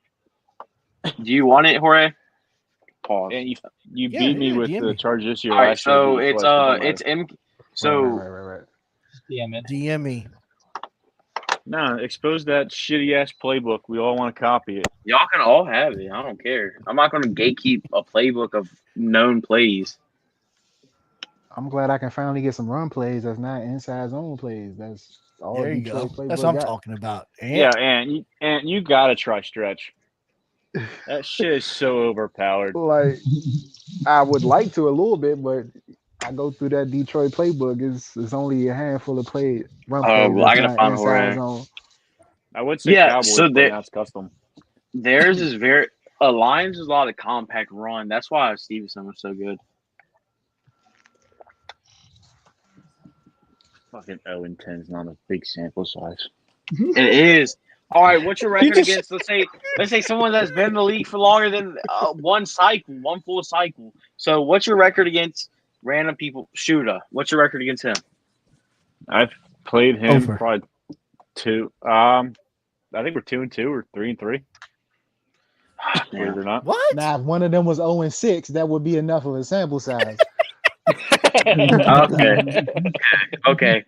Speaker 2: you want it, Jorge? Pause.
Speaker 6: And you
Speaker 1: Yeah,
Speaker 6: beat me
Speaker 1: yeah,
Speaker 6: with
Speaker 1: DM
Speaker 6: the
Speaker 1: me.
Speaker 6: charge this year.
Speaker 2: All right,
Speaker 6: last year,
Speaker 2: so
Speaker 6: beat you
Speaker 2: it's
Speaker 6: twice, but don't
Speaker 2: it's
Speaker 6: matter.
Speaker 2: M. So
Speaker 5: Right.
Speaker 7: DM it.
Speaker 1: DM me.
Speaker 6: No, expose that shitty ass playbook. We all want to copy it.
Speaker 2: y'all can all have it. I don't care. I'm not going to gatekeep a playbook of known plays.
Speaker 5: I'm glad I can finally get some run plays that's not inside zone plays. That's all
Speaker 1: There you go.
Speaker 5: Detroit playbook
Speaker 1: That's what I'm
Speaker 5: got.
Speaker 1: talking about. And
Speaker 6: Yeah, and you gotta try stretch. That shit is so overpowered.
Speaker 5: Like, I would like to a little bit, but I go through that Detroit playbook. It's only a handful of run plays
Speaker 2: well, I
Speaker 5: that's
Speaker 2: gotta
Speaker 5: not
Speaker 2: find
Speaker 5: inside
Speaker 2: Jorge.
Speaker 5: zone.
Speaker 6: I would say
Speaker 2: Yeah,
Speaker 6: Cowboys,
Speaker 2: so
Speaker 6: but
Speaker 2: there-
Speaker 6: now it's custom.
Speaker 2: Theirs is Lions is a lot of compact run. That's why Stevenson was so good.
Speaker 6: Fucking 0 and 10 is not a big sample size.
Speaker 2: It is. All right, what's your record
Speaker 6: just-
Speaker 2: against? Let's say someone that's been in the league for longer than one full cycle. So, what's your record against random people? Shooter, what's your record against him?
Speaker 6: I've played him
Speaker 1: Over.
Speaker 6: probably 2. I think we're 2-2 or 3-3. Believe it or not.
Speaker 1: what?
Speaker 5: Now, if one of them was 0 and 6, that would be enough of a sample size.
Speaker 2: Okay.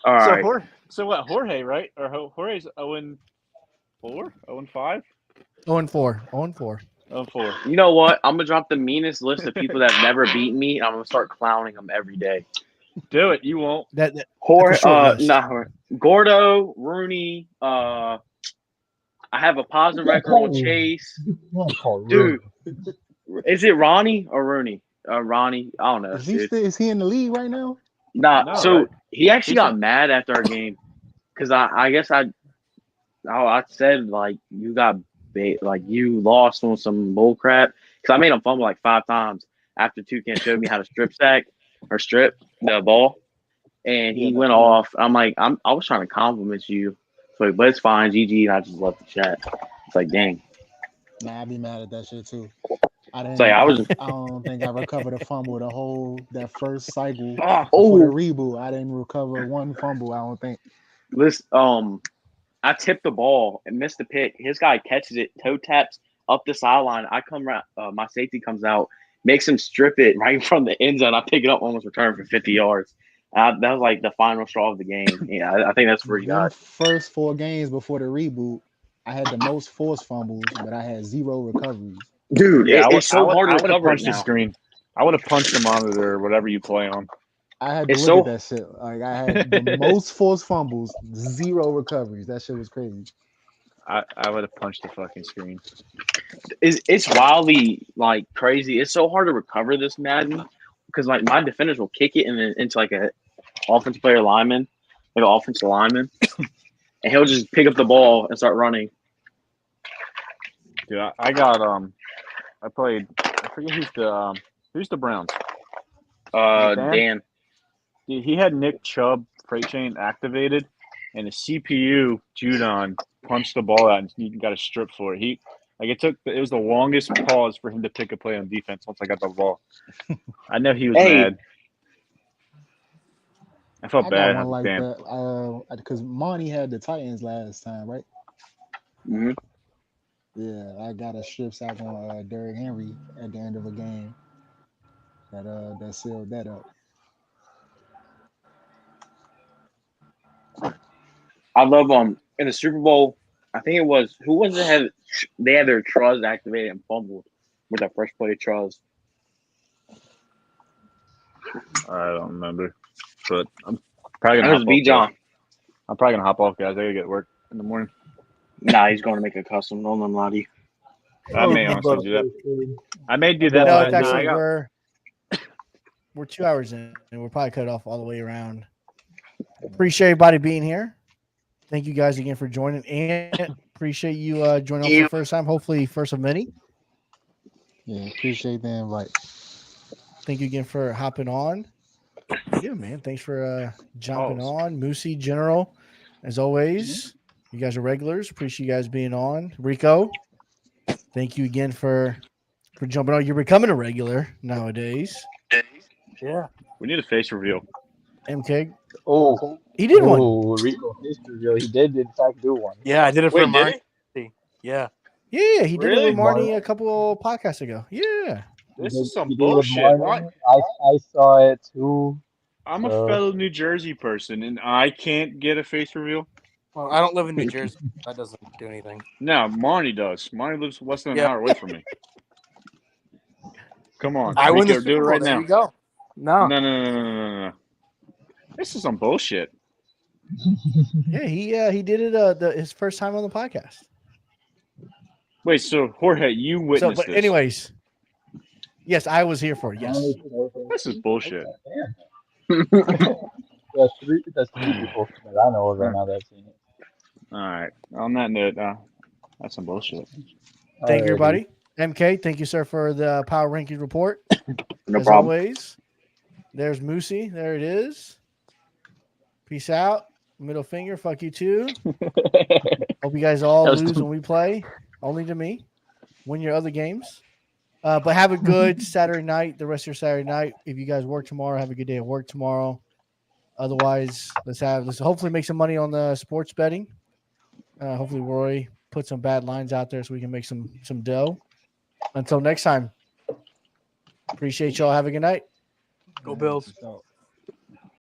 Speaker 2: All
Speaker 6: So
Speaker 2: right.
Speaker 6: so what? Jorge, right? Or Jorge's 0-4, 0-5,
Speaker 1: 0 and 4. 0 and 4.
Speaker 6: 0-4.
Speaker 2: You know what? I'm gonna drop the meanest list of people that have never beaten me, and I'm gonna start clowning them every day.
Speaker 6: Do it. You won't.
Speaker 1: That
Speaker 2: Jorge,
Speaker 1: That's a short list.
Speaker 2: nah, Gordo, Rooney. I have a positive record on Chase. Dude, is it Ronnie or Rooney? Ronnie, I don't know. dude.
Speaker 5: Is he in the league right now?
Speaker 2: Nah,
Speaker 6: No,
Speaker 2: so
Speaker 6: right?
Speaker 2: he actually
Speaker 6: He's
Speaker 2: got mad after our game because I guess I said like you got like you lost on some bull crap because I made him fumble like 5 times after Toucan showed me how to strip the ball, and he went off. I'm like I was trying to compliment you, but it's fine. GG, and I just left the chat. It's like dang.
Speaker 5: Nah, I'd be mad at that shit too. I didn't.
Speaker 2: like, I was-
Speaker 5: I don't think I recovered a fumble that first cycle for the
Speaker 2: Oh,
Speaker 5: reboot. I didn't recover one fumble. I don't think.
Speaker 2: listen, I tipped the ball and missed the pick. His guy catches it, toe taps up the sideline. I come around, my safety comes out, makes him strip it right in front of the end zone. I pick it up, almost return for 50 yards. That was like the final straw of the game. Yeah, I think that's where you
Speaker 5: Them
Speaker 2: got.
Speaker 5: first 4 games before the reboot, I had the most forced fumbles, but I had 0 recoveries.
Speaker 2: Dude,
Speaker 6: Yeah,
Speaker 2: it's so hard to
Speaker 6: I would have
Speaker 2: recover it
Speaker 6: punched the
Speaker 2: now.
Speaker 6: screen. I would have punched the monitor or whatever you play on.
Speaker 5: I had to
Speaker 2: It's
Speaker 5: look
Speaker 2: so-
Speaker 5: at that shit. Like, I had the most forced fumbles, 0 recoveries. That shit was crazy.
Speaker 6: I would have punched the fucking screen.
Speaker 2: It's wildly like crazy. It's so hard to recover this Madden because like my defenders will kick it and then into like a offensive player lineman, like an offensive lineman, and he'll just pick up the ball and start running.
Speaker 6: Dude, I got I played. I forget who's the Browns.
Speaker 2: Dan.
Speaker 6: Dude, he had Nick Chubb freight chain activated, and the CPU Judon punched the ball out, and he got a strip for it. It was the longest pause for him to pick a play on defense once I got the ball. I know he was
Speaker 2: Hey,
Speaker 6: mad. I felt
Speaker 5: I
Speaker 6: bad.
Speaker 5: got one like
Speaker 6: Damn.
Speaker 5: that. Because Monty had the Titans last time, right?
Speaker 2: hmm
Speaker 5: Yeah, I got a strip sack on Derrick Henry at the end of a game that sealed that up.
Speaker 2: I love in the Super Bowl. I think it was who was it had they had their trust activated and fumbled with that first play trust.
Speaker 6: I don't remember, but I'm probably
Speaker 2: It
Speaker 6: gonna
Speaker 2: was
Speaker 6: hop
Speaker 2: B
Speaker 6: off.
Speaker 2: John.
Speaker 6: I'm probably gonna hop off, guys. I gotta get to work in the morning.
Speaker 2: Nah, he's going to make a custom. Don't let him lie to you.
Speaker 6: I may honestly do that. I may do that.
Speaker 1: No,
Speaker 6: but
Speaker 1: it's
Speaker 6: I
Speaker 1: actually
Speaker 6: got-
Speaker 1: we're 2 hours in, and we're probably cut off all the way around. Appreciate everybody being here. Thank you guys again for joining, and appreciate you joining us for the first time. Hopefully, first of many.
Speaker 5: Yeah, appreciate the invite.
Speaker 1: Thank you again for hopping on. Yeah, man. Thanks for jumping on. Moosey General, as always. You guys are regulars. Appreciate you guys being on. Rico, thank you again for jumping on. You're becoming a regular nowadays.
Speaker 3: Yeah.
Speaker 6: we need a face reveal.
Speaker 1: MK,
Speaker 7: Oh,
Speaker 1: he did one.
Speaker 7: Rico face reveal. He did in fact do one.
Speaker 3: Yeah, I did it for
Speaker 6: Wait, did
Speaker 3: Marty. Yeah.
Speaker 1: Yeah, he did it
Speaker 6: Really?
Speaker 1: with Marty a couple of podcasts ago. Yeah.
Speaker 6: This
Speaker 7: He
Speaker 6: is some
Speaker 7: did with
Speaker 6: bullshit.
Speaker 7: Martin.
Speaker 6: Why?
Speaker 7: I saw it too.
Speaker 6: I'm a fellow New Jersey person, and I can't get a face reveal.
Speaker 3: Well, I don't live in New Jersey. That doesn't do anything.
Speaker 6: No, Marnie does. Marnie lives less than an
Speaker 3: Yeah.
Speaker 6: hour away from me. Come on,
Speaker 3: I win the
Speaker 6: Rico, do it
Speaker 3: Super Bowl.
Speaker 6: right
Speaker 3: There
Speaker 6: now.
Speaker 3: you go. No.
Speaker 6: No. This is some bullshit.
Speaker 1: Yeah, he did it his first time on the podcast.
Speaker 6: Wait, so Jorge, you
Speaker 1: So,
Speaker 6: witnessed
Speaker 1: but
Speaker 6: this?
Speaker 1: anyways, yes, I was here for it. Yes.
Speaker 6: This is bullshit.
Speaker 7: There's three people that I know of right now that have seen it.
Speaker 6: All right. On that note, that's some bullshit.
Speaker 1: Thank you,
Speaker 7: Alrighty.
Speaker 1: everybody. MK, thank you, sir, for the power ranking report.
Speaker 2: No
Speaker 1: As
Speaker 2: problem.
Speaker 1: always, there's Moosey. There it is. Peace out. Middle finger. Fuck you too. Hope you guys all
Speaker 6: That was
Speaker 1: lose when we play. Only to me. Win your other games. But have a good Saturday night. The rest of your Saturday night. If you guys work tomorrow, have a good day at work tomorrow. Otherwise, let's hopefully make some money on the sports betting. Hopefully, Roy put some bad lines out there so we can make some dough. Until next time. Appreciate y'all. Have a good night.
Speaker 3: Go Bills.
Speaker 5: So-